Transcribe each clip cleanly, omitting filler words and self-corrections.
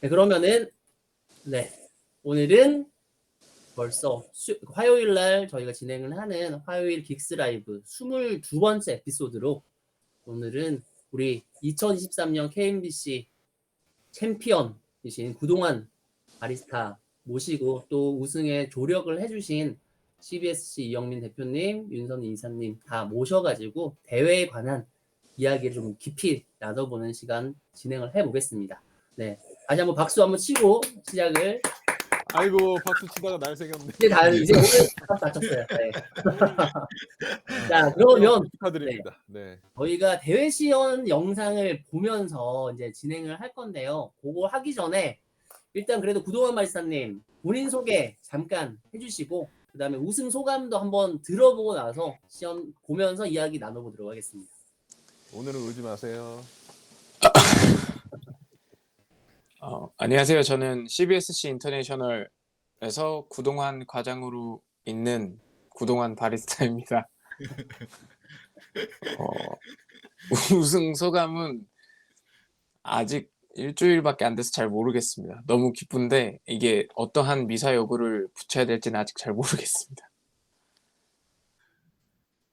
네, 그러면은 네, 오늘은 벌써 화요일 날 저희가 진행을 하는 화요일 긱스 라이브 22번째 에피소드로 오늘은 우리 2023년 KMBC 챔피언이신 구동환 바리스타 모시고 또 우승에 조력을 해주신 CBSC 이영민 대표님, 윤선희 이사님 다 모셔가지고 대회에 관한 이야기를 좀 깊이 나눠보는 시간 진행을 해보겠습니다. 네, 다시 한번 박수 한번 치고 시작을. 아이고 박수 치다가 날 새겼네. 이제 오늘 다쳤어요. 네. 자, 그러면 축하드립니다. 네. 저희가 대회 시연 영상을 보면서 이제 진행을 할 건데요. 그거 하기 전에 일단 그래도 구동환 마리스타님 본인 소개 잠깐 해주시고 그 다음에 우승 소감도 한번 들어보고 나서 시연 보면서 이야기 나눠보도록 하겠습니다. 오늘은 울지 마세요. 안녕하세요. 저는 CBSC 인터내셔널에서 구동환 과장으로 있는 구동환 바리스타입니다. 우승 소감은 아직 일주일밖에 안 돼서 잘 모르겠습니다. 너무 기쁜데 이게 어떠한 미사 여구를 붙여야 될지는 아직 잘 모르겠습니다.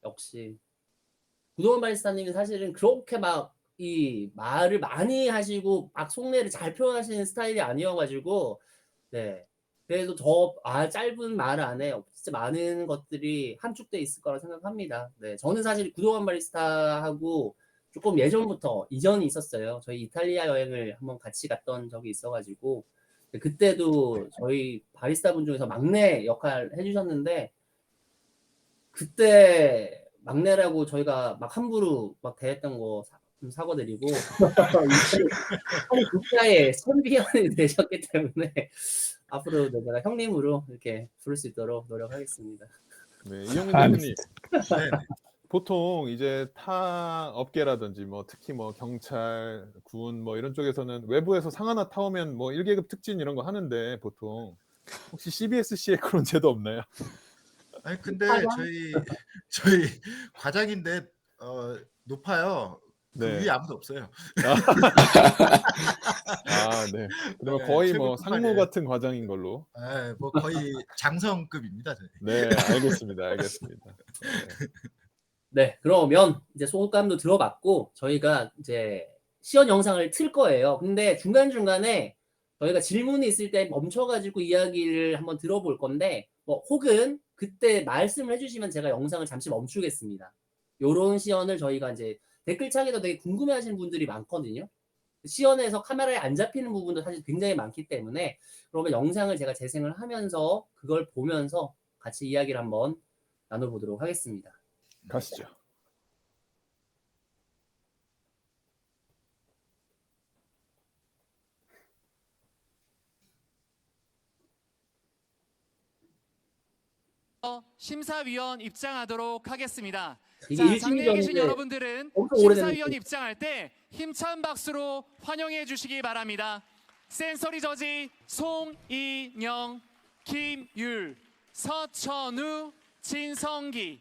역시 구동환 바리스타님이 사실은 그렇게 막 이 말을 많이 하시고 막 속내를 잘 표현하시는 스타일이 아니어가지고 네, 그래도 더 짧은 말 안에 진짜 많은 것들이 함축돼 있을 거라 생각합니다. 네, 저는 사실 구동환 바리스타하고 조금 예전부터 이전이 있었어요. 저희 이탈리아 여행을 한번 같이 갔던 적이 있어가지고 그때도 저희 바리스타 분 중에서 막내 역할 해주셨는데 그때 막내라고 저희가 막 함부로 막 대했던 거 좀 사과드리고 국가의 선비연이 되셨기 때문에 앞으로 내가 형님으로 이렇게 부를 수 있도록 노력하겠습니다. 네, 이영민 대표님. 네. 보통 이제 타 업계라든지 뭐 특히 뭐 경찰, 군 뭐 이런 쪽에서는 외부에서 상 하나 타오면 뭐 1계급 특진 이런 거 하는데 보통 혹시 CBSC에 그런 제도 없나요? 아니 근데 저희 과장인데 높아요. 그 네. 위에 아무도 없어요. 네. 그러면 네, 거의 뭐 최고 상무 같은 과장인 걸로. 네, 뭐 거의 장성급입니다. 저희. 네, 알겠습니다. 네, 그러면 이제 소감도 들어봤고 저희가 이제 시연 영상을 틀 거예요. 근데 중간중간에 저희가 질문이 있을 때 멈춰가지고 이야기를 한번 들어볼 건데 뭐 혹은 그때 말씀을 해주시면 제가 영상을 잠시 멈추겠습니다. 요런 시연을 저희가 이제 댓글창에도 되게 궁금해하시는 분들이 많거든요. 시연에서 카메라에 안 잡히는 부분도 사실 굉장히 많기 때문에 그러면 영상을 제가 재생을 하면서 그걸 보면서 같이 이야기를 한번 나눠보도록 하겠습니다. 가시죠. 심사위원 입장하도록 하겠습니다. 이게 자, 장내에 계신 일주일전인데 여러분들은 엄청 오래된 심사위원 입장할 때 힘찬 박수로 환영해 주시기 바랍니다. 센서리 저지 송인영, 김율, 서천우, 진성기,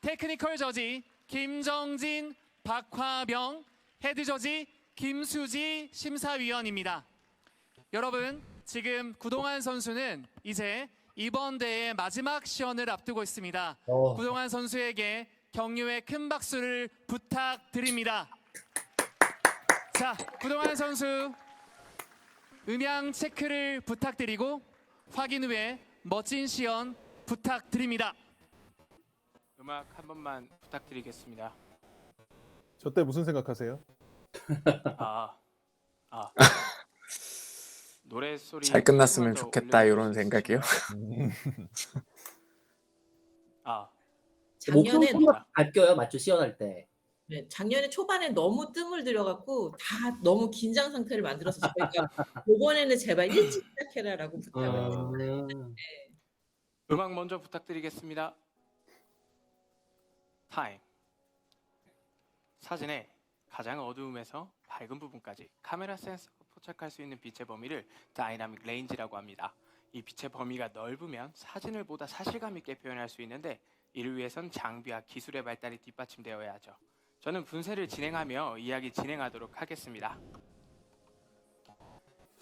테크니컬 저지 김정진, 박화병, 헤드 저지 김수지 심사위원입니다. 여러분, 지금 구동환 선수는 이제 이번 대회 마지막 시연을 앞두고 있습니다. 구동환 선수에게 격려의 큰 박수를 부탁드립니다. 자, 구동환 선수 음향 체크를 부탁드리고 확인 후에 멋진 시연 부탁드립니다. 음악 한 번만 부탁드리겠습니다. 저 때 무슨 생각하세요? 노래 소리 잘 끝났으면 조금만 더 좋겠다 올려주실 이런 수 생각이요. 목소리 바뀌어요, 맞죠? 시연할 때. 네, 작년에 초반에 너무 뜸을 들여갖고 다 너무 긴장 상태를 만들어서 저희가 이번에는 제발 일찍 시작해라라고 부탁을 했어요. 네. 음악 먼저 부탁드리겠습니다. 타임. 사진의 가장 어두움에서 밝은 부분까지 카메라 센서가 포착할 수 있는 빛의 범위를 다이나믹 레인지라고 합니다. 이 빛의 범위가 넓으면 사진을 보다 사실감 있게 표현할 수 있는데 이를 위해선 장비와 기술의 발달이 뒷받침되어야 하죠. 저는 분쇄를 진행하며 이야기 진행하도록 하겠습니다.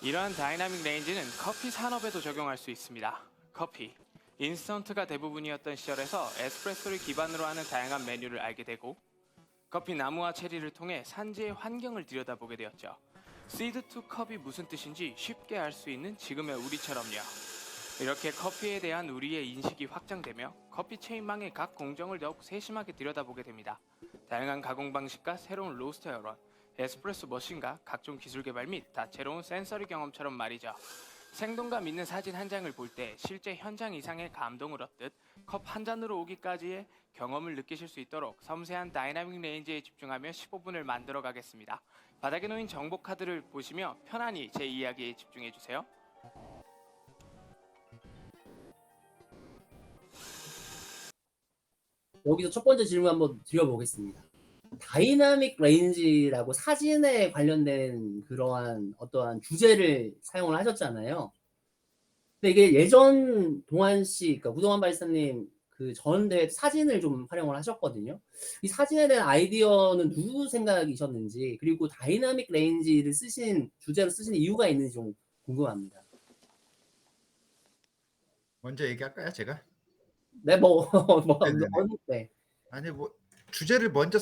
이러한 다이나믹 레인지는 커피 산업에도 적용할 수 있습니다. 커피, 인스턴트가 대부분이었던 시절에서 에스프레소를 기반으로 하는 다양한 메뉴를 알게 되고 커피 나무와 체리를 통해 산지의 환경을 들여다보게 되었죠. 시드 투 컵이 무슨 뜻인지 쉽게 알 수 있는 지금의 우리처럼요. 이렇게 커피에 대한 우리의 인식이 확장되며 커피 체인망의 각 공정을 더욱 세심하게 들여다보게 됩니다. 다양한 가공 방식과 새로운 로스터 여론, 에스프레소 머신과 각종 기술 개발 및 다채로운 센서리 경험처럼 말이죠. 생동감 있는 사진 한 장을 볼 때 실제 현장 이상의 감동을 얻듯 컵 한 잔으로 오기까지의 경험을 느끼실 수 있도록 섬세한 다이나믹 레인지에 집중하며 15분을 만들어 가겠습니다. 바닥에 놓인 정보 카드를 보시며 편안히 제 이야기에 집중해 주세요. 여기서 첫 번째 질문 한번 드려보겠습니다. 다이나믹 레인지라고 사진에 관련된 그러한 어떠한 주제를 사용을 하셨잖아요. 근데 이게 예전 동환 씨, 그러니까 우동환 발사님 그 전 대회 사진을 좀 활용을 하셨거든요. 이 사진에 대한 아이디어는 누구 생각이셨는지, 그리고 다이나믹 레인지를 주제로 쓰신 이유가 있는지 좀 궁금합니다. 먼저 얘기할까요, 제가? 네, 네네네. 네. 아니 뭐 주제를 먼저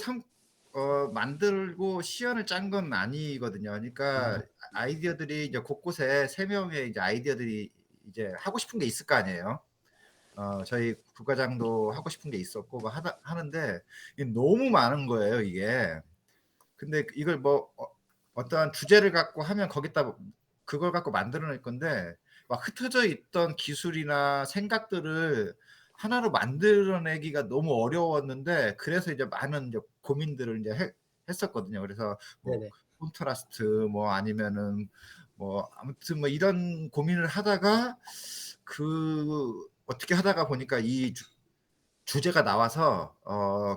만들고 시연을 짠 건 아니거든요. 그러니까 아이디어들이 이제 곳곳에 3명의 이제 아이디어들이 이제 하고 싶은 게 있을 거 아니에요. 저희 부과장도 하고 싶은 게 있었고 뭐 하는데 이게 너무 많은 거예요, 이게. 근데 이걸 뭐 어떠한 주제를 갖고 하면 거기다 그걸 갖고 만들어낼 건데 막 흩어져 있던 기술이나 생각들을 하나로 만들어내기가 너무 어려웠는데 그래서 이제 많은 이제 고민들을 이제 했었거든요. 그래서 뭐 네네. 콘트라스트 뭐 아니면은 뭐 아무튼 뭐 이런 고민을 하다가 어떻게 하다가 보니까 이 주제가 나와서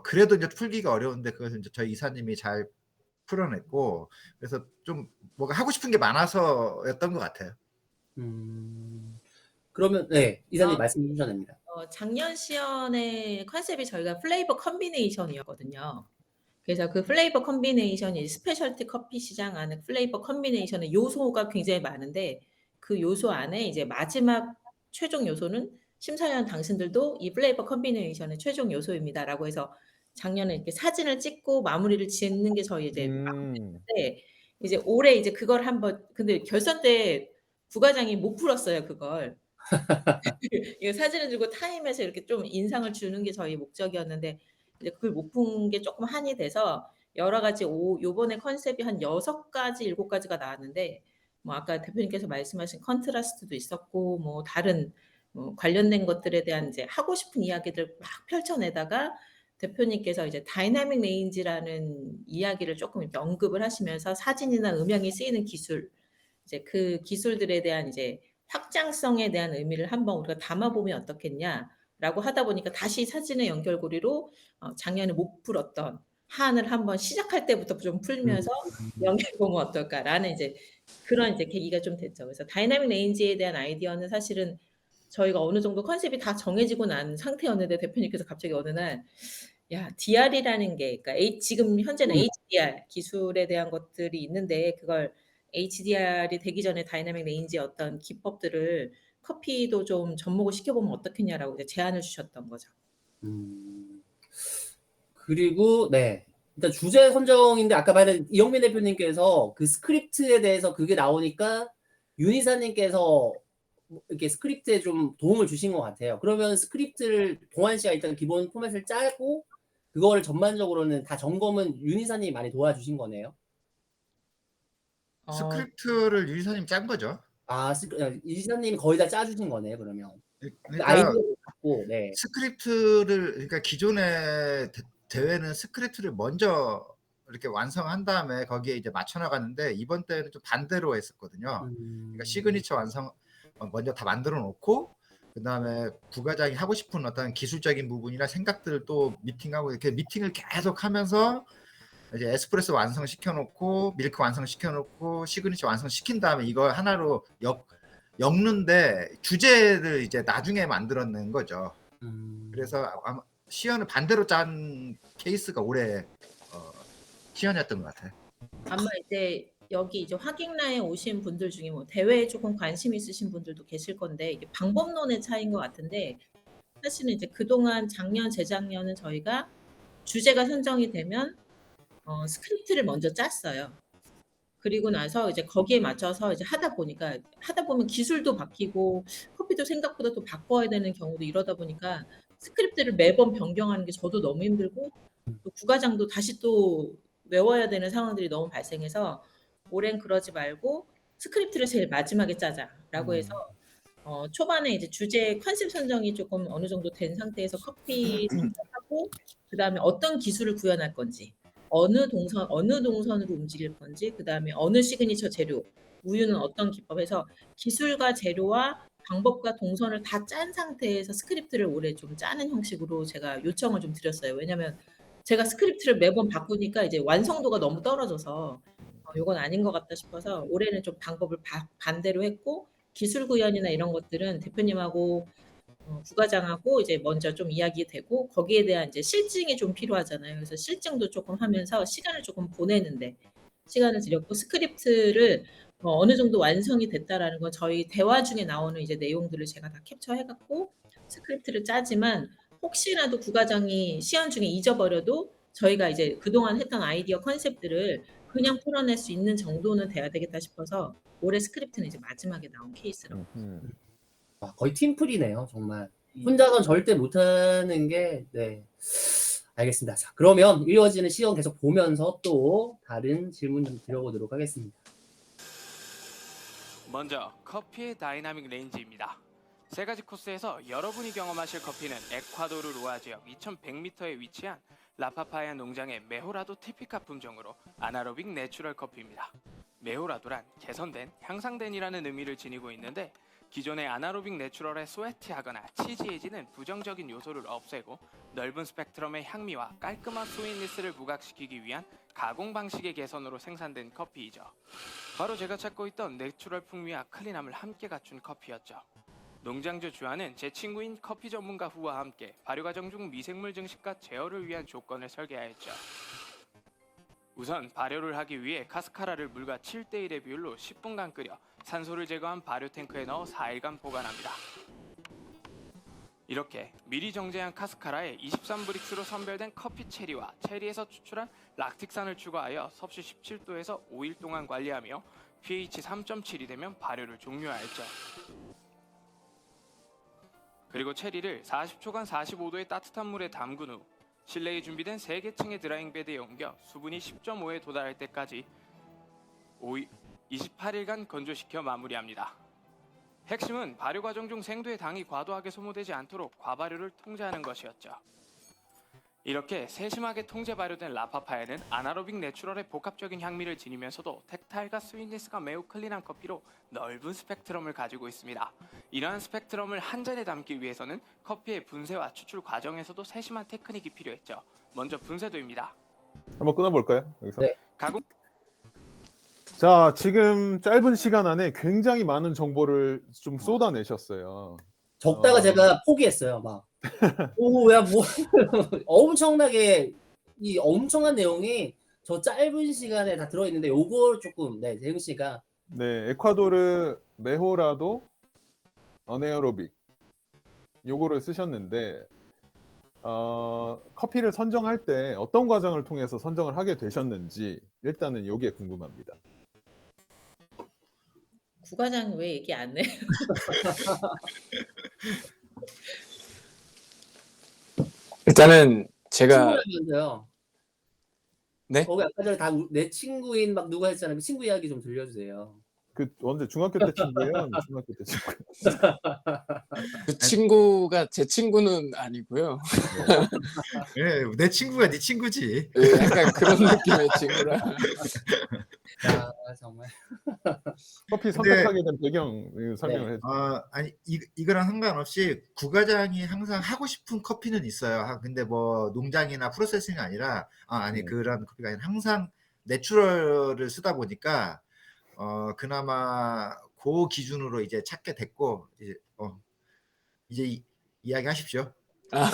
그래도 이제 풀기가 어려운데 그것을 이제 저희 이사님이 잘 풀어냈고 그래서 좀 뭐가 하고 싶은 게 많아서였던 것 같아요. 그러면 네, 이사님 어, 말씀해 주셔야 됩니다. 작년 시연의 컨셉이 저희가 플레이버 컨비네이션이었거든요. 그래서 그 플레이버 컨비네이션이 스페셜티 커피 시장 안에 플레이버 컨비네이션의 요소가 굉장히 많은데 그 요소 안에 이제 마지막 최종 요소는 심사위원 당신들도 이 플레이버 컨비네이션의 최종 요소입니다라고 해서 작년에 이렇게 사진을 찍고 마무리를 짓는 게 저희 이제 마무리인데 이제 올해 이제 그걸 한번 근데 결선 때 부과장이 못 풀었어요 그걸. 이거 사진을 들고 타임에서 이렇게 좀 인상을 주는 게 저희 목적이었는데 이제 그걸 못 푼 게 조금 한이 돼서 여러 가지 요번에 컨셉이 한 6가지, 7가지가 나왔는데 뭐 아까 대표님께서 말씀하신 컨트라스트도 있었고 뭐 다른 관련된 것들에 대한 이제 하고 싶은 이야기들 막 펼쳐내다가 대표님께서 이제 다이나믹 레인지라는 이야기를 조금 이렇게 언급을 하시면서 사진이나 음향이 쓰이는 기술 이제 그 기술들에 대한 이제 확장성에 대한 의미를 한번 우리가 담아보면 어떻겠냐라고 하다 보니까 다시 사진의 연결고리로 작년에 못 풀었던 한을 한번 시작할 때부터 좀 풀면서 연결해 보면 어떨까라는 이제 그런 이제 계기가 좀 됐죠. 그래서 다이나믹 레인지에 대한 아이디어는 사실은 저희가 어느 정도 컨셉이 다 정해지고 난 상태였는데 대표님께서 갑자기 어느 날 야, DR이라는 게 그러니까 지금 현재는 HDR 기술에 대한 것들이 있는데 그걸 HDR이 되기 전에 다이나믹 레인지의 어떤 기법들을 커피도 좀 접목을 시켜보면 어떻겠냐라고 이제 제안을 주셨던 거죠. 그리고 네, 일단 주제 선정인데 아까 말한 이영민 대표님께서 그 스크립트에 대해서 그게 나오니까 윤이사님께서 이렇게 스크립트에 좀 도움을 주신 것 같아요. 그러면 스크립트를 동환 씨가 일단 기본 포맷을 짜고 그거를 전반적으로는 다 점검은 윤이사님이 많이 도와주신 거네요. 스크립트를 유 이사님 짠 거죠. 이사님이 거의 다 짜주신 거네요. 그러면 그러니까 아이디어를 갖고 네. 스크립트를 그러니까 기존의 대회는 스크립트를 먼저 이렇게 완성한 다음에 거기에 이제 맞춰 나가는데 이번 때는 좀 반대로 했었거든요. 그러니까 시그니처 완성 먼저 다 만들어 놓고 그다음에 부과장이 하고 싶은 어떤 기술적인 부분이나 생각들을 또 미팅하고 이렇게 미팅을 계속 하면서 이제 에스프레소 완성시켜 놓고 밀크 완성시켜 놓고 시그니처 완성시킨 다음에 이걸 하나로 엮는데 주제를 이제 나중에 만들어낸 거죠. 그래서 아마 시연을 반대로 짠 케이스가 올해 시연이었던 것 같아요. 아마 이제 여기 이제 확인라에 오신 분들 중에 뭐 대회에 조금 관심 있으신 분들도 계실 건데 이게 방법론의 차이인 것 같은데 사실은 이제 그동안 작년, 재작년은 저희가 주제가 선정이 되면 스크립트를 먼저 짰어요. 그리고 나서 이제 거기에 맞춰서 이제 하다 보면 기술도 바뀌고 커피도 생각보다 또 바꿔야 되는 경우도 이러다 보니까 스크립트를 매번 변경하는 게 저도 너무 힘들고 또 부과장도 다시 또 외워야 되는 상황들이 너무 발생해서 올해는 그러지 말고 스크립트를 제일 마지막에 짜자라고 해서 초반에 이제 주제 컨셉 선정이 조금 어느 정도 된 상태에서 커피 선정하고 그다음에 어떤 기술을 구현할 건지 어느 동선으로 움직일 건지 그다음에 어느 시그니처 재료 우유는 어떤 기법에서 기술과 재료와 방법과 동선을 다 짠 상태에서 스크립트를 올해 좀 짜는 형식으로 제가 요청을 좀 드렸어요. 왜냐면 제가 스크립트를 매번 바꾸니까 이제 완성도가 너무 떨어져서 요건 아닌 것 같다 싶어서 올해는 좀 방법을 반대로 했고 기술 구현이나 이런 것들은 대표님하고 부과장하고 이제 먼저 좀 이야기되고 거기에 대한 이제 실증이 좀 필요하잖아요. 그래서 실증도 조금 하면서 시간을 조금 보내는데 시간을 들였고 스크립트를 어느 정도 완성이 됐다라는 건 저희 대화 중에 나오는 이제 내용들을 제가 다 캡처해 갖고 스크립트를 짜지만 혹시라도 부과장이 시연 중에 잊어버려도 저희가 이제 그동안 했던 아이디어 컨셉들을 그냥 풀어낼 수 있는 정도는 돼야 되겠다 싶어서 올해 스크립트는 이제 마지막에 나온 케이스라고. 와, 거의 팀플이네요, 정말. 혼자선 절대 못하는 게, 네. 알겠습니다. 자, 그러면 이어지는 시연 계속 보면서 또 다른 질문 좀 드려보도록 하겠습니다. 먼저 커피의 다이나믹 레인지입니다. 세 가지 코스에서 여러분이 경험하실 커피는 에콰도르 로아 지역 2100m에 위치한 라파파야 농장의 메호라도 티피카 품종으로 아나로빅 내추럴 커피입니다. 메호라도란 개선된, 향상된이라는 의미를 지니고 있는데 기존의 아나로빅 내추럴에 스웨티하거나 치지해지는 부정적인 요소를 없애고 넓은 스펙트럼의 향미와 깔끔한 스윗니스를 부각시키기 위한 가공 방식의 개선으로 생산된 커피이죠. 바로 제가 찾고 있던 내추럴 풍미와 클린함을 함께 갖춘 커피였죠. 농장주 주아는 제 친구인 커피 전문가 후와 함께 발효 과정 중 미생물 증식과 제어를 위한 조건을 설계하였죠. 우선 발효를 하기 위해 카스카라를 물과 7:1의 비율로 10분간 끓여 산소를 제거한 발효 탱크에 넣어 4일간 보관합니다. 이렇게 미리 정제한 카스카라에 23브릭스로 선별된 커피 체리와 체리에서 추출한 락틱산을 추가하여 섭씨 17도에서 5일 동안 관리하며 pH 3.7이 되면 발효를 종료하였죠. 그리고 체리를 40초간 45도의 따뜻한 물에 담근 후 실내에 준비된 3개층의 드라잉 베드에 옮겨 수분이 10.5에 도달할 때까지 28일간 건조시켜 마무리합니다. 핵심은 발효 과정 중 생두의 당이 과도하게 소모되지 않도록 과발효를 통제하는 것이었죠. 이렇게 세심하게 통제 발효된 라파파야는 아나로빅 내추럴의 복합적인 향미를 지니면서도 텍타일과 스윗니스가 매우 클린한 커피로 넓은 스펙트럼을 가지고 있습니다. 이러한 스펙트럼을 한 잔에 담기 위해서는 커피의 분쇄와 추출 과정에서도 세심한 테크닉이 필요했죠. 먼저 분쇄도입니다. 한번 끊어볼까요? 여기서. 네. 가공 자, 지금 짧은 시간 안에 굉장히 많은 정보를 좀 쏟아내셨어요. 적다가 제가 포기했어요, 막. 오, 야, 뭐, 엄청나게, 이 엄청난 내용이 저 짧은 시간에 다 들어있는데, 요걸 조금, 네, 재훈 씨가. 네, 에콰도르 메호라도 어네어로빅 요거를 쓰셨는데 커피를 선정할 때 어떤 과정을 통해서 선정을 하게 되셨는지 일단은 요게 궁금합니다. 부과장 왜 얘기 안 해? 일단은 제가 친구라면서요. 네? 거기 아까 전에 다 내 친구인 막 누가 했잖아요. 그 친구 이야기 좀 들려주세요. 그 언제 중학교 때 친구예요? 중학교 때 친구. 그 친구가 제 친구는 아니고요. 예, 내 친구가 네 친구지. 예, 약간 그런 느낌의 친구라. 야, 정말. 커피 선택하게 된 배경 설명을 해주세요. 아니 이거랑 상관없이 구과장이 항상 하고 싶은 커피는 있어요. 근데 뭐 농장이나 프로세싱이 아니라 아니 그런 커피가 아니라 항상 내추럴을 쓰다 보니까 그나마 그 기준으로 이제 찾게 됐고 이제 이야기하십시오. 아.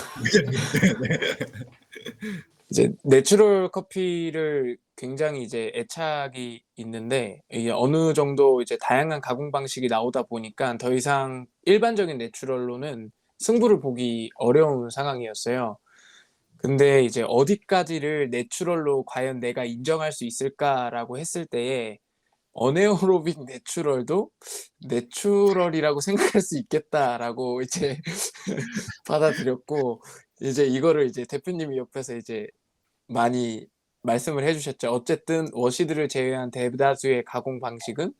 이제 내추럴 커피를 굉장히 이제 애착이 있는데 이게 어느 정도 이제 다양한 가공 방식이 나오다 보니까 더 이상 일반적인 내추럴로는 승부를 보기 어려운 상황이었어요. 근데 이제 어디까지를 내추럴로 과연 내가 인정할 수 있을까라고 했을 때에 어네어로빅 내추럴도 내추럴이라고 생각할 수 있겠다라고 이제 받아들였고, 이제 이거를 이제 대표님이 옆에서 이제 많이 말씀을 해주셨죠. 어쨌든 워시드를 제외한 대다수의 가공 방식은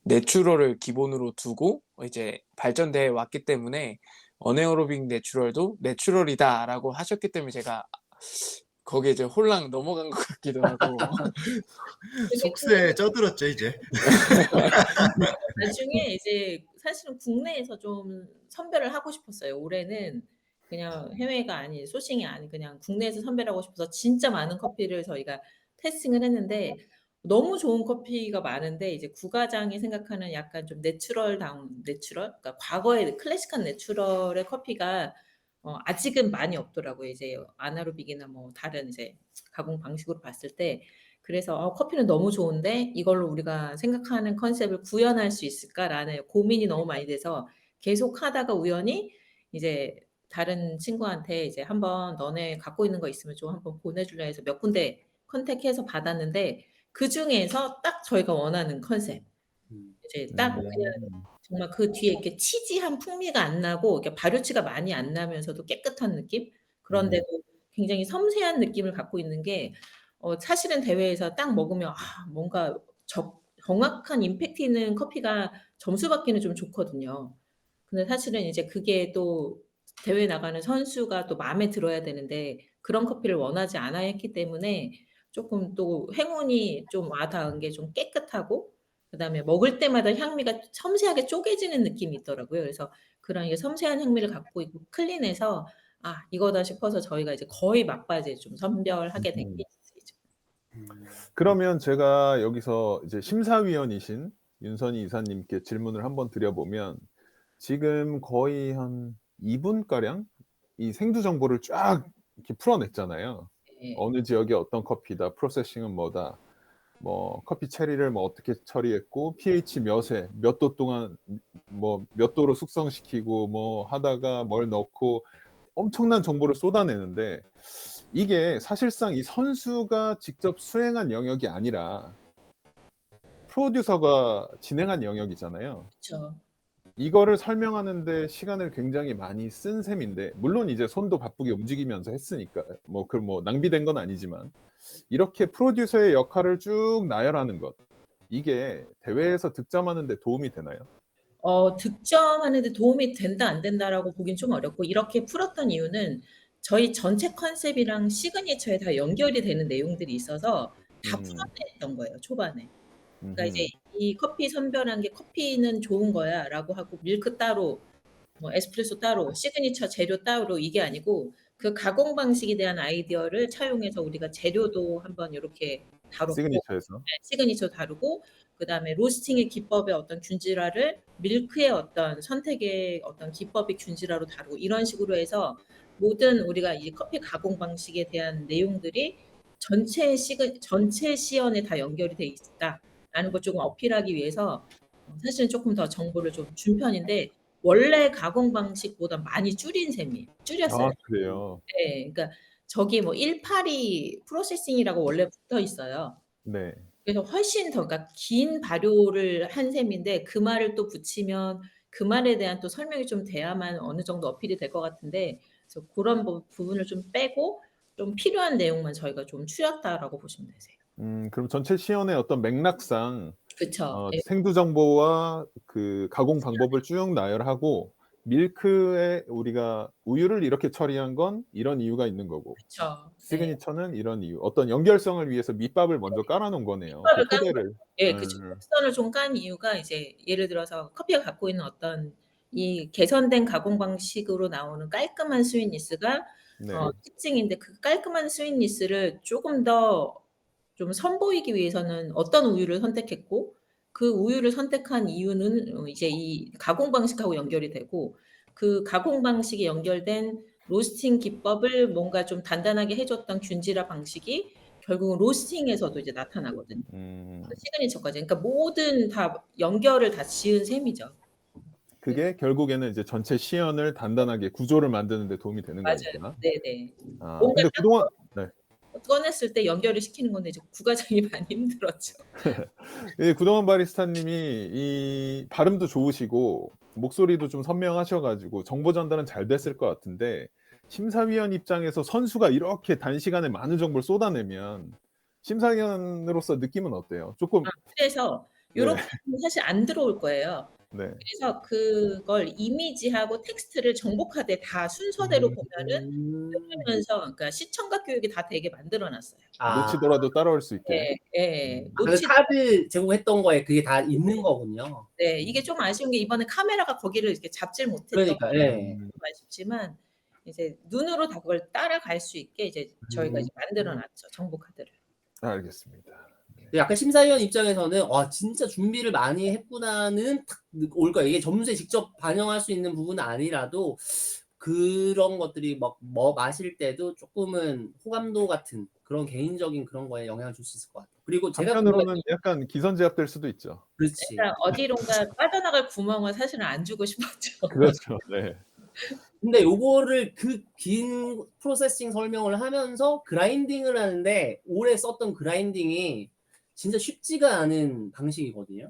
내추럴을 기본으로 두고 이제 발전돼 왔기 때문에 어네어로빅 내추럴도 내추럴이다라고 하셨기 때문에 제가 거기에 이제 홀랑 넘어간 것 같기도 하고. 속세에 쪄들었죠 이제. 나중에 이제 사실은 국내에서 좀 선별을 하고 싶었어요. 올해는 그냥 해외가 아닌 소싱이 아닌 그냥 국내에서 선별하고 싶어서 진짜 많은 커피를 저희가 테스팅을 했는데 너무 좋은 커피가 많은데 이제 구가장이 생각하는 약간 좀 내추럴다운 내추럴, 그러니까 과거의 클래식한 내추럴의 커피가 아직은 많이 없더라고요. 이제 아나로빅이나 뭐 다른 이제 가공 방식으로 봤을 때. 그래서 커피는 너무 좋은데 이걸로 우리가 생각하는 컨셉을 구현할 수 있을까라는 고민이 너무 많이 돼서 계속 하다가 우연히 이제 다른 친구한테 이제 한번 너네 갖고 있는 거 있으면 좀 한번 보내줄래 해서 몇 군데 컨택해서 받았는데 그 중에서 딱 저희가 원하는 컨셉. 이제 딱 그냥 정말 그 뒤에 이렇게 치지한 풍미가 안 나고 이렇게 발효치가 많이 안 나면서도 깨끗한 느낌? 그런데도 굉장히 섬세한 느낌을 갖고 있는 게 사실은 대회에서 딱 먹으면 뭔가 정확한 임팩트 있는 커피가 점수 받기는 좀 좋거든요. 근데 사실은 이제 그게 또 대회 나가는 선수가 또 마음에 들어야 되는데 그런 커피를 원하지 않아 했기 때문에 조금 또 행운이 좀 와 닿은 게 좀 깨끗하고 그다음에 먹을 때마다 향미가 섬세하게 쪼개지는 느낌이 있더라고요. 그래서 그런 이게 섬세한 향미를 갖고 있고 클린해서 이거다 싶어서 저희가 이제 거의 막바지에 좀 선별하게 된 게 있으시죠. 그러면 제가 여기서 이제 심사위원이신 윤선희 이사님께 질문을 한번 드려보면 지금 거의 한 2분가량 이 생두 정보를 쫙 이렇게 풀어냈잖아요. 네. 어느 지역의 어떤 커피다, 프로세싱은 뭐다, 뭐 커피 체리를 뭐 어떻게 처리했고 pH 몇에 몇 도 동안 뭐 몇 도로 숙성시키고 뭐 하다가 뭘 넣고 엄청난 정보를 쏟아내는데 이게 사실상 이 선수가 직접 수행한 영역이 아니라 프로듀서가 진행한 영역이잖아요. 그쵸. 이거를 설명하는데 시간을 굉장히 많이 쓴 셈인데 물론 이제 손도 바쁘게 움직이면서 했으니까 뭐 낭비된 건 아니지만 이렇게 프로듀서의 역할을 쭉 나열하는 것 이게 대회에서 득점하는 데 도움이 되나요? 득점하는 데 도움이 된다 안 된다라고 보긴 좀 어렵고 이렇게 풀었던 이유는 저희 전체 컨셉이랑 시그니처에 다 연결이 되는 내용들이 있어서 다 풀어냈던 거예요, 초반에. 그러니까 이제 이 커피 선별한 게 "커피는 좋은 거야."라고 하고 밀크 따로 뭐 에스프레소 따로 시그니처 재료 따로 이게 아니고 그 가공 방식에 대한 아이디어를 차용해서 우리가 재료도 한번 요렇게 다뤘고 시그니처에서 시그니처 다루고 그다음에 로스팅의 기법의 어떤 균질화를 밀크의 어떤 선택의 어떤 기법의 균질화로 다루고 이런 식으로 해서 모든 우리가 이 커피 가공 방식에 대한 내용들이 전체 시연에 다 연결이 돼 있다라는 걸 조금 어필하기 위해서 사실은 조금 더 정보를 좀 준 편인데 원래 가공 방식보다 많이 줄인 셈이에요. 줄였어요. 그래요? 네. 그러니까 저기 뭐 182 프로세싱이라고 원래 붙어 있어요. 네. 그래서 훨씬 더 그러니까 긴 발효를 한 셈인데 그 말을 또 붙이면 그 말에 대한 또 설명이 좀 돼야만 어느 정도 어필이 될 것 같은데 그래서 고런 부분을 좀 빼고 좀 필요한 내용만 저희가 좀 추렸다라고 보시면 되세요. 그럼 전체 시연의 어떤 맥락상 그쵸. 예. 생두 정보와 그 가공 방법을 쭉 나열하고 밀크에 우리가 우유를 이렇게 처리한 건 이런 이유가 있는 거고 그쵸. 예. 시그니처는 이런 이유 어떤 연결성을 위해서 밑밥을 먼저 깔아 놓은 거네요. 그 밑밥을 깐 토대를. 예, 그쵸. 곡선을 좀 깐 이유가 이제 예를 들어서 커피가 갖고 있는 어떤 이 개선된 가공 방식으로 나오는 깔끔한 스윗니스가 네. 특징인데 그 깔끔한 스윗니스를 조금 더 좀 선보이기 위해서는 어떤 우유를 선택했고 그 우유를 선택한 이유는 이제 이 가공 방식하고 연결이 되고 그 가공 방식이 연결된 로스팅 기법을 뭔가 좀 단단하게 해 줬던 균질화 방식이 결국은 로스팅에서도 이제 나타나거든요. 음. 시그니처까지. 그러니까 모든 다 연결을 다 지은 셈이죠. 그게 결국에는 이제 전체 시연을 단단하게 구조를 만드는 데 도움이 되는 맞아요. 거니까. 네네. 아, 뭔가 근데 그동안 네. 꺼냈을 때 연결을 시키는 건데 이제 구과정이 많이 힘들었죠. 예, 구동원 바리스타님이 이 발음도 좋으시고 목소리도 좀 선명하셔 가지고 정보 전달은 잘 됐을 것 같은데 심사위원 입장에서 선수가 이렇게 단시간에 많은 정보를 쏟아내면 심사위원으로서 느낌은 어때요? 조금 그래서 네. 요렇게 사실 안 들어올 거예요. 네. 그래서 그걸 이미지하고 텍스트를 정복하되 다 순서대로 보면은 들으면서 그러니까 시청각 교육이 다 되게 만들어 놨어요. 놓치더라도 따라올 수 있게. 예. 예. 그 놓치 카드 제공했던 거에 그게 다 있는 거군요. 네. 이게 좀 아쉬운 게 이번에 카메라가 거기를 이렇게 잡질 못했던 그러니까 예. 좀 아쉽지만 이제 눈으로 다 그걸 따라갈 수 있게 이제 저희가 이제 만들어 놨죠, 정보 카드를. 알겠습니다. 약간 심사위원 입장에서는 와 진짜 준비를 많이 했구나는 탁 올 거예요. 이게 점수에 직접 반영할 수 있는 부분은 아니라도 그런 것들이 막 뭐 마실 때도 조금은 호감도 같은 그런 개인적인 그런 거에 영향을 줄 수 있을 것 같아요. 그리고 제가 한편으로는 약간 기선제압될 수도 있죠. 그렇지. 그러니까 어디론가 빠져나갈 구멍을 사실은 안 주고 싶었죠. 그렇죠. 네. 근데 요거를 그 긴 프로세싱 설명을 하면서 그라인딩을 하는데 오래 썼던 그라인딩이 진짜 쉽지가 않은 방식이거든요.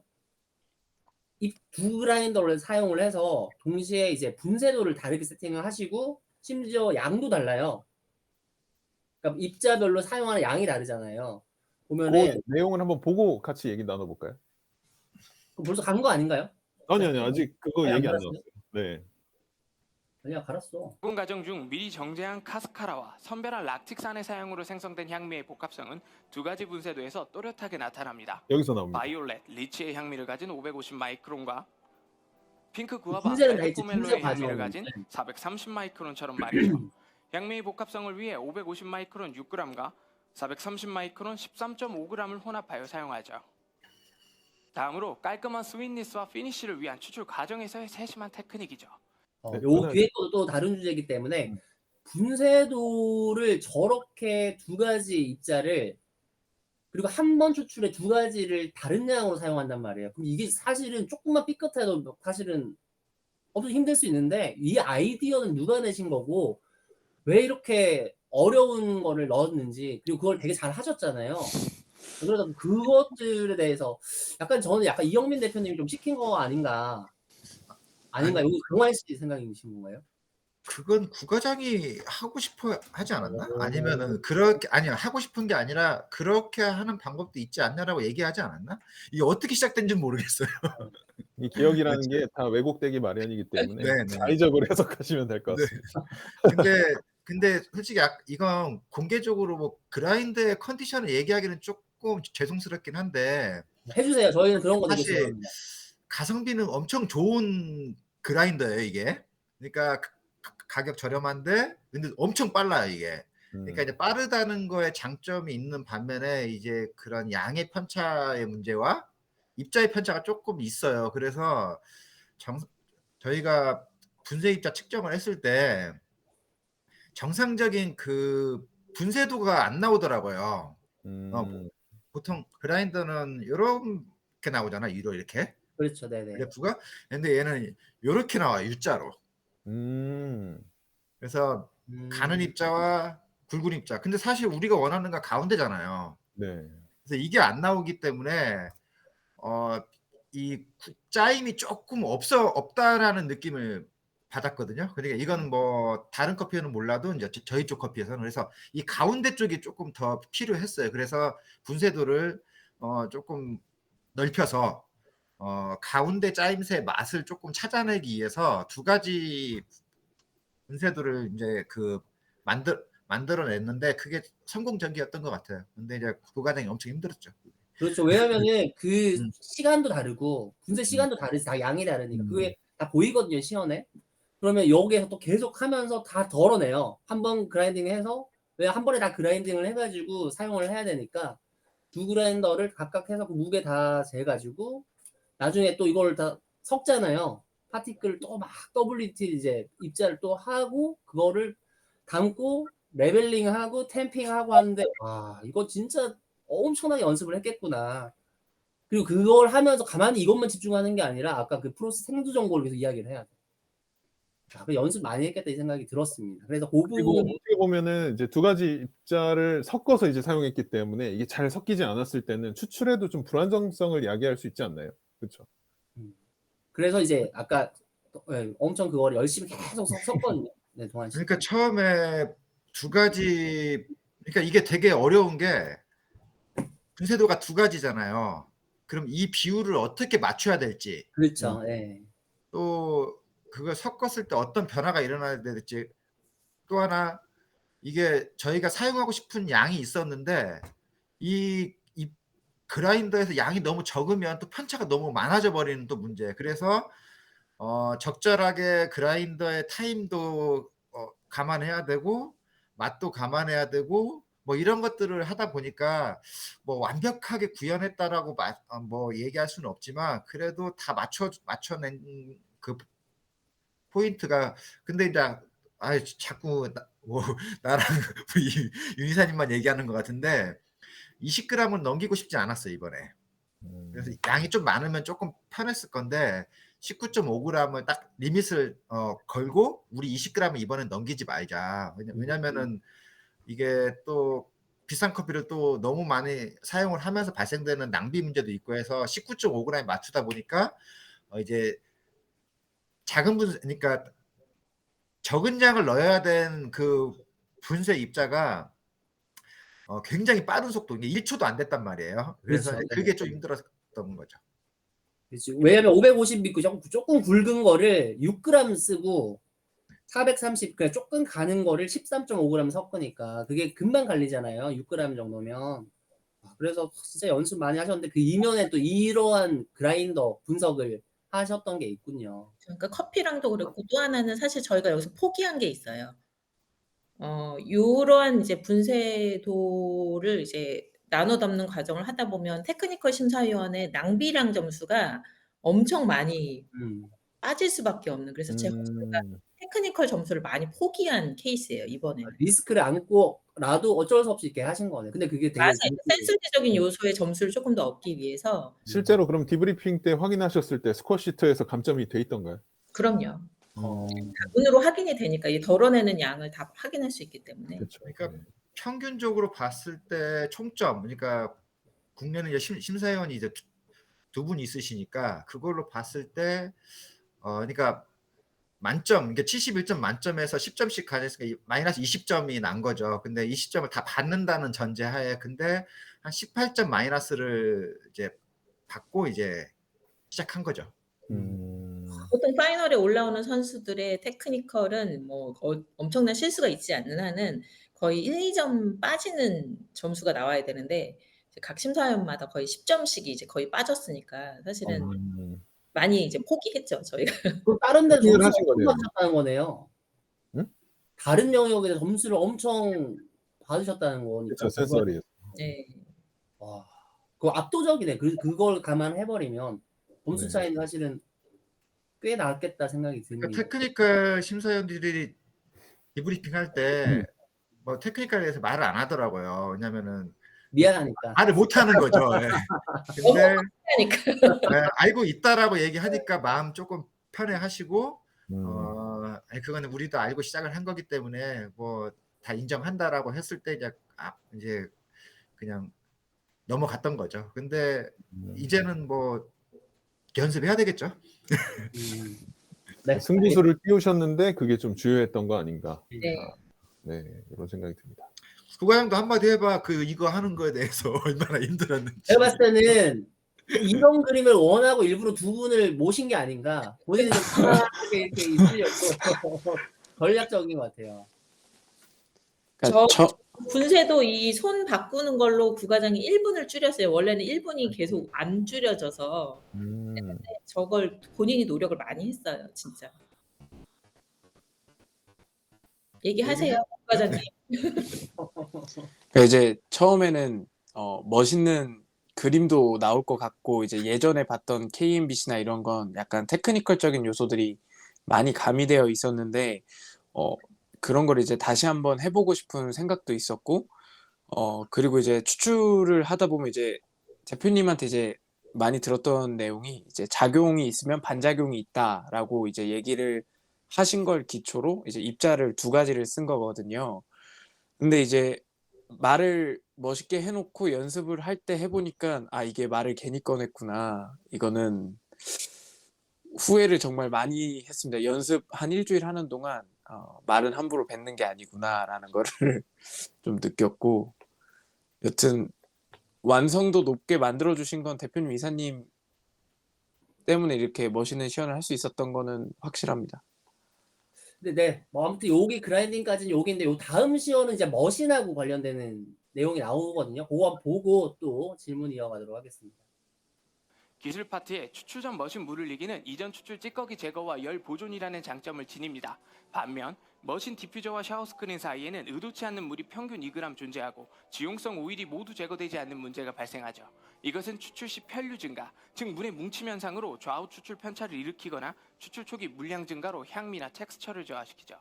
이 두 그라인더를 사용을 해서 동시에 이제 분쇄도를 다르게 세팅을 하시고 심지어 양도 달라요. 그러니까 입자별로 사용하는 양이 다르잖아요. 보면은 그 내용을 한번 보고 같이 얘기 나눠볼까요? 벌써 간 거 아닌가요? 아니 아직 그거 아니, 안 얘기 안 나왔어요? 나왔어요. 네. 아니야 갈았어. 분 과정 중 미리 정제한 카스카라와 선별한 락틱산의 사용으로 생성된 향미의 복합성은 두 가지 분쇄도에서 또렷하게 나타납니다. 여기서 나옵니다. 바이올렛, 리치의 향미를 가진 550 마이크론과 핑크 구아바, 분쇄는 다 레드 있지, 포멜로의 분쇄 향미를 과정은. 가진 430 마이크론처럼 말이죠. 향미의 복합성을 위해 550 마이크론 6g과 430 마이크론 13.5g을 혼합하여 사용하죠. 다음으로 깔끔한 스윗니스와 피니쉬를 위한 추출 과정에서의 세심한 테크닉이죠. 네, 요 끊어야 뒤에 것도 또 다른 주제이기 때문에 분쇄도를 저렇게 두 가지 입자를 그리고 한 번 추출에 두 가지를 다른 양으로 사용한단 말이에요. 그럼 이게 사실은 조금만 삐끗해도 사실은 엄청 힘들 수 있는데 이 아이디어는 누가 내신 거고 왜 이렇게 어려운 거를 넣었는지 그리고 그걸 되게 잘 하셨잖아요. 그러다 그것들에 대해서 약간 저는 약간 이영민 대표님이 좀 시킨 거 아닌가. 아닌가? 여기 강환 씨 생각이신 건가요? 그건 국가장이 하고 싶어 하지 않았나? 아니면은 그렇게 아니야 하고 싶은 게 아니라 그렇게 하는 방법도 있지 않냐라고 얘기하지 않았나? 이게 어떻게 시작된지는 모르겠어요. 이 기억이라는 게 다 왜곡되기 마련이기 때문에 네네. 자의적으로 해석하시면 될 것 네. 같습니다. 근데 솔직히 이건 공개적으로 뭐 그라인드의 컨디션을 얘기하기는 조금 죄송스럽긴 한데 해주세요. 저희는 그런 거 되게 사실 좋아합니다. 가성비는 엄청 좋은 그라인더예요 이게. 그러니까 가격 저렴한데 근데 엄청 빨라요 이게. 그러니까 이제 빠르다는 거에 장점이 있는 반면에 이제 그런 양의 편차의 문제와 입자의 편차가 조금 있어요. 그래서 저희가 분쇄 입자 측정을 했을 때 정상적인 그 분쇄도가 안 나오더라고요. 보통 그라인더는 이렇게 나오잖아, 위로 이렇게 그렇죠, 네네. 그래프가. 근데 얘는 이렇게 나와 U자로. 그래서 가는 입자와 굵은 입자. 근데 사실 우리가 원하는 건 가운데잖아요. 네. 그래서 이게 안 나오기 때문에 이 짜임이 조금 없다라는 느낌을 받았거든요. 그러니까 이거는 뭐 다른 커피는 몰라도 이제 저희 쪽 커피에서는 그래서 이 가운데 쪽이 조금 더 필요했어요. 그래서 분쇄도를 조금 넓혀서 가운데 짜임새의 맛을 조금 찾아내기 위해서 두 가지 분쇄도를 이제 그 만들어냈는데 그게 성공적이었던 것 같아요. 근데 이제 그 과정이 엄청 힘들었죠. 그렇죠. 왜냐면은 그 시간도 다르고 분쇄 시간도 다르지 다 양이 다르니까 그게 다 보이거든요 시연에. 그러면 여기에서 또 계속 하면서 다 덜어내요. 한 번 그라인딩해서 왜 한 번에 다 그라인딩을 해가지고 사용을 해야 되니까 두 그라인더를 각각 해서 그 무게 다 재가지고 나중에 또 이걸 다 섞잖아요. 파티클을 또 막 WT 이제 입자를 또 하고 그거를 담고 레벨링하고 템핑하고 하는데 와 이거 진짜 엄청나게 연습을 했겠구나. 그리고 그걸 하면서 가만히 이것만 집중하는 게 아니라 아까 그 프로스 생두 정보를 계속 이야기를 해야 돼. 아, 그 연습 많이 했겠다 이 생각이 들었습니다. 그래서 그 그리고 부분이 어떻게 보면은 이제 두 가지 입자를 섞어서 이제 사용했기 때문에 이게 잘 섞이지 않았을 때는 추출에도 좀 불안정성을 야기할 수 있지 않나요? 그렇죠. 그래서 이제 아까 엄청 그걸 열심히 계속 섞었거든요. 네, 동환 씨. 그러니까 처음에 두 가지, 그러니까 이게 되게 어려운 게 분쇄도가 두 가지잖아요. 그럼 이 비율을 어떻게 맞춰야 될지, 그렇죠. 예. 또 그걸 섞었을 때 어떤 변화가 일어나야 될지, 또 하나 이게 저희가 사용하고 싶은 양이 있었는데 이 그라인더에서 양이 너무 적으면 또 편차가 너무 많아져 버리는 또 문제. 그래서 적절하게 그라인더의 타임도 감안해야 되고 맛도 감안해야 되고 뭐 이런 것들을 하다 보니까 뭐 완벽하게 구현했다라고 뭐 얘기할 수는 없지만 그래도 다 맞춰낸 그 포인트가. 근데 이제 자꾸 뭐 나랑 우리 윤 이사님만 얘기하는 것 같은데 20g은 넘기고 싶지 않았어요 이번에. 그래서 양이 좀 많으면 조금 편했을 건데 19.5g을 딱 리밋을 걸고 우리 20g을 이번엔 넘기지 말자. 왜냐면은 이게 또 비싼 커피를 또 너무 많이 사용을 하면서 발생되는 낭비 문제도 있고 해서 19.5g에 맞추다 보니까 이제 작은 그러니까 적은 양을 넣어야 된 그 분쇄 입자가 굉장히 빠른 속도, 1초도 안 됐단 말이에요. 그래서 그렇죠. 그게 좀 힘들었던 거죠. 그렇지. 왜냐면 550ml 조금 굵은 거를 6g 쓰고 430 그냥 조금 가는 거를 13.5g 섞으니까 그게 금방 갈리잖아요. 6g 정도면. 그래서 진짜 연습 많이 하셨는데 그 이면에 또 이러한 그라인더 분석을 하셨던 게 있군요. 그러니까 커피랑도 그렇고 또 하나는 사실 저희가 여기서 포기한 게 있어요. 요러한 이제 분쇄도를 이제 나눠 담는 과정을 하다 보면 테크니컬 심사위원회 낭비량 점수가 엄청 많이 빠질 수밖에 없는. 그래서 저희가 테크니컬 점수를 많이 포기한 케이스예요 이번에는. 리스크를 안고라도 어쩔 수 없이 이렇게 하신 거네. 근데 그게 되게 맞아요. 센서리적인 요소의 점수를 조금 더 얻기 위해서. 실제로 그럼 디브리핑 때 확인하셨을 때 스코어 시트에서 감점이 돼 있던가요? 그럼요. 다 눈으로 확인이 되니까 이 덜어내는 양을 다 확인할 수 있기 때문에. 그렇죠. 그러니까 평균적으로 봤을 때 총점, 그러니까 국내는 이제 심사위원이 이제 두 분 있으시니까 그걸로 봤을 때 그러니까 만점, 그러니까 71점 만점에서 10점씩 가졌으니까 마이너스 20점이 난 거죠. 근데 20점을 다 받는다는 전제하에 근데 한 18점 마이너스를 이제 받고 이제 시작한 거죠. 보통 파이널에 올라오는 선수들의 테크니컬은 뭐 엄청난 실수가 있지 않는 한은 거의 1, 2점 빠지는 점수가 나와야 되는데 각 심사위원마다 거의 10점씩이 이제 거의 빠졌으니까 사실은 많이 이제 포기했죠 저희가. 그 다른 데 포기를 점수를 하신 엄청 거네요. 받으셨다는 거네요. 응? 다른 영역에서 점수를 엄청 받으셨다는 거니까. 그렇죠. 센서리에서. 네. 와, 그거 압도적이네. 그걸 감안해버리면 점수 네. 차이는 사실은 꽤 나겠다 생각이 드는. 그러니까 테크니컬 심사위원들이 디브리핑 할 때 뭐 테크니컬에 대해서 말을 안 하더라고요. 왜냐면은 미안하니까. 말을 못 하는 거죠. 예. 근데 하니까. 알고 있다라고 얘기하니까 마음 조금 편해하시고 그거는 우리도 알고 시작을 한 거기 때문에 뭐 다 인정한다라고 했을 때 이제 그냥 넘어갔던 거죠. 근데 이제는 뭐 연습해야 되겠죠. 네. 승부수를 띄우셨는데 그게 좀 주요했던 거 아닌가. 네. 네, 이런 생각이 듭니다. 국가장도 한마디 해봐. 이거 하는 거에 대해서 얼마나 힘들었는지. 제가 봤을 때는 이런 그림을 원하고 일부러 두 분을 모신 게 아닌가. 본인이 좀 편하게 이렇게 있으려고 전략적인 것 같아요. 그러니까 분쇄도 이 손 바꾸는 걸로 부과장이 1분을 줄였어요. 원래는 1분이 계속 안 줄여져서 저걸 본인이 노력을 많이 했어요, 진짜. 얘기하세요, 부과장님. 그러니까 이제 처음에는 멋있는 그림도 나올 것 같고 이제 예전에 봤던 KMBC나 이런 건 약간 테크니컬적인 요소들이 많이 가미되어 있었는데 그런 걸 이제 다시 한번 해보고 싶은 생각도 있었고, 그리고 이제 추출을 하다 보면 이제 대표님한테 이제 많이 들었던 내용이 이제 작용이 있으면 반작용이 있다라고 이제 얘기를 하신 걸 기초로 이제 입자를 2가지를 쓴 거거든요. 근데 이제 말을 멋있게 해놓고 연습을 할 때 해보니까 아, 이게 말을 괜히 꺼냈구나. 이거는 후회를 정말 많이 했습니다. 연습 한 일주일 하는 동안 말은 함부로 뱉는 게 아니구나라는 거를 좀 느꼈고, 여튼 완성도 높게 만들어 주신 건 대표님, 이사님 때문에 이렇게 멋있는 시연을 할 수 있었던 거는 확실합니다. 네. 뭐 아무튼 여기 그라인딩까지는 여기인데 요 다음 시연은 이제 머신하고 관련되는 내용이 나오거든요. 그거 한번 보고 또 질문 이어가도록 하겠습니다. 기술 파트에 추출 전 머신 물을 이기는 이전 추출 찌꺼기 제거와 열 보존이라는 장점을 지닙니다. 반면 머신 디퓨저와 샤워 스크린 사이에는 의도치 않는 물이 평균 2g 존재하고 지용성 오일이 모두 제거되지 않는 문제가 발생하죠. 이것은 추출 시 편류 증가, 즉 물의 뭉침 현상으로 좌우 추출 편차를 일으키거나 추출 초기 물량 증가로 향미나 텍스처를 저하시키죠.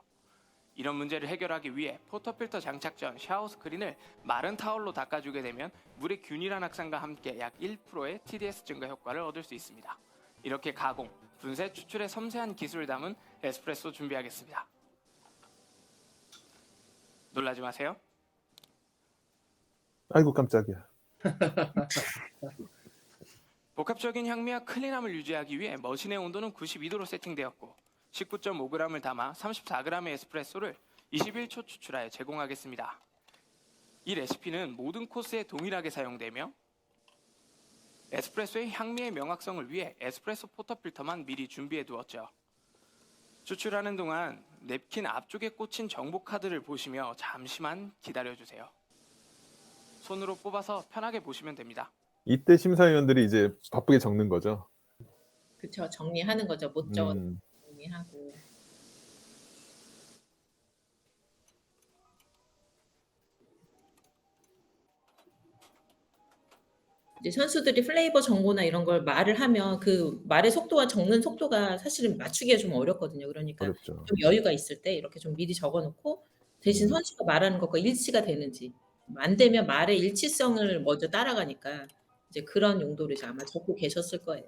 이런 문제를 해결하기 위해 포터필터 장착 전 샤워 스크린을 마른 타월로 닦아주게 되면 물의 균일한 확산과 함께 약 1%의 TDS 증가 효과를 얻을 수 있습니다. 이렇게 가공, 분쇄, 추출의 섬세한 기술을 담은 에스프레소 준비하겠습니다. 놀라지 마세요. 아이고 깜짝이야. 복합적인 향미와 클린함을 유지하기 위해 머신의 온도는 92도로 세팅되었고 19.5g을 담아 34g의 에스프레소를 21초 추출하여 제공하겠습니다. 이 레시피는 모든 코스에 동일하게 사용되며 에스프레소의 향미의 명확성을 위해 에스프레소 포터필터만 미리 준비해 두었죠. 추출하는 동안 냅킨 앞쪽에 꽂힌 정보 카드를 보시며 잠시만 기다려주세요. 손으로 뽑아서 편하게 보시면 됩니다. 이때 심사위원들이 이제 바쁘게 적는 거죠. 그쵸. 정리하는 거죠. 못 적어 음. 정리하고. 이제 선수들이 플레이버 정보나 이런 걸 말을 하면 그 말의 속도와 적는 속도가 사실은 맞추기가 좀 어렵거든요. 그러니까 어렵죠. 좀 여유가 있을 때 이렇게 좀 미리 적어 놓고 대신 선수가 말하는 것과 일치가 되는지, 안 되면 말의 일치성을 먼저 따라가니까 이제 그런 용도로 이제 아마 적고 계셨을 거예요.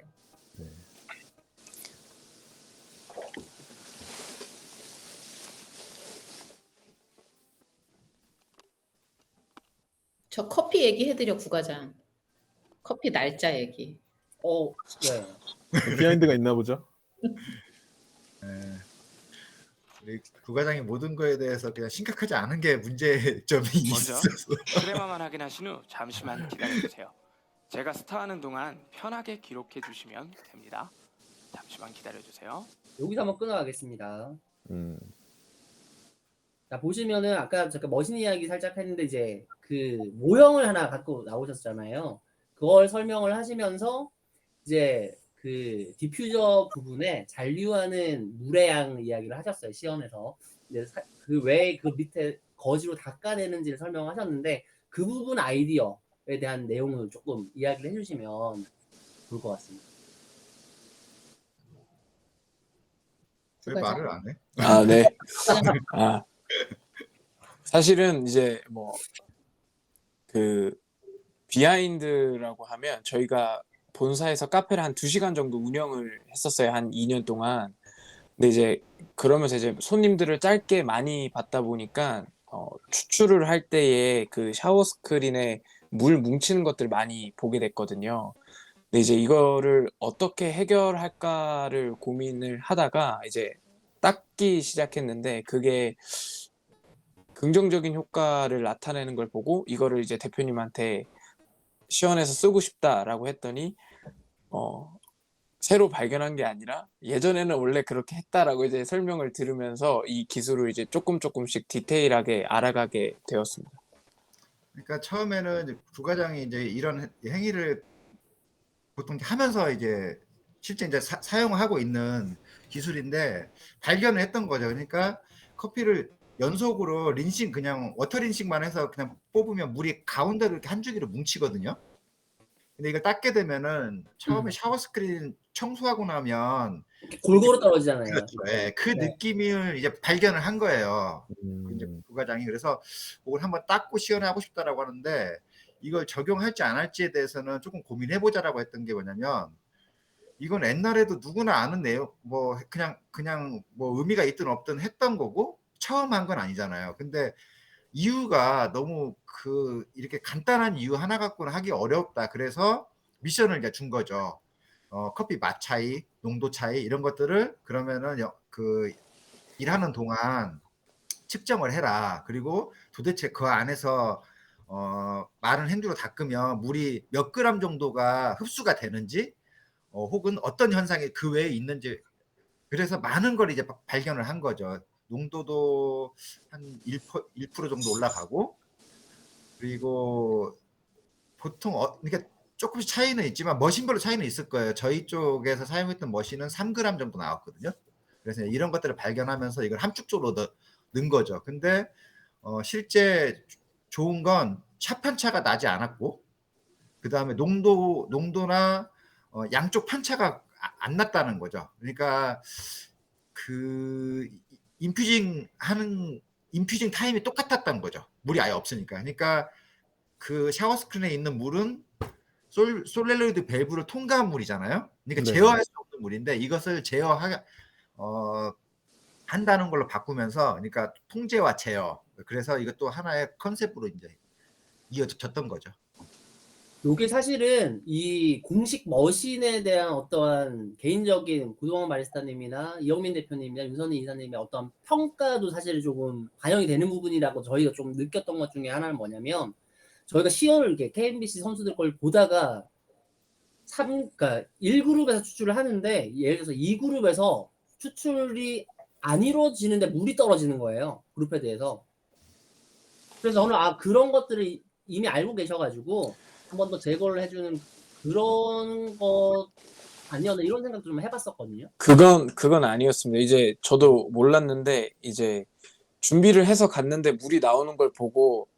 저 커피 얘기해 드려, 부과장. 커피 날짜 얘기. 네. 비하인드가 있나 보죠. 우리 부과장이 모든 거에 대해서 그냥 심각하지 않은 게 문제점이 먼저 있어서. 크레마만 확인하신 후 잠시만 기다려주세요. 제가 스타하는 동안 편하게 기록해 주시면 됩니다. 잠시만 기다려주세요. 여기서 한번 끊어가겠습니다. 음. 자, 보시면은 아까 잠깐 머신 이야기 살짝 했는데 이제 그 모형을 하나 갖고 나오셨잖아요. 그걸 설명을 하시면서 이제 그 디퓨저 부분에 잔류하는 물의 양 이야기를 하셨어요. 시연에서. 그 왜 그 밑에 거지로 닦아내는지를 설명하셨는데 그 부분 아이디어에 대한 내용을 조금 이야기를 해주시면 좋을 것 같습니다. 왜 말을 안 해? 아, 네. 아, 사실은 이제 뭐 그 비하인드라고 하면 저희가 본사에서 카페를 한 2시간 정도 운영을 했었어요. 한 2년 동안. 근데 이제 그러면서 이제 손님들을 짧게 많이 받다 보니까 추출을 할 때에 그 샤워 스크린에 물 뭉치는 것들을 많이 보게 됐거든요. 근데 이제 이거를 어떻게 해결할까를 고민을 하다가 이제 닦기 시작했는데 그게 긍정적인 효과를 나타내는 걸 보고 이거를 이제 대표님한테 시연해서 쓰고 싶다라고 했더니 새로 발견한 게 아니라 예전에는 원래 그렇게 했다라고 이제 설명을 들으면서 이 기술을 이제 조금씩 디테일하게 알아가게 되었습니다. 그러니까 처음에는 이제 부과장이 이제 이런 행위를 보통 하면서 이제 실제 이제 사용하고 있는 기술인데 발견을 했던 거죠. 그러니까 커피를 연속으로 린싱 그냥 워터 린싱만 해서 그냥 뽑으면 물이 가운데로 이렇게 한 주기로 뭉치거든요. 근데 이걸 닦게 되면은 처음에 샤워 스크린 청소하고 나면 이렇게 골고루 떨어지잖아요. 그렇죠. 예, 그 네. 느낌을 이제 발견을 한 거예요. 이제 음. 부과장이. 그래서 그걸 한번 닦고 시연하고 싶다라고 하는데 이걸 적용할지 안 할지에 대해서는 조금 고민해보자라고 했던 게 뭐냐면 이건 옛날에도 누구나 아는 내용, 뭐 그냥 뭐 의미가 있든 없든 했던 거고 처음 한 건 아니잖아요. 근데 이유가 너무 이렇게 간단한 이유 하나 갖고는 하기 어렵다. 그래서 미션을 이제 준 거죠. 커피 맛 차이, 농도 차이 이런 것들을 그러면은 일하는 동안 측정을 해라. 그리고 도대체 그 안에서 마른 행주로 닦으면 물이 몇 그램 정도가 흡수가 되는지 혹은 어떤 현상이 그 외에 있는지 그래서 많은 걸 이제 발견을 한 거죠. 농도도 한 1% 정도 올라가고 그리고 보통 그러니까 조금씩 차이는 있지만 머신별로 차이는 있을 거예요. 저희 쪽에서 사용했던 머신은 3g 정도 나왔거든요. 그래서 이런 것들을 발견하면서 이걸 함축적으로 넣은 거죠. 근데 실제 좋은 건 차 편차가 나지 않았고 그 다음에 농도나 양쪽 편차가 안 났다는 거죠. 그러니까 인퓨징 타임이 똑같았다는 거죠. 물이 아예 없으니까. 그러니까 그 샤워 스크린에 있는 물은 솔레노이드 밸브를 통과한 물이잖아요. 그러니까 네. 제어할 수 없는 물인데 이것을 한다는 걸로 바꾸면서 그러니까 통제와 제어. 그래서 이것도 하나의 컨셉으로 이제 이어졌던 거죠. 요게 사실은 이 공식 머신에 대한 어떠한 개인적인 고동원 바리스타님이나 이영민 대표님이나 윤선희 이사님의 어떤 평가도 사실 조금 반영이 되는 부분이라고 저희가 좀 느꼈던 것 중에 하나는 뭐냐면 저희가 시연을 이렇게 KMBC 선수들 걸 보다가 그러니까 1그룹에서 추출을 하는데 예를 들어서 2그룹에서 추출이 안 이루어지는데 물이 떨어지는 거예요. 그룹에 대해서. 그래서 저는 그런 것들을 이미 알고 계셔가지고 한 번 더 제거를 해주는 그런 것 아니었나 이런 생각도 좀 해봤었거든요. 그건 아니었습니다. 이제 저도 몰랐는데 이제 준비를 해서 갔는데 물이 나오는 걸 보고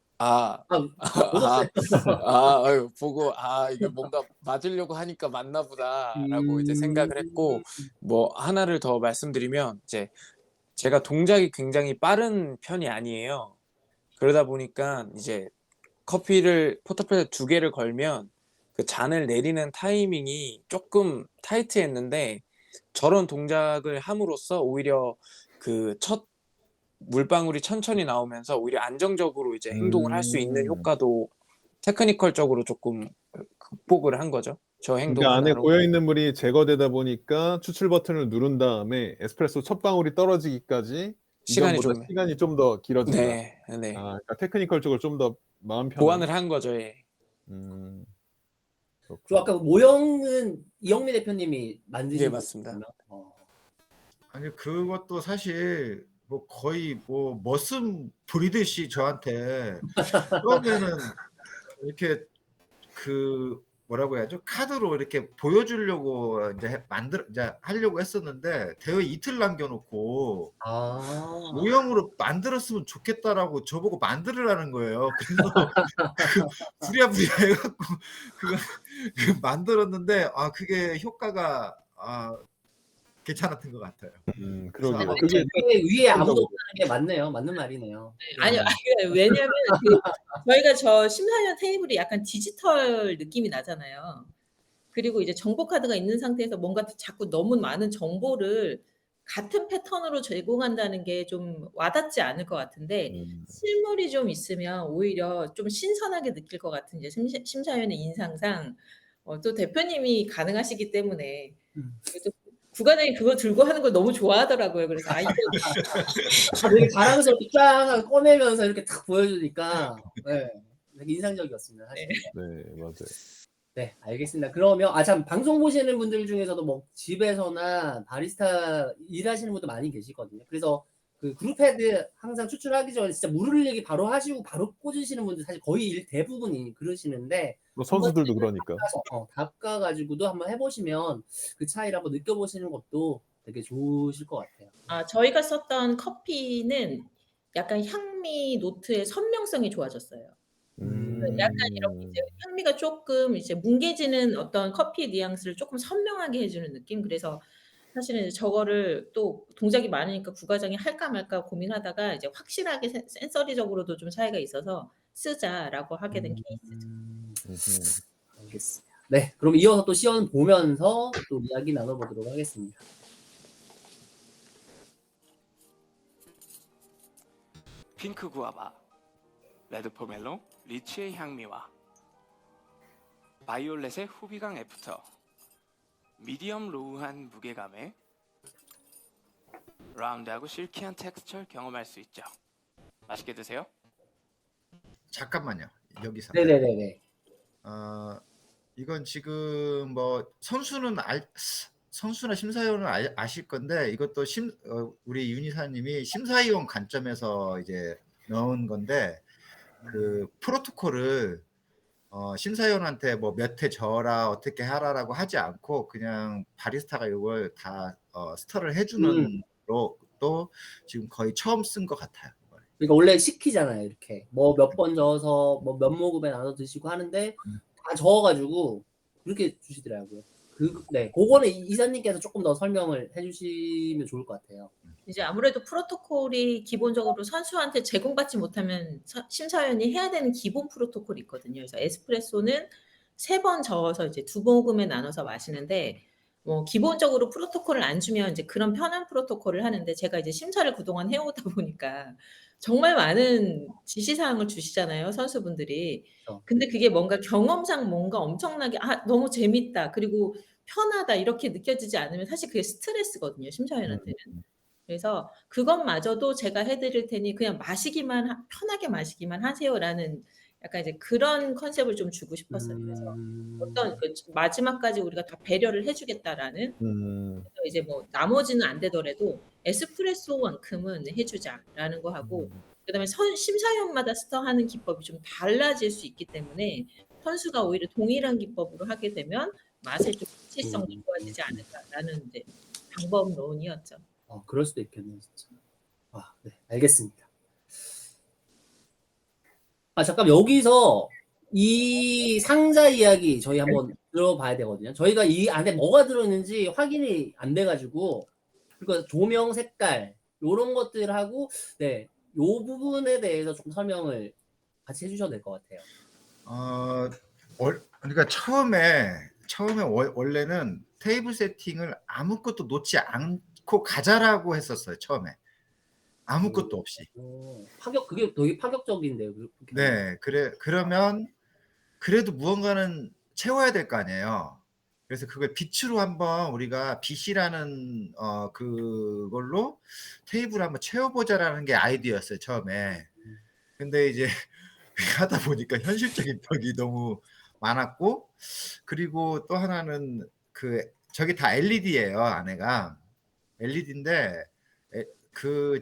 보고 이게 뭔가 맞으려고 하니까 맞나 보다라고 이제 생각을 했고, 뭐 하나를 더 말씀드리면 이제 제가 동작이 굉장히 빠른 편이 아니에요. 그러다 보니까 이제 커피를 포터팬에 2개를 걸면 그 잔을 내리는 타이밍이 조금 타이트했는데 저런 동작을 함으로써 오히려 그 첫 물방울이 천천히 나오면서 오히려 안정적으로 이제 행동을 할 수 있는 효과도 테크니컬적으로 조금 극복을 한 거죠. 저 행동 그러니까 안에 하나로. 고여 있는 물이 제거되다 보니까 추출 버튼을 누른 다음에 에스프레소 첫 방울이 떨어지기까지 시간이 이전보다 시간이 좀 더 길어진다. 네. 그러니까 테크니컬적으로 좀 더 마음 편한. 보완을 한 거죠. 예. 그렇군요. 그리고 아까 모형은 이영민 대표님이 만드신 예, 맞습니다. 거군요. 아니 그것도 사실 뭐 거의 뭐 머슴 부리듯이 저한테 처음에는 이렇게 뭐라고 해야죠? 카드로 이렇게 보여주려고 이제 하려고 했었는데 대회 이틀 남겨놓고 모형으로 만들었으면 좋겠다라고 저보고 만들으라는 거예요. 그래서 부랴부랴 해갖고 그거 만들었는데 그게 효과가 괜찮았던 것 같아요. 그러게요. 그래서 그게 위에 아무도 없다는 게 맞네요. 맞는 말이네요. 아니요, 왜냐면 저희가 저 심사위원 테이블이 약간 디지털 느낌이 나잖아요. 그리고 이제 정보 카드가 있는 상태에서 뭔가 자꾸 너무 많은 정보를 같은 패턴으로 제공한다는 게 좀 와닿지 않을 것 같은데 실물이 좀 있으면 오히려 좀 신선하게 느낄 것 같은 이제 심사위원의 인상상 또 대표님이 가능하시기 때문에 또 부과장이 그거 들고 하는 걸 너무 좋아하더라고요. 그래서 되게 자랑스럽게 쫙 꺼내면서 이렇게 딱 보여주니까 되게 인상적이었습니다. 사실. 네, 맞아요. 네, 알겠습니다. 그러면 참 방송 보시는 분들 중에서도 뭐 집에서나 바리스타 일하시는 분도 많이 계시거든요. 그래서 그 그룹 헤드 항상 추출하기 전에 진짜 물을 흘리기 바로 하시고 바로 꽂으시는 분들 사실 거의 대부분이 그러시는데 뭐 선수들도 그러니까. 닦아가지고도 한번 해보시면 그 차이를 한번 느껴보시는 것도 되게 좋으실 것 같아요. 저희가 썼던 커피는 약간 향미 노트의 선명성이 좋아졌어요. 약간 이렇게 이제 향미가 조금 이제 뭉개지는 어떤 커피 뉘앙스를 조금 선명하게 해주는 느낌. 그래서 사실은 이제 저거를 또 동작이 많으니까 부과장이 할까 말까 고민하다가 이제 확실하게 센서리적으로도 좀 차이가 있어서 쓰자라고 하게 된 케이스죠. 알겠습니다. 네, 그럼 이어서 또 시연 보면서 또 이야기 나눠보도록 하겠습니다. 핑크 구아바, 레드 포멜로, 리치의 향미와 바이올렛의 후비강 애프터, 미디엄 로우한 무게감에 라운드하고 실키한 텍스처를 경험할 수 있죠. 맛있게 드세요. 잠깐만요. 여기서. 네네네네. 이건 지금 뭐 선수나 심사위원은 아실 건데 이것도 우리 윤이사님이 심사위원 관점에서 이제 넣은 건데 그 프로토콜을 심사위원한테 뭐 몇 회 저라 어떻게 하라라고 하지 않고 그냥 바리스타가 이걸 다 스터를 해주는 로 또 지금 거의 처음 쓴 것 같아요. 그러니까 원래 시키잖아요. 이렇게 뭐 몇 번 저어서 뭐 몇 모금에 나눠 드시고 하는데 다 저어가지고 그렇게 주시더라고요. 네, 그거는 이사님께서 조금 더 설명을 해주시면 좋을 것 같아요. 이제 아무래도 프로토콜이 기본적으로 선수한테 제공받지 못하면 심사위원이 해야 되는 기본 프로토콜이 있거든요. 그래서 에스프레소는 3번 저어서 이제 2모금에 나눠서 마시는데 뭐 기본적으로 프로토콜을 안 주면 이제 그런 편한 프로토콜을 하는데 제가 이제 심사를 그동안 해오다 보니까 정말 많은 지시사항을 주시잖아요, 선수분들이. 근데 그게 뭔가 경험상 뭔가 엄청나게 너무 재밌다 그리고 편하다 이렇게 느껴지지 않으면 사실 그게 스트레스거든요, 심사위원한테는. 그래서 그것마저도 제가 해드릴 테니 그냥 편하게 마시기만 하세요라는 약간 이제 그런 컨셉을 좀 주고 싶었어요. 그래서 어떤 그 마지막까지 우리가 다 배려를 해주겠다라는. 그래서 이제 뭐 나머지는 안 되더라도 에스프레소만큼은 해주자라는 거 하고 그다음에 심사위원마다 스터하는 기법이 좀 달라질 수 있기 때문에 선수가 오히려 동일한 기법으로 하게 되면 맛의 좀 일치성도 좋아지지 않을까라는 이제 방법론이었죠. 그럴 수도 있겠네요, 진짜. 네, 알겠습니다. 잠깐 여기서 이 상자 이야기 저희 한번 들어봐야 되거든요. 저희가 이 안에 뭐가 들어있는지 확인이 안 돼가지고 그러니까 조명 색깔 이런 것들하고 네, 요 부분에 대해서 좀 설명을 같이 해주셔도 될 것 같아요. 그러니까 처음에 원래는 테이블 세팅을 아무것도 놓지 않고 가자라고 했었어요. 처음에 아무것도 없이. 그게 되게 파격적인데요. 네, 그러면 그래도 무언가는 채워야 될 거 아니에요. 그래서 그걸 빛으로 한번 우리가 빛이라는 그걸로 테이블을 한번 채워보자라는 게 아이디어였어요, 처음에. 근데 이제 하다 보니까 현실적인 벽이 너무 많았고, 그리고 또 하나는 저기 다 LED예요, 안에가. LED인데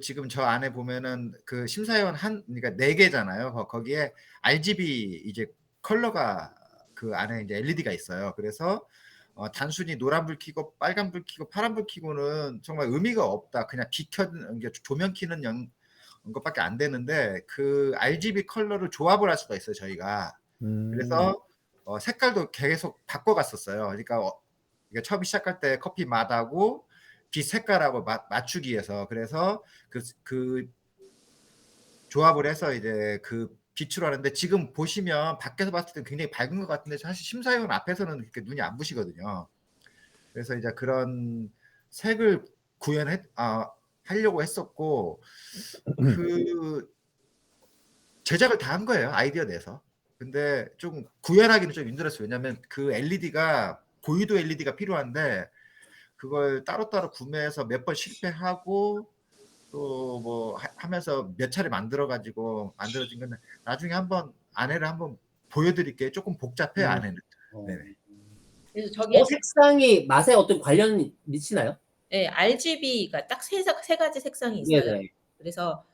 지금 저 안에 보면은 그 심사위원 그러니까 4개잖아요. 거기에 RGB 이제 컬러가 그 안에 이제 LED가 있어요. 그래서 단순히 노란불 켜고 빨간불 켜고 파란불 켜고는 정말 의미가 없다. 그냥 조명 켜는 것밖에 안 되는데 그 RGB 컬러를 조합을 할 수가 있어요, 저희가. 그래서 색깔도 계속 바꿔갔었어요. 그러니까 처음 시작할 때 커피 맛하고 빛 색깔하고 맞추기 위해서. 그래서 그 조합을 해서 이제 그 빛으로 하는데 지금 보시면 밖에서 봤을 때 굉장히 밝은 것 같은데 사실 심사위원 앞에서는 그렇게 눈이 안 부시거든요. 그래서 이제 그런 색을 하려고 했었고 그 제작을 다 한 거예요, 아이디어 내서. 근데 좀 구현하기는 좀 힘들었어요. 왜냐하면 그 LED가 고유도 LED가 필요한데 그걸 따로따로 구매해서 몇 번 실패하고 또 뭐 하면서 몇 차례 만들어진 건데 나중에 안에를 한번 보여드릴게요. 조금 복잡해요, 안에는. 네네. 그래서 저기 색상이 맛에 어떤 관련이 미치나요? 네, RGB가 딱 세 가지 색상이 있어요. 네네. 그래서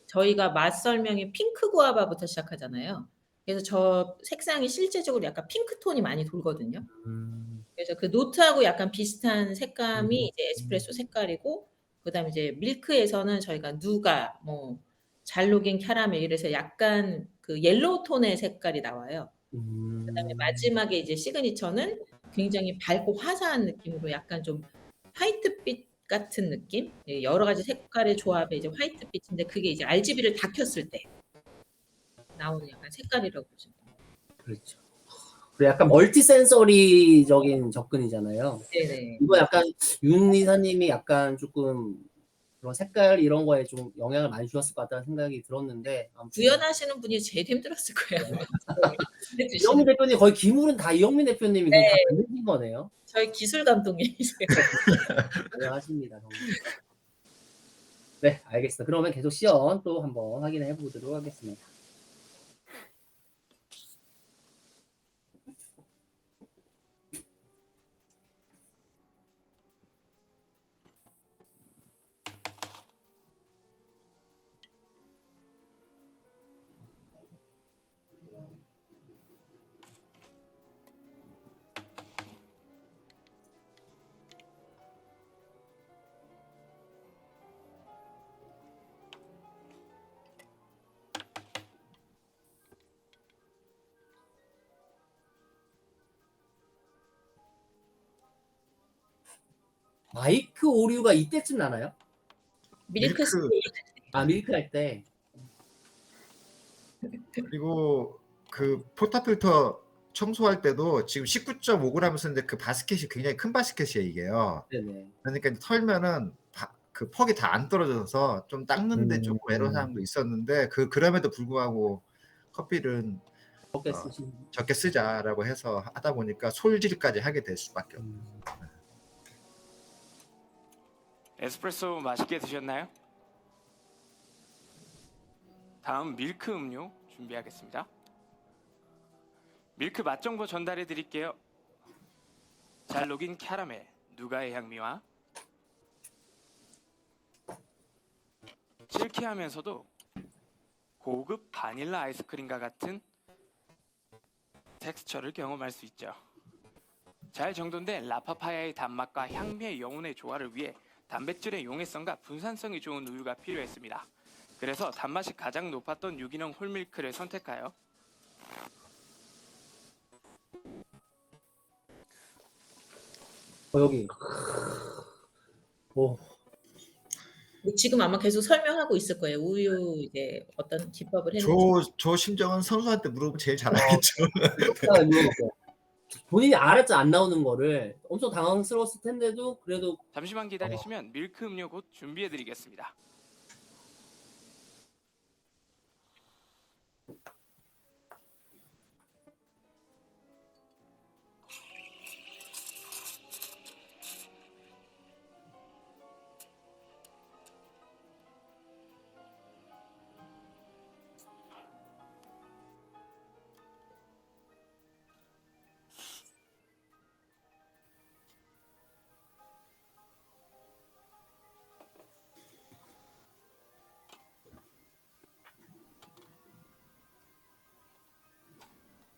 저희가 맛 설명이 핑크 구아바부터 시작하잖아요. 그래서 저 색상이 실제적으로 약간 핑크톤이 많이 돌거든요. 그래서 그 노트하고 약간 비슷한 색감이 이제 에스프레소 색깔이고, 그다음에 이제 밀크에서는 저희가 누가, 뭐 잘록인 캐러멜 이래서 약간 그 옐로우 톤의 색깔이 나와요. 그다음에 마지막에 이제 시그니처는 굉장히 밝고 화사한 느낌으로 약간 좀 화이트빛 같은 느낌? 예, 여러 가지 색깔의 조합에 이제 화이트빛인데 그게 이제 RGB를 다 켰을 때 나오는 약간 색깔이라고 보시면 돼요. 그렇죠. 그리고 약간 멀티 센서리적인 접근이잖아요. 네네. 이거 약간 윤 이사님이 약간 조금 그런 색깔 이런 거에 좀 영향을 많이 주셨을 것 같다는 생각이 들었는데 아무튼 구현하시는 분이 제일 힘들었을 거예요. 이영민 대표님 거의 기물은 다 이영민 대표님이 그냥 다 만드신 거네요. 저희 기술 감독님이세요. 대단하십니다. 정말. 네, 알겠습니다. 그러면 계속 시연 또 한번 확인해 보도록 하겠습니다. 마이크 오류가 이때쯤 나나요? 밀크 아, 밀크 할 때. 그리고 그 포타 필터 청소할 때도 지금 19.5g 쓰는데 그 바스켓이 굉장히 큰 바스켓이에요, 이게요. 네네. 그러니까 이제 털면은 그 퍽이 다 안 떨어져서 좀 닦는데 조금 애로사항도 있었는데 그럼에도 불구하고 커피를 적게 쓰신. 적게 쓰자라고 해서 하다 보니까 솔질까지 하게 될 수밖에 없어요. 에스프레소 맛있게 드셨나요? 다음 밀크 음료 준비하겠습니다. 밀크 맛 정보 전달해 드릴게요. 잘 녹인 캐러멜, 누가의 향미와 실키하면서도 고급 바닐라 아이스크림과 같은 텍스처를 경험할 수 있죠. 잘 정돈된 라파파야의 단맛과 향미의 영혼의 조화를 위해 단백질의 용해성과 분산성이 좋은 우유가 필요했습니다. 그래서 단맛이 가장 높았던 유기농 홀밀크를 선택하여 여기. 오. 지금 아마 계속 설명하고 있을 거예요. 우유 이제 어떤 기법을 했는지. 저 심정은 선수한테 물어보면 제일 잘 알겠죠. 본인이 알았죠, 안 나오는 거를. 엄청 당황스러웠을 텐데도 그래도 잠시만 기다리시면 밀크 음료 곧 준비해 드리겠습니다.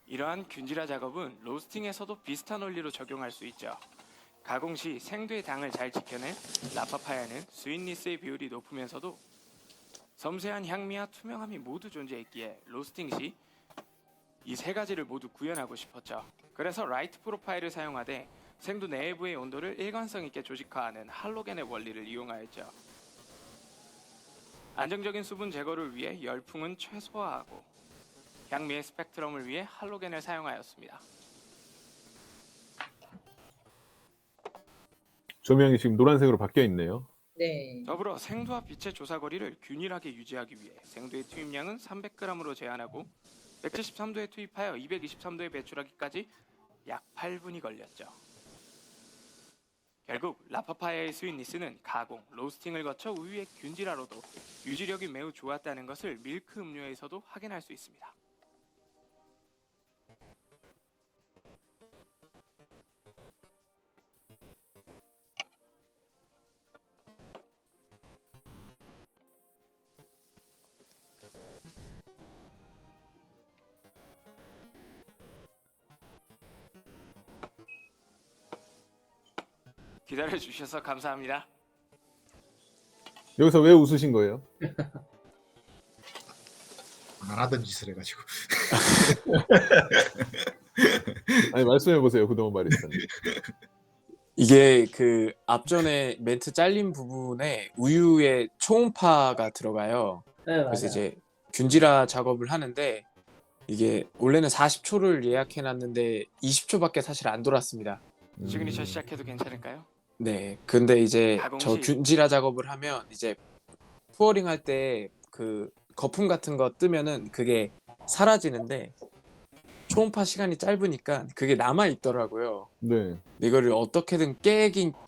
이러한 균질화 작업은 로스팅에서도 비슷한 원리로 적용할 수 있죠. 가공 시 생두의 당을 잘 지켜낸 라파파야는 스윗니스의 비율이 높으면서도 섬세한 향미와 투명함이 모두 존재했기에 로스팅 시 이 세 가지를 모두 구현하고 싶었죠. 그래서 라이트 프로파일을 사용하되 생두 내부의 온도를 일관성 있게 조직화하는 할로겐의 원리를 이용하였죠. 안정적인 수분 제거를 위해 열풍은 최소화하고 향미의 스펙트럼을 위해 할로겐을 사용하였습니다. 조명이 지금 노란색으로 바뀌어 있네요. 네. 더불어 생두와 빛의 조사 거리를 균일하게 유지하기 위해 생두의 투입량은 300g으로 제한하고 173도에 투입하여 223도에 배출하기까지 약 8분이 걸렸죠. 결국 라파파야의 스윗니스는 가공, 로스팅을 거쳐 우유의 균질화로도 유지력이 매우 좋았다는 것을 밀크 음료에서도 확인할 수 있습니다. 기다려주셔서 감사합니다. 여기서 왜 웃으신 거예요? 안 하던 짓을 해가지고. 아니 말씀해 보세요, 그동안 바리스타님. 이게 그 앞전에 멘트 잘린 부분에 우유에 초음파가 들어가요. 네, 그래서 맞아요. 이제 균질화 작업을 하는데 이게 원래는 40초를 예약해 놨는데 20초밖에 사실 안 돌았습니다. 시그니처 시작해도 괜찮을까요? 네. 근데 이제 가공 저 시 균질화 작업을 하면 이제 푸어링 할 때 그 거품 같은 거 뜨면은 그게 사라지는데 초음파 시간이 짧으니까 그게 남아 있더라고요. 네. 근데 이거를 어떻게든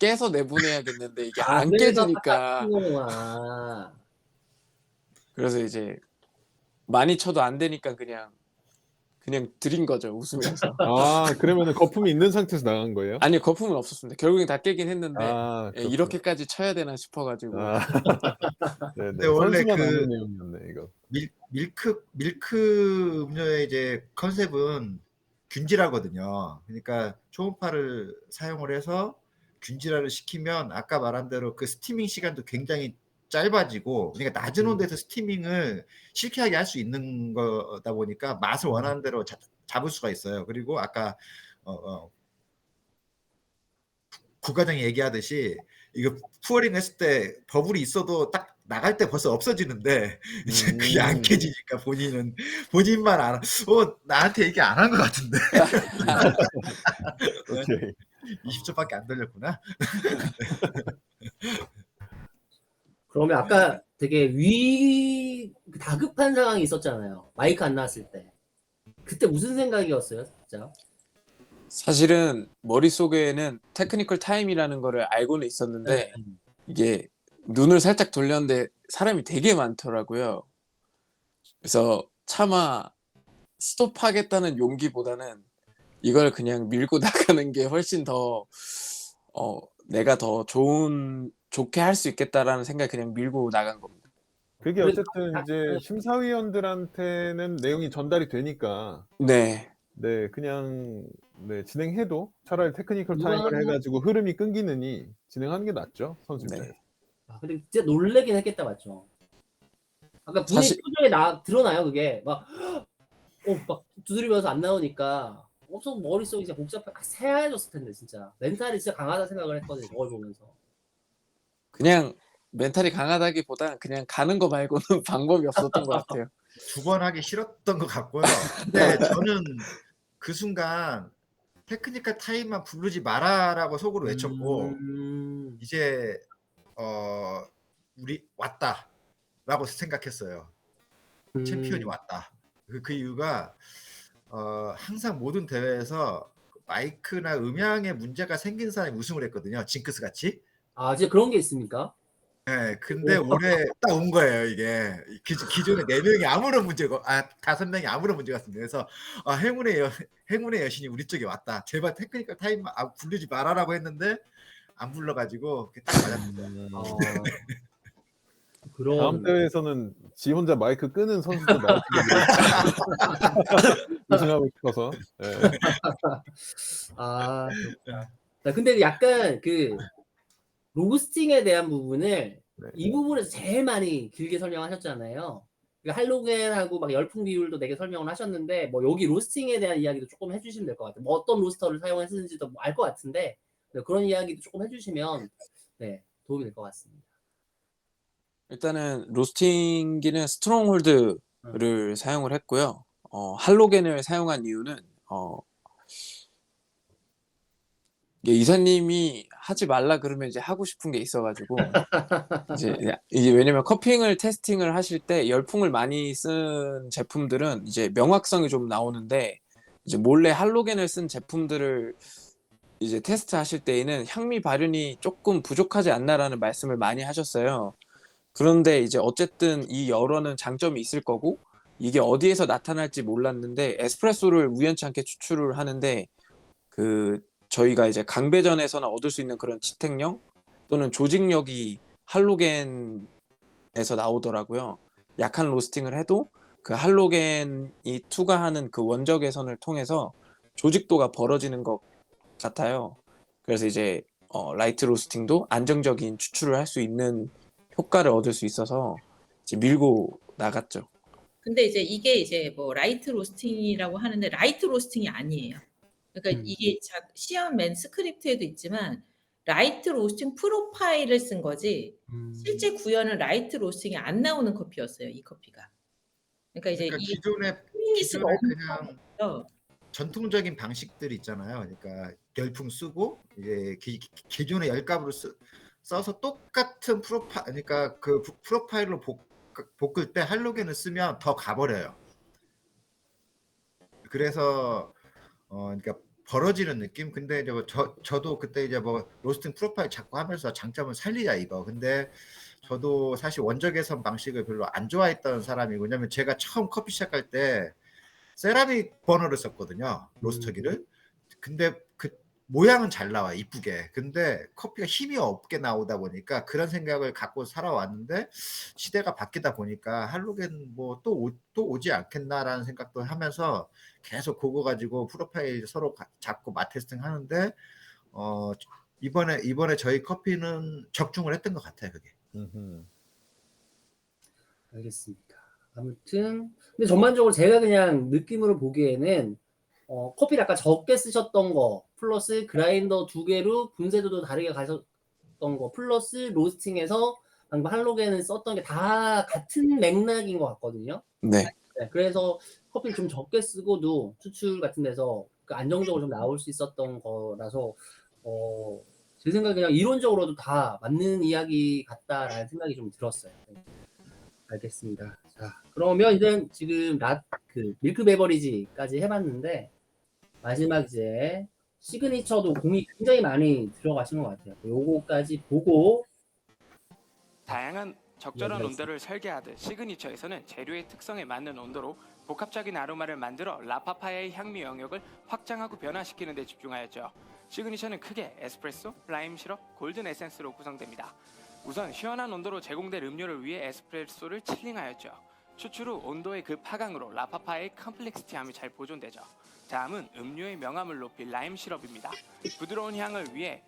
깨서 내보내야겠는데 이게 아, 안 그래서 깨지니까 깎아준 거구나. 그래서 이제 많이 쳐도 안 되니까 그냥 드린 거죠, 웃으면서. 아, 그러면은 거품이 있는 상태에서 나간 거예요? 아니 거품은 없었습니다. 결국엔 다 깨긴 했는데 아, 예, 그렇구나. 이렇게까지 쳐야 되나 싶어 가지고. 아. 네네. 근데 원래 선수만 그 아는 내용이었네, 이거. 밀크 음료의 이제 컨셉은 균질화거든요. 그러니까 초음파를 사용을 해서 균질화를 시키면 아까 말한 대로 그 스티밍 시간도 굉장히 짧아지고, 그러니까 낮은 온도에서 스티밍을 실키하게 할 수 있는 거다 보니까 맛을 원하는 대로 잡을 수가 있어요. 그리고 아까 국과장이 얘기하듯이 이거 푸어링 했을 때 버블이 있어도 딱 나갈 때 벌써 없어지는데 이제 그게 안 깨지니까 본인만 알아. 나한테 얘기 안 한 것 같은데. 오케이. 20초밖에 안 돌렸구나. 그러면 아까 되게 다급한 상황이 있었잖아요. 마이크 안 나왔을 때. 그때 무슨 생각이었어요, 진짜? 사실은 머릿속에는 테크니컬 타임이라는 거를 알고는 있었는데 이게 눈을 살짝 돌렸는데 사람이 되게 많더라고요. 그래서 차마 스톱하겠다는 용기보다는 이걸 그냥 밀고 나가는 게 훨씬 더 내가 더 좋게 할 수 있겠다라는 생각에 그냥 밀고 나간 겁니다. 그게 그래도 어쨌든 이제 심사위원들한테는 내용이 전달이 되니까 네. 네, 그냥 네, 진행해도 차라리 테크니컬 타임을 누가- 해가지고 흐름이 끊기느니 진행하는 게 낫죠, 선수 네. 입장에서. 아, 근데 진짜 놀래긴 했겠다, 맞죠? 아까 분위기 사실- 표정에 드러나요, 그게. 막 두드리면서 안 나오니까 엄청 머릿속이 진짜 새하얘졌을 텐데, 진짜. 멘탈이 진짜 강하다 생각을 했거든요, 저걸 보면서. 그냥 멘탈이 강하다기보다 그냥 가는 거 말고는 방법이 없었던 것 같아요. 2번 하기 싫었던 것 같고요. 근데 저는 그 순간 테크니컬 타임만 부르지 마라라고 속으로 외쳤고, 이제 우리 왔다라고 생각했어요. 챔피언이 왔다. 그 이유가 항상 모든 대회에서 마이크나 음향에 문제가 생긴 사람이 우승을 했거든요. 징크스 같이. 아, 진짜 그런 게 있습니까? 네, 근데 올해 딱 온 거예요, 이게. 기존에 4명이 아무런 문제가, 5명이 아무런 문제가 없습니다. 그래서, 행운의 여신이 우리 쪽에 왔다. 제발 테크니컬 타임 부르지 말아라고 했는데, 안 불러가지고, 딱 맞았습니다. 다음 대회에서는 지 혼자 마이크 끄는 선수도 나올 우승하고 싶어서. 네. 아, 그렇구나. 자, 근데 약간 그 로스팅에 대한 부분을 네. 이 부분에서 제일 많이 길게 설명하셨잖아요. 그러니까 할로겐하고 막 열풍 비율도 되게 설명을 하셨는데, 뭐 여기 로스팅에 대한 이야기도 조금 해주시면 될 것 같아요. 뭐 어떤 로스터를 사용했는지도 알 것 같은데, 네, 그런 이야기도 조금 해주시면 네, 도움이 될 것 같습니다. 일단은 로스팅기는 스트롱홀드를 사용을 했고요. 할로겐을 사용한 이유는 이게 이사님이 하지 말라 그러면 이제 하고 싶은 게 있어가지고 이제 왜냐면 커핑을 테스팅을 하실 때 열풍을 많이 쓴 제품들은 이제 명확성이 좀 나오는데 이제 몰래 할로겐을 쓴 제품들을 이제 테스트하실 때에는 향미 발현이 조금 부족하지 않나라는 말씀을 많이 하셨어요. 그런데 이제 어쨌든 이 열어는 장점이 있을 거고 이게 어디에서 나타날지 몰랐는데 에스프레소를 우연치 않게 추출을 하는데 저희가 이제 강배전에서나 얻을 수 있는 그런 지탱력 또는 조직력이 할로겐에서 나오더라고요. 약한 로스팅을 해도 그 할로겐이 투과하는 그 원적 개선을 통해서 조직도가 벌어지는 것 같아요. 그래서 이제 라이트 로스팅도 안정적인 추출을 할 수 있는 효과를 얻을 수 있어서 이제 밀고 나갔죠. 근데 이제 이게 이제 뭐 라이트 로스팅이라고 하는데 라이트 로스팅이 아니에요. 그러니까 이게 시험 맨 스크립트에도 있지만 라이트 로스팅 프로파일을 쓴 거지 실제 구현은 라이트 로스팅이 안 나오는 커피였어요. 이 커피가. 그러니까 이제 그러니까 이 기존에 프리미스가 그냥 없어요. 전통적인 방식들 있잖아요. 그러니까 열풍 쓰고 이제 기존의 열값으로 써서 똑같은 그러니까 그 프로파일로 볶을 때 할로겐을 쓰면 더 가버려요. 그래서 그러니까 벌어지는 느낌. 근데 이제 저도 그때 이제 뭐 로스팅 프로파일 자꾸 하면서 장점을 살리자 이거. 근데 저도 사실 원적 개선 방식을 별로 안 좋아했던 사람이고, 왜냐면 제가 처음 커피 시작할 때 세라믹 버너를 썼거든요, 로스터기를. 근데 그 모양은 잘 나와 이쁘게. 근데 커피가 힘이 없게 나오다 보니까 그런 생각을 갖고 살아왔는데, 시대가 바뀌다 보니까 할로겐 뭐 또 오지 않겠나라는 생각도 하면서 계속 그거 가지고 프로파일 서로 잡고 맛 테스팅 하는데, 이번에 저희 커피는 적중을 했던 것 같아요, 그게. 알겠습니다. 아무튼 근데 전반적으로 제가 그냥 느낌으로 보기에는 커피를 아까 적게 쓰셨던 거 플러스 그라인더 2개로 분쇄도도 다르게 가셨던 거 플러스 로스팅에서 방금 할로겐을 썼던 게 다 같은 맥락인 것 같거든요. 네. 네, 그래서 커피를 좀 적게 쓰고도 추출 같은 데서 그 안정적으로 좀 나올 수 있었던 거라서 제 생각에 그냥 이론적으로도 다 맞는 이야기 같다라는 생각이 좀 들었어요. 네. 알겠습니다. 자, 그러면 이제 지금 그 밀크 베버리지까지 해봤는데 마지막 이제 시그니처도 공이 굉장히 많이 들어가신 것 같아요. 요거까지 보고 다양한 적절한 네, 온도를 설계하듯 시그니처에서는 재료의 특성에 맞는 온도로 복합적인 아로마를 만들어 라파파야의 향미 영역을 확장하고 변화시키는 데 집중하였죠. 시그니처는 크게 에스프레소, 라임 시럽, 골든 에센스로 구성됩니다. 우선 시원한 온도로 제공될 음료를 위해 에스프레소를 칠링하였죠. 추출 후 온도의 그 파강으로 라파파야의 컴플렉시티함이 잘 보존되죠. 다음은 음료의 명암을 높일 라임 시럽입니다. 부드러운 향을 위해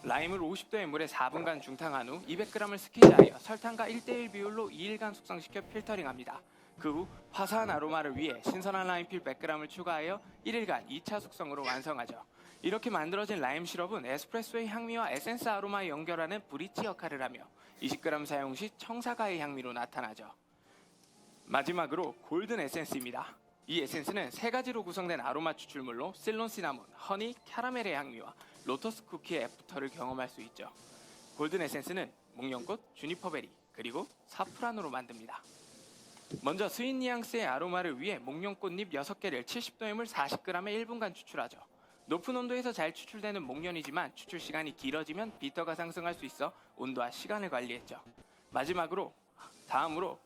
라임을 50도의 물에 4분간 중탕한 후 200g을 스퀴즈하여 설탕과 1:1 비율로 2일간 숙성시켜 필터링합니다. 그 후 화사한 아로마를 위해 신선한 라임필 100g을 추가하여 1일간 2차 숙성으로 완성하죠. 이렇게 만들어진 라임 시럽은 에스프레소의 향미와 에센스 아로마에 연결하는 브릿지 역할을 하며 20g 사용 시 청사과의 향미로 나타나죠. 마지막으로 골든 에센스입니다. 이 에센스는 세 가지로 구성된 아로마 추출물로 실론 시나몬, 허니, 캐러멜의 향미와 로터스 쿠키의 애프터를 경험할 수 있죠. 골든 에센스는 목련꽃, 주니퍼베리, 그리고 사프란으로 만듭니다. 먼저 스윗 뉘앙스의 아로마를 위해 목련꽃잎 6개를 70도의 물 40g에 1분간 추출하죠. 높은 온도에서 잘 추출되는 목련이지만 추출 시간이 길어지면 비터가 상승할 수 있어 온도와 시간을 관리했죠. 다음으로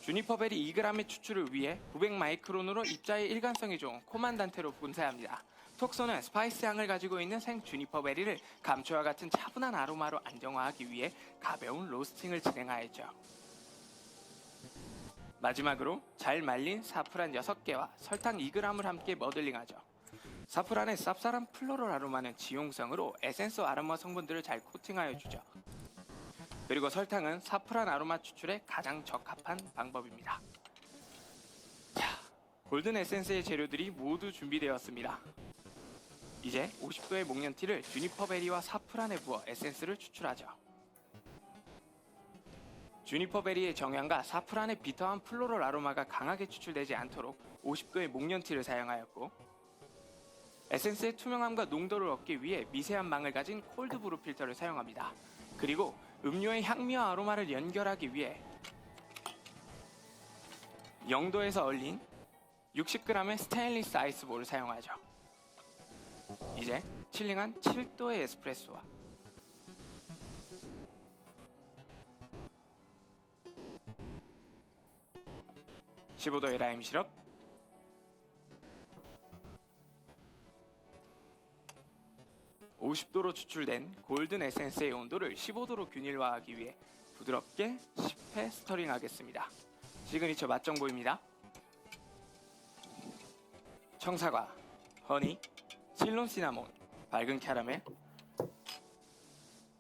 주니퍼베리 2g의 추출을 위해 900마이크론으로 입자의 일관성이 좋은 코만단테로 분쇄합니다. 톡소는 스파이스 향을 가지고 있는 생 주니퍼베리를 감초와 같은 차분한 아로마로 안정화하기 위해 가벼운 로스팅을 진행하였죠. 마지막으로 잘 말린 사프란 6개와 설탕 2g을 함께 머들링하죠. 사프란의 쌉쌀한 플로럴 아로마는 지용성으로 에센스 아로마 성분들을 잘 코팅하여 주죠. 그리고 설탕은 사프란 아로마 추출에 가장 적합한 방법입니다. 자, 골든 에센스의 재료들이 모두 준비되었습니다. 이제 50도의 목련티를 주니퍼베리와 사프란에 부어 에센스를 추출하죠. 주니퍼베리의 정향과 사프란의 비터한 플로럴 아로마가 강하게 추출되지 않도록 50도의 목련티를 사용하였고, 에센스의 투명함과 농도를 얻기 위해 미세한 망을 가진 콜드브루 필터를 사용합니다. 그리고 음료의 향미와 아로마를 연결하기 위해 0도에서 얼린 60g의 스테인리스 아이스볼을 사용하죠. 이제 칠링한 7도의 에스프레소와 15도의 라임 시럽, (50도로) 추출된 골든 에센스의 온도를 15도로 균일화하기 위해 부드럽게 10회 스터링하겠습니다. 시그니처 맛 정보입니다. 청사과, 허니, 실론 시나몬, 밝은 캐러멜,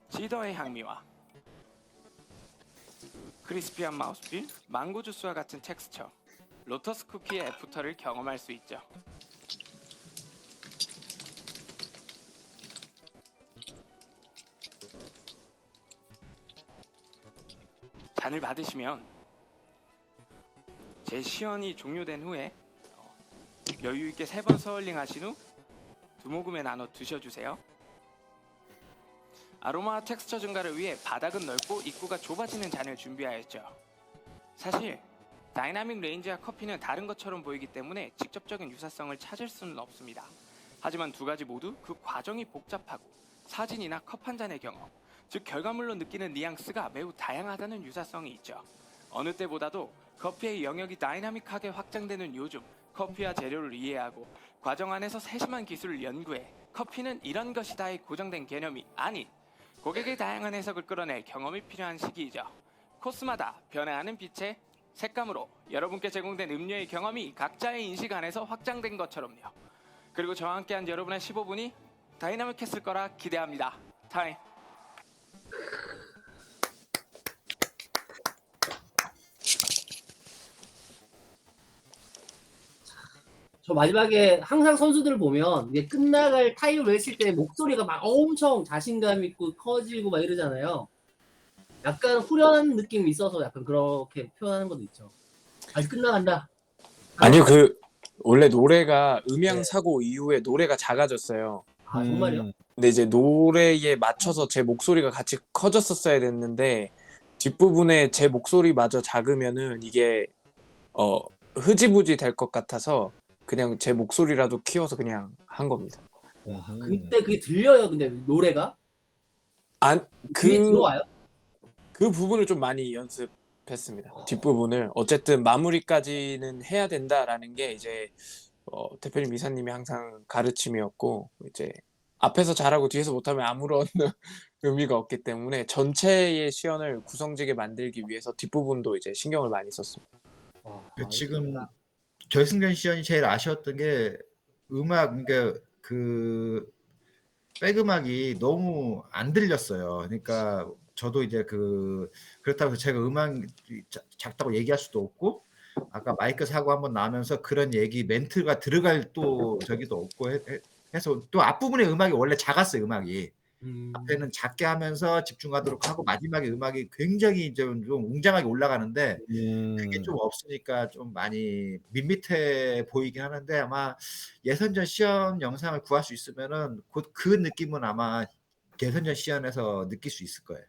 시더의 향미와 크리스피한 마우스필, 망고 주스와 같은 텍스처, 로터스 쿠키의 애프터를 경험할 수 있죠. 잔을 받으시면 제 시연이 종료된 후에 여유 있게 3번 스월링 하신 후 2모금에 나눠 드셔주세요. 아로마와 텍스처 증가를 위해 바닥은 넓고 입구가 좁아지는 잔을 준비하였죠. 사실 다이나믹 레인지와 커피는 다른 것처럼 보이기 때문에 직접적인 유사성을 찾을 수는 없습니다. 하지만 두 가지 모두 그 과정이 복잡하고 사진이나 컵 한 잔의 경험, 즉 결과물로 느끼는 뉘앙스가 매우 다양하다는 유사성이 있죠. 어느 때보다도 커피의 영역이 다이나믹하게 확장되는 요즘, 커피와 재료를 이해하고 과정 안에서 세심한 기술을 연구해 커피는 이런 것이다의 고정된 개념이 아닌 고객의 다양한 해석을 끌어낼 경험이 필요한 시기이죠. 코스마다 변화하는 빛의 색감으로 여러분께 제공된 음료의 경험이 각자의 인식 안에서 확장된 것처럼요. 그리고 저와 함께한 여러분의 15분이 다이나믹했을 거라 기대합니다. 타임. 저 마지막에 항상 선수들을 보면 이게 끝나갈 타임을 외칠 때 목소리가 막 엄청 자신감 있고 커지고 막 이러잖아요. 약간 후련한 느낌이 있어서 약간 그렇게 표현하는 것도 있죠. 아직 끝나간다. 아니요, 원래 노래가 음향 사고 이후에 노래가 작아졌어요. 아 정말요? 근데 이제 노래에 맞춰서 제 목소리가 같이 커졌었어야 됐는데 뒷부분에 제 목소리마저 작으면은 이게 흐지부지 될 것 같아서 그냥 제 목소리라도 키워서 그냥 한 겁니다. 그때 그게 들려요. 근데 노래가 귀에 그 들어와요? 부분을 좀 많이 연습했습니다. 뒷부분을 어쨌든 마무리까지는 해야 된다라는 게 이제 대표님 이사님이 항상 가르침이었고 이제 앞에서 잘하고 뒤에서 못하면 아무런 의미가 없기 때문에 전체의 시연을 구성지게 만들기 위해서 뒷부분도 이제 신경을 많이 썼습니다. 지금 결승전 시연이 제일 아쉬웠던 게 음악, 그러니까 그 백음악이 너무 안 들렸어요. 그러니까 저도 이제 그렇다고 해서 제가 음악이 작다고 얘기할 수도 없고, 아까 마이크 사고 한번 나면서 그런 얘기 멘트가 들어갈 또 저기도 없고 해서 또 앞부분에 음악이 원래 작았어요. 음악이 앞에는 작게 하면서 집중하도록 하고 마지막에 음악이 굉장히 좀 웅장하게 올라가는데 그게 좀 없으니까 좀 많이 밋밋해 보이긴 하는데, 아마 예선전 시연 영상을 구할 수 있으면은 곧 그 느낌은 아마 예선전 시연에서 느낄 수 있을 거예요.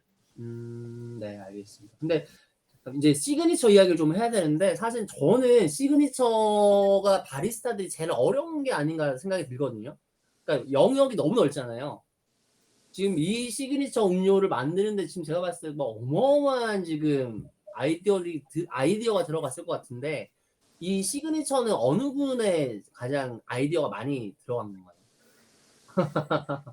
네, 알겠습니다. 근데 이제 시그니처 이야기를 좀 해야 되는데 사실 저는 시그니처가 바리스타들이 제일 어려운 게 아닌가 생각이 들거든요. 그러니까 영역이 너무 넓잖아요. 지금 이 시그니처 음료를 만드는데 지금 제가 봤을 때 뭐 어마어마한 지금 아이디어가 들어갔을 것 같은데 이 시그니처는 어느 분의 가장 아이디어가 많이 들어간 건가요?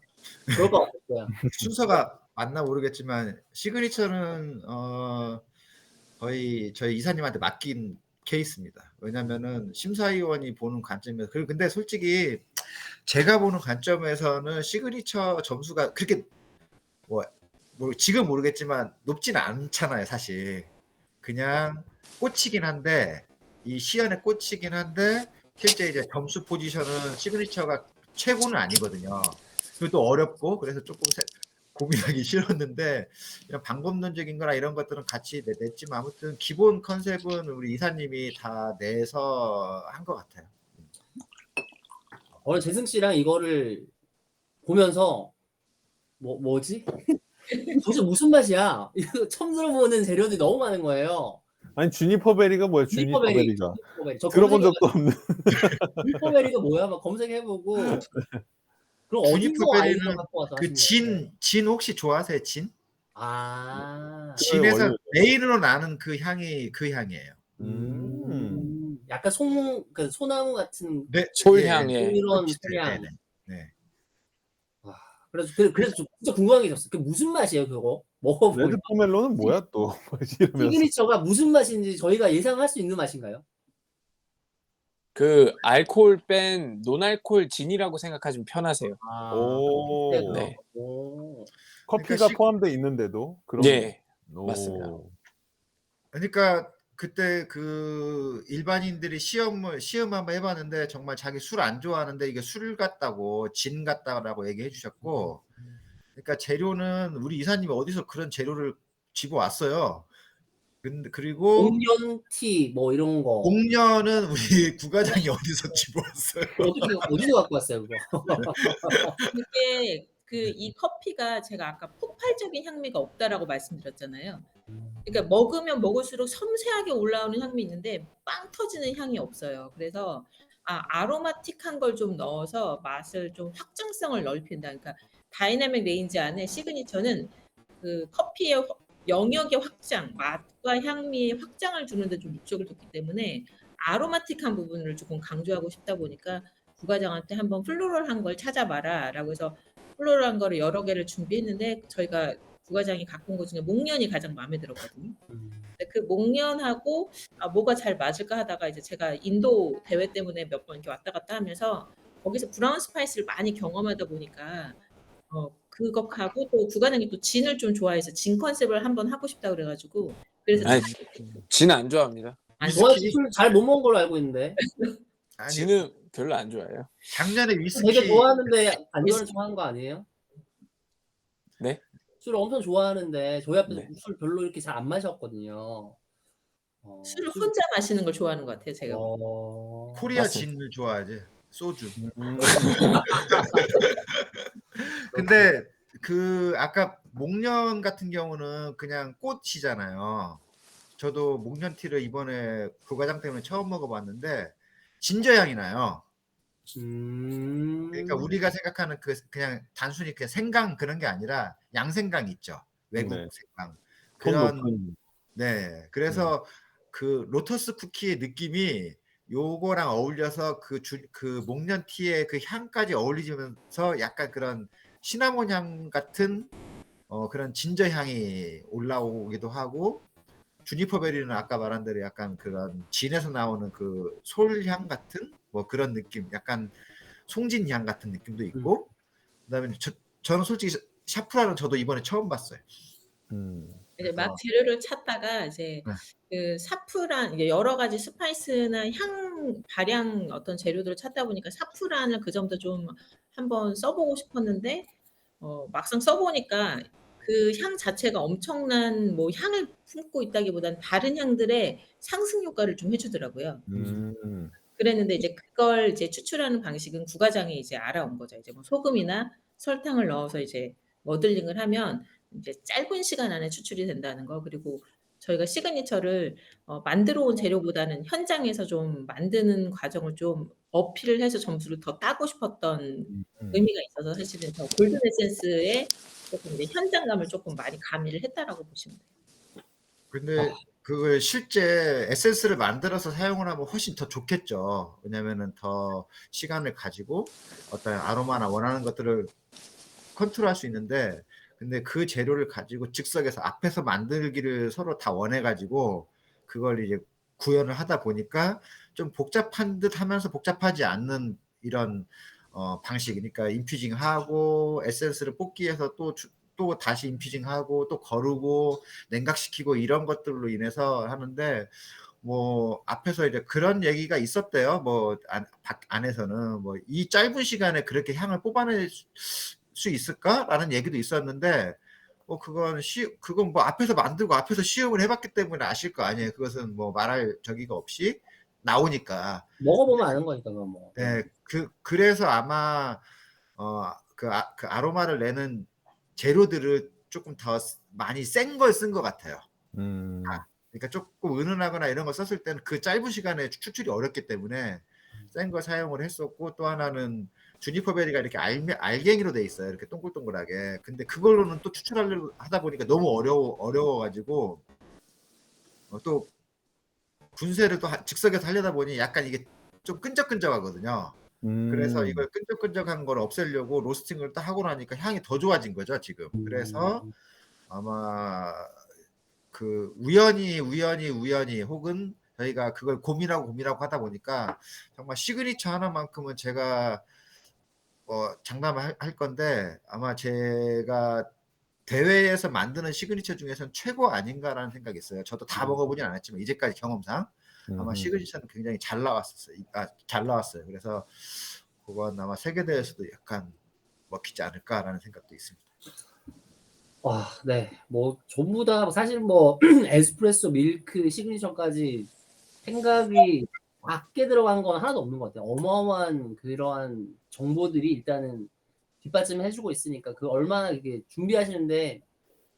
그럴 것 같아요. 순서가 맞나 모르겠지만 시그니처는 거의 저희 이사님한테 맡긴 케이스입니다. 왜냐면은 심사위원이 보는 관점에서, 근데 솔직히 제가 보는 관점에서는 시그니처 점수가 그렇게 뭐 지금 모르겠지만 높진 않잖아요. 사실 그냥 꽂히긴 한데, 이 시연에 꽂히긴 한데 실제 이제 점수 포지션은 시그니처가 최고는 아니거든요. 그것도 어렵고 그래서 조금 고민하기 싫었는데, 그냥 방법론적인 거나 이런 것들은 같이 냈지만 아무튼 기본 컨셉은 우리 이사님이 다 내서 한 것 같아요. 오늘 재승 씨랑 이거를 보면서 뭐지? 도대체 무슨 맛이야? 이거 처음 들어보는 재료들이 너무 많은 거예요. 아니 주니퍼베리가 뭐야? 주니퍼베리가 저 들어본 적도 없는. 주니퍼베리가 뭐야? 막 검색해보고. 그럼 어디서 주니퍼베리는 아이디어 갖고 와서 하신 거예요? 진 혹시 좋아하세요? 진? 아, 진에서 원래- 메인으로 나는 그 향이 그 향이에요. 약간 소나무 같은 네, 솔향, 예. 이런 그치, 소량. 네. 그래서 좀 진짜 궁금해졌어. 그 무슨 맛이에요, 그거? 먹어보고. 레드 포멜로는 뭐야 또? 이러면서. 시그니처가 무슨 맛인지 저희가 예상할 수 있는 맛인가요? 그 알코올 뺀 논알코올 진이라고 생각하시면 편하세요. 오. 네. 오. 커피가 그러니까 포함되어 있는데도 그런. 네, 오. 맞습니다. 그러니까 그때 그 일반인들이 시험 한번 해봤는데 정말 자기 술 안 좋아하는데 이게 술 같다고, 진 같다라고 얘기해 주셨고, 그러니까 재료는 우리 이사님이 어디서 그런 재료를 집어왔어요. 근데 그리고 공연티 뭐 이런 거 공년은 우리 구과장이 어디서 집어왔어요? 어떻게 어디서 갖고 왔어요 그거? 이게 이 커피가 제가 아까 폭발적인 향미가 없다라고 말씀드렸잖아요. 그러니까 먹으면 먹을수록 섬세하게 올라오는 향이 있는데 빵 터지는 향이 없어요. 그래서 아로마틱한 걸 좀 넣어서 맛을 좀 확장성을 넓힌다. 그러니까 다이나믹 레인지 안에 시그니처는 그 커피의 영역의 확장, 맛과 향미의 확장을 주는 데 좀 목적을 뒀기 때문에 아로마틱한 부분을 조금 강조하고 싶다 보니까 부과장한테 한번 플로럴한 걸 찾아봐라라고 해서 플로럴한 거를 여러 개를 준비했는데 저희가 부과장이 갖고 온 것 중에 목련이 가장 마음에 들었거든요. 근데 그 목련하고 뭐가 잘 맞을까 하다가 이제 제가 인도 대회 때문에 몇 번 이렇게 왔다 갔다 하면서 거기서 브라운 스파이스를 많이 경험하다 보니까 그것하고 또 부과장이 또 진을 좀 좋아해서 진 컨셉을 한번 하고 싶다 그래가지고 그래서 아니, 진 안 좋아합니다. 저야 잘 못 먹은 걸로 알고 있는데 아니, 진은 별로 안 좋아해요. 작년에 되게 위스키 좋아하는데 안전을 좋아하는 거 아니에요? 네? 술을 엄청 좋아하는데 저희 앞에서 네. 술 별로 이렇게 잘 안 마셨거든요. 술을 혼자 마시는 걸 좋아하는 것 같아요. 제가. 코리아 맞습니다. 진을 좋아하지. 소주. 근데 그 아까 목련 같은 경우는 그냥 꽃이잖아요. 저도 목련티를 이번에 부과장 때문에 처음 먹어봤는데 진저향이 나요. 그러니까 우리가 생각하는 그냥 단순히 그냥 생강 그런 게 아니라 양생강 있죠. 외국 네. 생강. 돈 그런 높은. 네. 그래서 그 로터스 쿠키의 느낌이 요거랑 어울려서 그 목련티의 그 향까지 어울리면서 약간 그런 시나몬 향 같은 그런 진저 향이 올라오기도 하고 주니퍼 베리는 아까 말한 대로 약간 그런 진에서 나오는 그 솔향 같은 뭐 그런 느낌, 약간 송진 향 같은 느낌도 있고 그다음에 저는 솔직히 샤프란은 저도 이번에 처음 봤어요. 이제 막 그래서 재료를 찾다가 이제 네. 그 사프란 이게 여러 가지 스파이스나 향 발향 어떤 재료들을 찾다 보니까 사프란을 그 전부터 좀 한번 써보고 싶었는데 막상 써보니까 그 향 자체가 엄청난 뭐 향을 품고 있다기보다는 다른 향들의 상승 효과를 좀 해주더라고요. 그랬는데 이제 그걸 이제 추출하는 방식은 부과장이 이제 알아온 거죠. 이제 뭐 소금이나 설탕을 넣어서 이제 머들링을 하면 이제 짧은 시간 안에 추출이 된다는 거. 그리고 저희가 시그니처를 만들어 온 재료보다는 현장에서 좀 만드는 과정을 좀 어필을 해서 점수를 더 따고 싶었던 의미가 있어서 사실은 저 골든 에센스의 조금 이제 현장감을 조금 많이 가미를 했다라고 보시면 돼요. 근데 그걸 실제 에센스를 만들어서 사용을 하면 훨씬 더 좋겠죠. 왜냐면은 더 시간을 가지고 어떤 아로마나 원하는 것들을 컨트롤할 수 있는데 근데 그 재료를 가지고 즉석에서 앞에서 만들기를 서로 다 원해가지고 그걸 이제 구현을 하다 보니까 좀 복잡한 듯 하면서 복잡하지 않는 이런 방식. 그러니까 인퓨징하고 에센스를 뽑기해서 또 다시 인퓨징하고 또 거르고 냉각시키고 이런 것들로 인해서 하는데 뭐 앞에서 이제 그런 얘기가 있었대요. 뭐 안에서는 뭐 이 짧은 시간에 그렇게 향을 뽑아낼 수 있을까라는 얘기도 있었는데 그건 뭐 앞에서 만들고 앞에서 시음을 해봤기 때문에 아실 거 아니에요. 그것은 뭐 말할 저기가 없이 나오니까. 먹어보면 아는 거니까 그건 뭐. 네, 그래서 아마 그 아로마를 내는 재료들을 조금 더 많이 센 걸 쓴 것 같아요. 그러니까 조금 은은하거나 이런 거 썼을 때는 그 짧은 시간에 추출이 어렵기 때문에 센 거 사용을 했었고 또 하나는 주니퍼 베리가 이렇게 알갱이로 돼 있어요. 이렇게 동글동글하게. 근데 그걸로는 또 추출하려고 하다 보니까 너무 어려워가지고 또 분쇄를 또 즉석에서 하려다 보니 약간 이게 좀 끈적끈적하거든요. 그래서 이걸 끈적끈적한 걸 없애려고 로스팅을 딱 하고 나니까 향이 더 좋아진 거죠 지금. 그래서 아마 그 우연히 혹은 저희가 그걸 고민하고 하다 보니까 정말 시그니처 하나만큼은 제가 장담을 할 건데 아마 제가 대회에서 만드는 시그니처 중에서는 최고 아닌가라는 생각이 있어요. 저도 다 먹어보진 않았지만 이제까지 경험상 아마 시그니처는 굉장히 잘 나왔어요. 그래서 그건 아마 세계대회에서도 약간 먹히지 않을까라는 생각도 있습니다. 와, 네. 뭐 전부 다 사실 뭐 에스프레소, 밀크, 시그니처까지 생각이 작게 들어간 건 하나도 없는 것 같아요. 어마어마한 그러한 정보들이 일단은 뒷받침을 해주고 있으니까 그 얼마나 이게 준비하시는데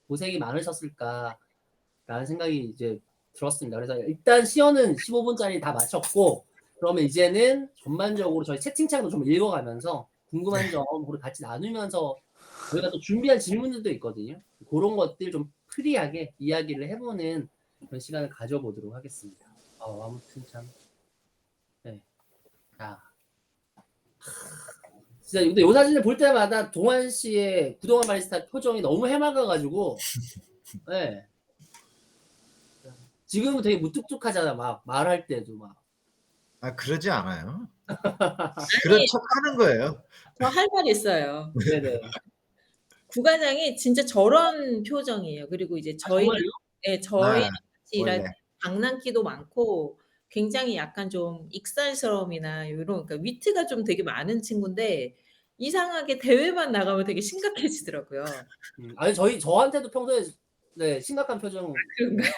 고생이 많으셨을까라는 생각이 이제 들었습니다. 그래서 일단 시연은 15분짜리 다 마쳤고 그러면 이제는 전반적으로 저희 채팅창도 좀 읽어가면서 궁금한 점 우리 같이 나누면서 저희가 또 준비한 질문들도 있거든요. 그런 것들 좀 프리하게 이야기를 해보는 그런 시간을 가져보도록 하겠습니다. 아무튼 참, 네. 자, 진짜 근데 요 사진을 볼 때마다 동환 씨의 구동환 바리스타 표정이 너무 해맑아가지고, 네. 지금은 되게 무뚝뚝하잖아. 막 말할 때도 막. 아, 그러지 않아요. 그런 아니, 척 하는 거예요. 저 할 말 있어요. 네네. 구과장이 진짜 저런 표정이에요. 그리고 이제 저희랑 정말요? 예, 저희랑 아, 같이 일할 원래. 때 장난기도 많고 굉장히 약간 좀 익살스러움이나 요런 그러니까 위트가 좀 되게 많은 친구인데 이상하게 대회만 나가면 되게 심각해지더라고요. 아니 저한테도 평소에 네 심각한 표정. 그런가요?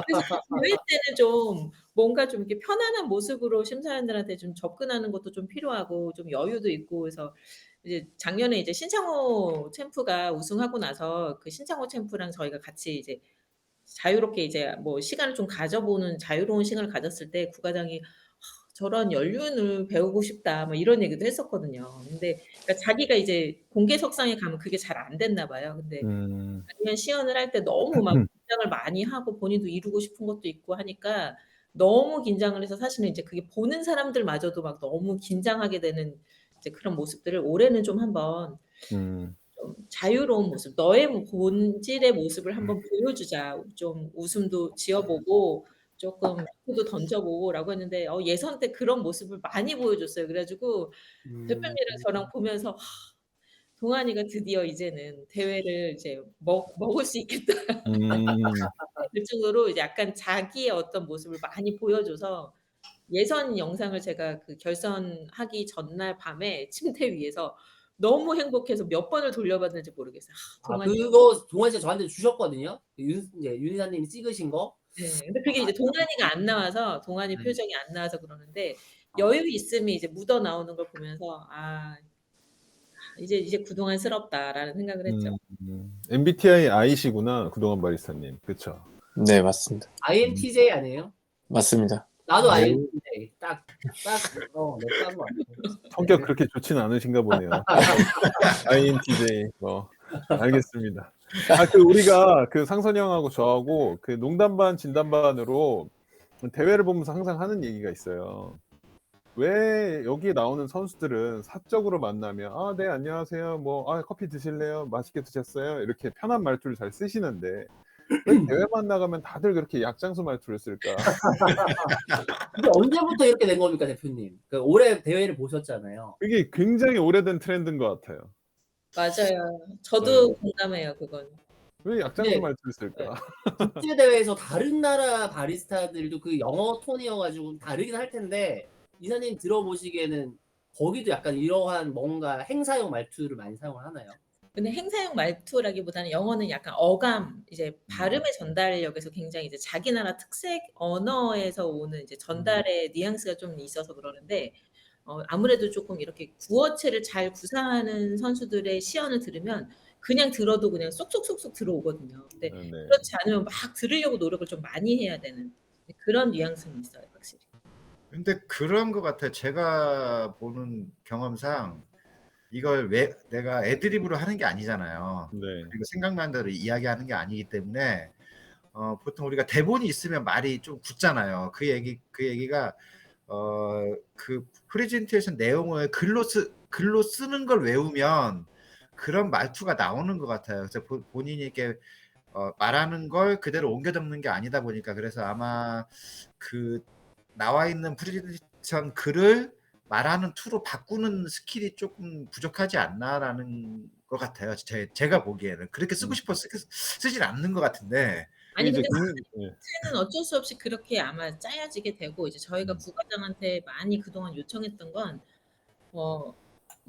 그래서 대회 때는 좀 뭔가 좀 이렇게 편안한 모습으로 심사위원들한테 좀 접근하는 것도 좀 필요하고 좀 여유도 있고 그래서 이제 작년에 이제 신창호 챔프가 우승하고 나서 그 신창호 챔프랑 저희가 같이 이제 자유롭게 이제 뭐 시간을 좀 가져보는 자유로운 시간을 가졌을 때 구과장이 "저런 연륜을 배우고 싶다." 뭐 이런 얘기도 했었거든요. 근데 그러니까 자기가 이제 공개석상에 가면 그게 잘 안 됐나 봐요. 근데 아니면 시연을 할 때 너무 막 긴장을 많이 하고 본인도 이루고 싶은 것도 있고 하니까 너무 긴장을 해서 사실은 이제 그게 보는 사람들마저도 막 너무 긴장하게 되는 이제 그런 모습들을 올해는 좀 한번 좀 자유로운 모습, 너의 본질의 모습을 한번 보여주자. 좀 웃음도 지어보고 조금 멘트도 던져보고라고 했는데 예선 때 그런 모습을 많이 보여줬어요. 그래 가지고 대표님이랑 저랑 보면서 '동환이가 드디어 이제는 대회를 이제 먹을 수 있겠다.' 그 정도로 이제 약간 자기의 어떤 모습을 많이 보여줘서 예선 영상을 제가 그 결선하기 전날 밤에 침대 위에서 너무 행복해서 몇 번을 돌려봤는지 모르겠어요. 동환이 그거 동환 씨가 저한테 주셨거든요. 이제 윤 이사님이 찍으신 거. 네. 근데 그게 이제 동환이가 안 나와서 동환이 표정이 안 나와서 그러는데 여유 있음이 이제 묻어 나오는 걸 보면서 '아 이제 구동환스럽다.'라는 생각을 했죠. MBTI I시구나, 구동환 바리스타님. 그쵸? 네, 맞습니다. INTJ 아니에요? 맞습니다. 나도 네. INTJ. 딱 내 딴 거 같아. 성격 그렇게 좋지는 않으신가 보네요. INTJ. 알겠습니다. 우리가 상선형하고 저하고 농담반 진담반으로 대회를 보면서 항상 하는 얘기가 있어요. 왜 여기에 나오는 선수들은 사적으로 만나면 네 안녕하세요 커피 드실래요? 맛있게 드셨어요? 이렇게 편한 말투를 잘 쓰시는데 왜 대회만 나가면 다들 그렇게 약장수 말투를 쓸까? 이게 언제부터 이렇게 된 겁니까, 대표님? 올해 대회를 보셨잖아요. 이게 굉장히 오래된 트렌드인 것 같아요. 맞아요. 저도 공감해요 그건. 왜 약장수 네. 말투를 쓸까? 국제 대회에서 다른 나라 바리스타들도 그 영어 톤이어가지고 다르긴 할 텐데 이사님 들어보시기에는 거기도 약간 이러한 뭔가 행사용 말투를 많이 사용을 하나요? 근데 행사용 말투라기보다는 영어는 약간 어감, 이제 발음의 전달력에서 굉장히 이제 자기 나라 특색 언어에서 오는 이제 전달의 뉘앙스가 좀 있어서 그러는데 아무래도 조금 이렇게 구어체를 잘 구사하는 선수들의 시연을 들으면 그냥 들어도 그냥 쏙쏙쏙쏙 들어오거든요. 근데 네. 그렇지 않으면 막 들으려고 노력을 좀 많이 해야 되는 그런 뉘앙스는 있어요, 확실히. 근데 그런 것 같아요. 제가 보는 경험상 이걸 왜 내가 애드립으로 하는 게 아니잖아요. 네. 그리고 생각난 대로 이야기하는 게 아니기 때문에 보통 우리가 대본이 있으면 말이 좀 굳잖아요. 그 얘기가 그 프레젠테이션 내용을 글로 쓰는 걸 외우면 그런 말투가 나오는 것 같아요. 그래서 본인이 이렇게 말하는 걸 그대로 옮겨 적는 게 아니다 보니까 그래서 아마 그 나와 있는 프레젠테이션 글을 말하는 투로 바꾸는 스킬이 조금 부족하지 않나라는 것 같아요. 제가 보기에는 그렇게 쓰고 싶어 쓰진 않는 것 같은데. 아니 이제 근데 네. 는 어쩔 수 없이 그렇게 아마 짜여지게 되고 이제 저희가 부과장한테 많이 그동안 요청했던 건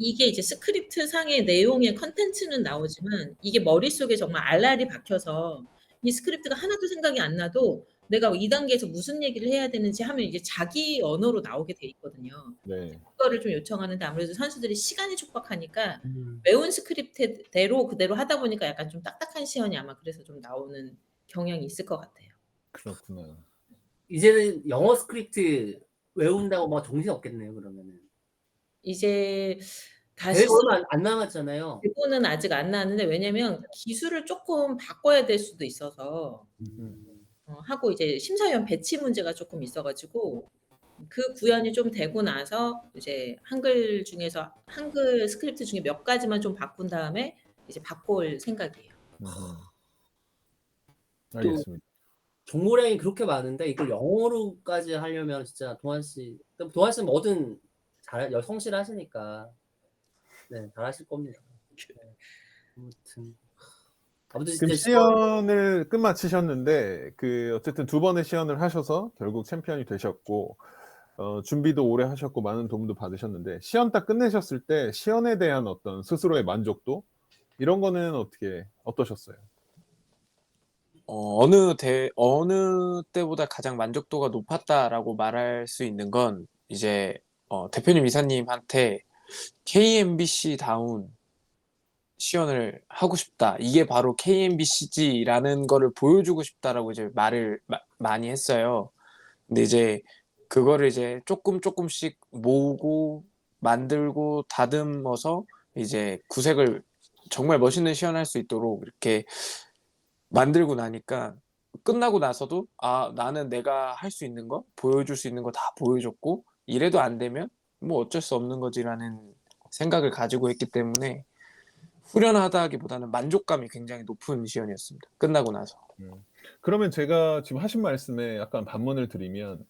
이게 이제 스크립트 상의 내용의 컨텐츠는 나오지만 이게 머릿속에 정말 알알이 박혀서 이 스크립트가 하나도 생각이 안 나도 내가 이 단계에서 무슨 얘기를 해야 되는지 하면 이제 자기 언어로 나오게 돼 있거든요. 네. 그거를 좀 요청하는데 아무래도 선수들이 시간이 촉박하니까 음. 외운 스크립트대로 그대로 하다 보니까 약간 좀 딱딱한 시연이 아마 그래서 좀 나오는 경향이 있을 것 같아요. 그렇구나. 이제는 영어 스크립트 외운다고 막 정신 없겠네요. 그러면은 이제 다시 대회 얼마 안 남았잖아요. 대본은 아직 안 나왔는데 왜냐면 기술을 조금 바꿔야 될 수도 있어서 하고 이제 심사위원 배치 문제가 조금 있어가지고 그 구현이 좀 되고 나서 이제 한글 중에서 한글 스크립트 중에 몇 가지만 좀 바꾼 다음에 이제 바꿀 생각이에요. 알겠습니다. 정보량이 그렇게 많은데 이걸 영어로까지 하려면 진짜 동환 씨는 뭐든 성실하시니까 네, 잘하실 겁니다. 네. 아무튼 지금 진짜 시연을 끝마치셨는데 그 어쨌든 2번의 시연을 하셔서 결국 챔피언이 되셨고 준비도 오래 하셨고 많은 도움도 받으셨는데 시연 딱 끝내셨을 때 시연에 대한 어떤 스스로의 만족도 이런 거는 어떠셨어요? 어느 때보다 가장 만족도가 높았다라고 말할 수 있는 건 이제 대표님 이사님한테 KMBC다운 시연을 하고 싶다. 이게 바로 KMBC지라는 거를 보여주고 싶다라고 이제 말을 많이 했어요. 근데 이제 그거를 이제 조금씩 모으고 만들고 다듬어서 이제 구색을 정말 멋있는 시연할 수 있도록 이렇게 만들고 나니까 끝나고 나서도 나는 내가 할 수 있는 거, 보여줄 수 있는 거 다 보여줬고 이래도 안 되면 뭐 어쩔 수 없는 거지라는 생각을 가지고 했기 때문에 후련하다기보다는 만족감이 굉장히 높은 시연이었습니다. 끝나고 나서. 그러면 제가 지금 하신 말씀에 약간 반문을 드리면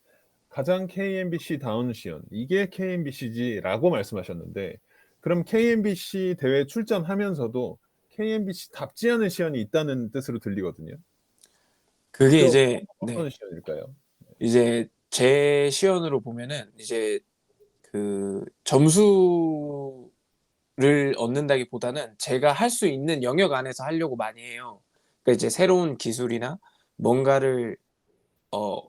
가장 KMBC다운 시연, 이게 KMBC지라고 말씀하셨는데 그럼 KMBC 대회 출전하면서도 KMBC답지 않은 시연이 있다는 뜻으로 들리거든요. 그게 이제 어떤 시연일까요? 이제 제 시연으로 보면은 이제 그 점수를 얻는다기보다는 제가 할 수 있는 영역 안에서 하려고 많이 해요. 그러니까 이제 새로운 기술이나 뭔가를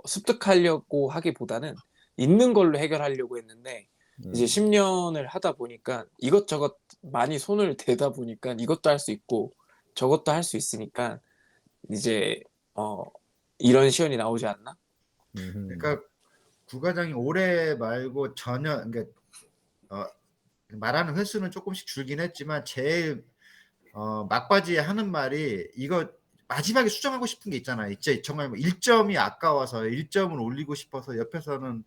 습득하려고 하기보다는 있는 걸로 해결하려고 했는데 이제 10년을 하다 보니까 이것저것 많이 손을 대다 보니까 이것도 할 수 있고 저것도 할 수 있으니까 이제 이런 시연이 나오지 않나? 그러니까 구과장이 올해 말고 전혀 그러니까 말하는 횟수는 조금씩 줄긴 했지만 제일 막바지에 하는 말이 이거 마지막에 수정하고 싶은 게 있잖아요. 이제 정말 1점이 아까워서 1점을 올리고 싶어서 옆에서는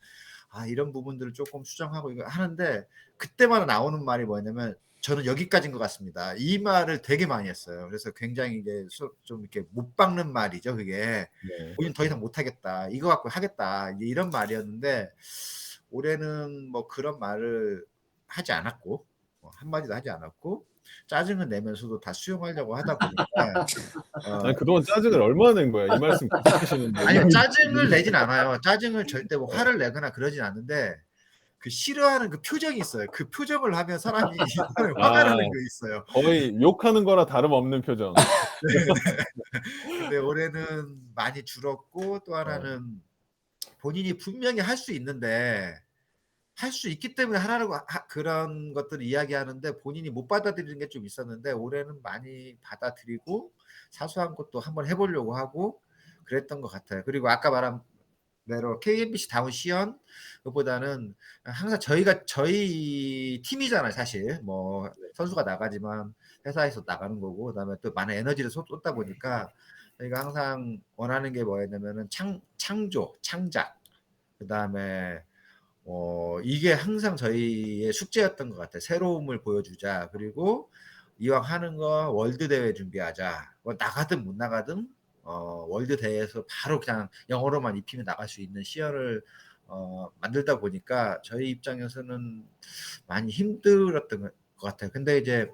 이런 부분들을 조금 수정하고 이거 하는데 그때마다 나오는 말이 뭐냐면 저는 여기까지인 것 같습니다. 이 말을 되게 많이 했어요. 그래서 굉장히 이제 좀 이렇게 못 박는 말이죠. 그게 우리는 더 이상 못하겠다. 이거 갖고 하겠다. 이제 이런 말이었는데 올해는 뭐 그런 말을 하지 않았고 한마디도 하지 않았고 짜증을 내면서도 다 수용하려고 하다 보니까 아니, 그동안 짜증을 얼마나 낸 거야? 이 말씀 하시는데. 아니요, 짜증을 내진 않아요. 짜증을 절대 뭐 화를 내거나 그러진 않는데 그 싫어하는 그 표정이 있어요. 그 표정을 하면 사람이 화가 나는 게 있어요. 거의 욕하는 거나 다름없는 표정. 근데 올해는 많이 줄었고 또 하나는 본인이 분명히 할 수 있는데 할 수 있기 때문에 하라고 그런 것들을 이야기하는데 본인이 못 받아들이는 게 좀 있었는데 올해는 많이 받아들이고 사소한 것도 한번 해보려고 하고 그랬던 것 같아요. 그리고 아까 말한 대로 KMBC 다운 시연 그보다는 항상 저희 팀이잖아요. 사실 뭐 선수가 나가지만 회사에서 나가는 거고 그다음에 또 많은 에너지를 쏟다 보니까 저희가 항상 원하는 게 뭐였냐면은 창조, 창작 그다음에 이게 항상 저희의 숙제였던 것 같아요. 새로움을 보여주자. 그리고 이왕 하는 거 월드 대회 준비하자. 뭐 나가든 못 나가든 월드 대회에서 바로 그냥 영어로만 입히면 나갈 수 있는 시연을 만들다 보니까 저희 입장에서는 많이 힘들었던 것 같아요. 근데 이제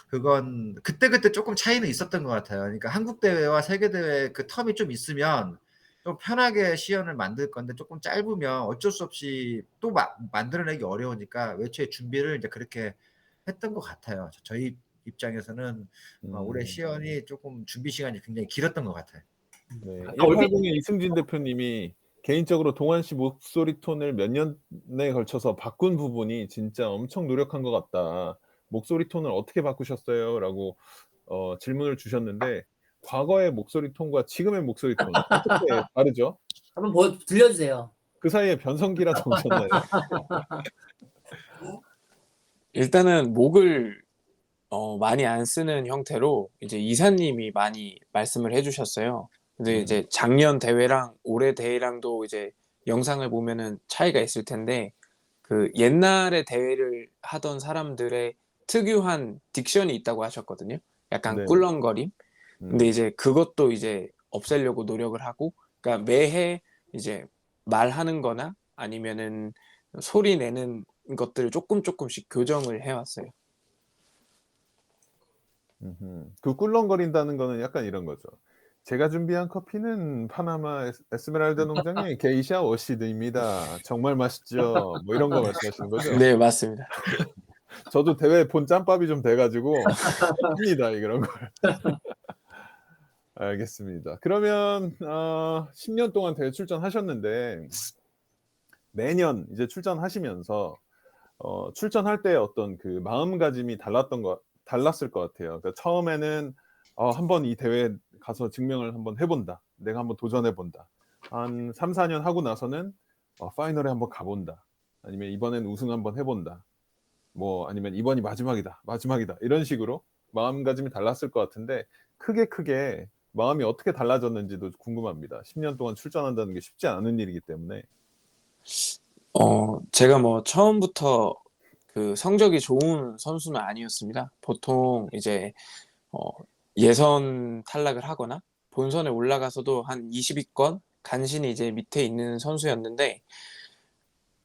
그건 그때 조금 차이는 있었던 것 같아요. 그러니까 한국 대회와 세계 대회 그 텀이 좀 있으면 좀 편하게 시연을 만들 건데 조금 짧으면 어쩔 수 없이 또 만들어내기 어려우니까 외초에 준비를 이제 그렇게 했던 것 같아요. 저희 입장에서는 올해 시연이 조금 준비 시간이 굉장히 길었던 것 같아요. 네. 아까 얼핏 180의 이승진 대표님이 개인적으로 동환 씨 목소리 톤을 몇 년에 걸쳐서 바꾼 부분이 진짜 엄청 노력한 것 같다. 목소리 톤을 어떻게 바꾸셨어요?라고 질문을 주셨는데 과거의 목소리 톤과 지금의 목소리 톤 어떻게 다르죠? 한번 들려주세요. 그 사이에 변성기라도 오셨나요? 일단은 목을 많이 안 쓰는 형태로 이제 이사님이 많이 말씀을 해주셨어요. 근데 이제 작년 대회랑 올해 대회랑도 이제 영상을 보면은 차이가 있을 텐데 그 옛날에 대회를 하던 사람들의 특유한 딕션이 있다고 하셨거든요. 약간 네. 꿀렁거림. 근데 이제 그것도 이제 없애려고 노력을 하고, 그러니까 매해 이제 말하는 거나 아니면은 소리 내는 것들을 조금씩 교정을 해왔어요. 그 꿀렁거린다는 거는 약간 이런 거죠. 제가 준비한 커피는 파나마 에스메랄다 농장의 게이샤 워시드입니다. 정말 맛있죠. 뭐 이런 거 말씀하시는 거죠? 네, 맞습니다. 저도 대회 본 짬밥이 좀 돼가지고 합니다 이런 걸. 알겠습니다. 그러면 10년 동안 대회 출전하셨는데 매년 이제 출전하시면서 출전할 때 어떤 그 마음가짐이 달랐을 것 같아요. 그러니까 처음에는 한번 이 대회에 가서 증명을 한번 해본다. 내가 한번 도전해본다. 한 3, 4년 하고 나서는 파이널에 한번 가본다. 아니면 이번엔 우승 한번 해본다. 뭐 아니면 이번이 마지막이다. 이런 식으로 마음가짐이 달랐을 것 같은데 크게 마음이 어떻게 달라졌는지도 궁금합니다. 10년 동안 출전한다는 게 쉽지 않은 일이기 때문에. 제가 뭐 처음부터 그 성적이 좋은 선수는 아니었습니다. 보통 이제 예선 탈락을 하거나 본선에 올라가서도 한 20위권 간신히 이제 밑에 있는 선수였는데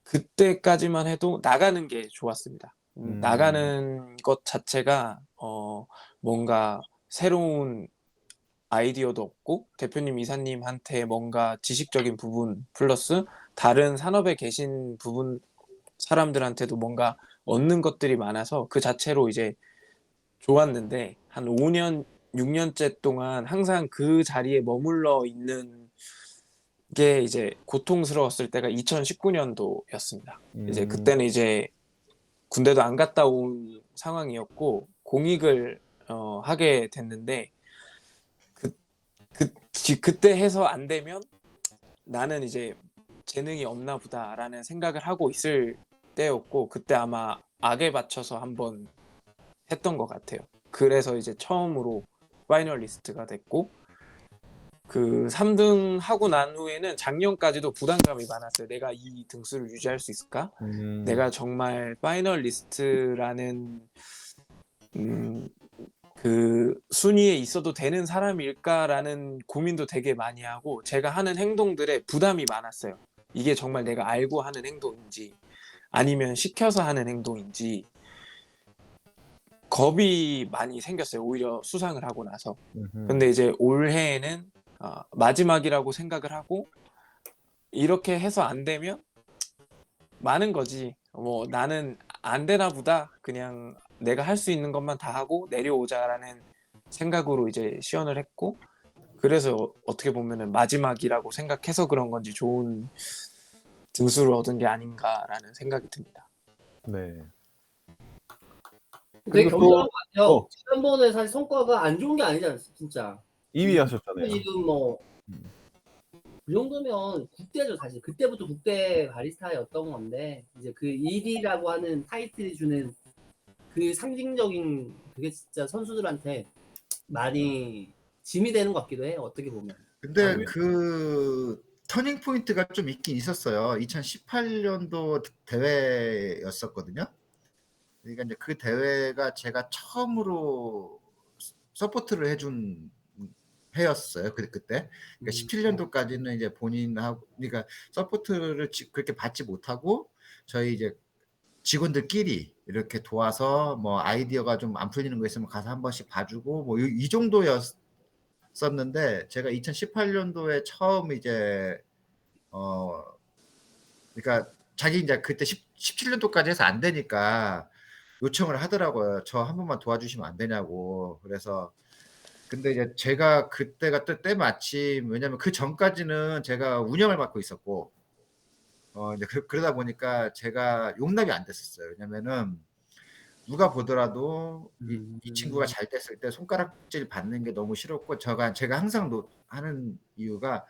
그때까지만 해도 나가는 게 좋았습니다. 나가는 것 자체가 뭔가 새로운 아이디어도 없고 대표님 이사님한테 뭔가 지식적인 부분 플러스 다른 산업에 계신 부분 사람들한테도 뭔가 얻는 것들이 많아서 그 자체로 이제 좋았는데 한 5년 6년째 동안 항상 그 자리에 머물러 있는 게 이제 고통스러웠을 때가 2019년도였습니다. 이제 그때는 이제 군대도 안 갔다 온 상황이었고 공익을 하게 됐는데 그때 해서 안 되면 나는 이제 재능이 없나 보다라는 생각을 하고 있을 때였고 그때 아마 악에 받쳐서 한번 했던 것 같아요. 그래서 이제 처음으로 파이널리스트가 됐고 그 3등 하고 난 후에는 작년까지도 부담감이 많았어요. 내가 이 등수를 유지할 수 있을까? 내가 정말 파이널리스트라는 그 순위에 있어도 되는 사람일까라는 고민도 되게 많이 하고 제가 하는 행동들에 부담이 많았어요. 이게 정말 내가 알고 하는 행동인지 아니면 시켜서 하는 행동인지 겁이 많이 생겼어요. 오히려 수상을 하고 나서. 근데 이제 올해에는 마지막이라고 생각을 하고 이렇게 해서 안 되면 많은 거지. 뭐 나는 안 되나 보다. 그냥 내가 할 수 있는 것만 다 하고 내려오자라는 생각으로 이제 시연을 했고 그래서 어떻게 보면은 마지막이라고 생각해서 그런 건지 좋은 등수를 얻은 게 아닌가라는 생각이 듭니다. 네. 되게 그리고 겸손한 것 같아요. 또 지난번에 사실 성과가 안 좋은 게 아니잖아요, 진짜. 2위 하셨잖아요. 지금 뭐 그 정도면 국대죠, 사실. 그때부터 국대 바리스타였던 건데 이제 그 1위라고 하는 타이틀이 주는 그 상징적인 그게 진짜 선수들한테 많이 짐이 되는 것 같기도 해요. 어떻게 보면. 근데 그 터닝 포인트가 좀 있긴 있었어요. 2018년도 대회였었거든요. 그러니까 이제 그 대회가 제가 처음으로 서포트를 해준 해였어요. 그때. 그러니까 17년도까지는 이제 본인하고 그러니까 서포트를 그렇게 받지 못하고 저희 이제 직원들끼리 이렇게 도와서 뭐 아이디어가 좀 안 풀리는 거 있으면 가서 한 번씩 봐주고 뭐 이 정도였을 갔었는데 제가 2018년도에 처음 이제 그러니까 자기 이제 그때 17년도까지 해서 안 되니까 요청을 하더라고요. 저 한 번만 도와주시면 안 되냐고. 그래서 근데 이제 제가 그때가 또 때마침 왜냐면 그 전까지는 제가 운영을 맡고 있었고 이제 그러다 보니까 제가 용납이 안 됐었어요. 왜냐면은 누가 보더라도 이 친구가 잘 됐을 때 손가락질 받는 게 너무 싫었고 제가 항상 하는 이유가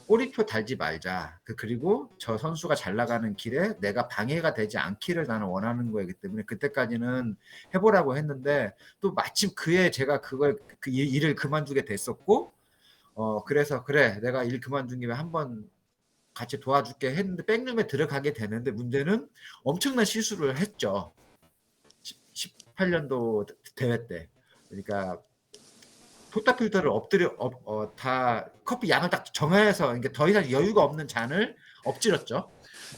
꼬리표 달지 말자. 그리고 저 선수가 잘 나가는 길에 내가 방해가 되지 않기를 나는 원하는 거이기 때문에 그때까지는 해보라고 했는데 또 마침 그해 제가 그 일을 그만두게 됐었고 그래서 그래 내가 일 그만둔 김에 한번 같이 도와줄게 했는데 백룸에 들어가게 되는데 문제는 엄청난 실수를 했죠. 18년도 대회 때. 그러니까 포타필터를 다 커피 양을 딱 정해서 그러니까 더 이상 여유가 없는 잔을 엎질렀죠.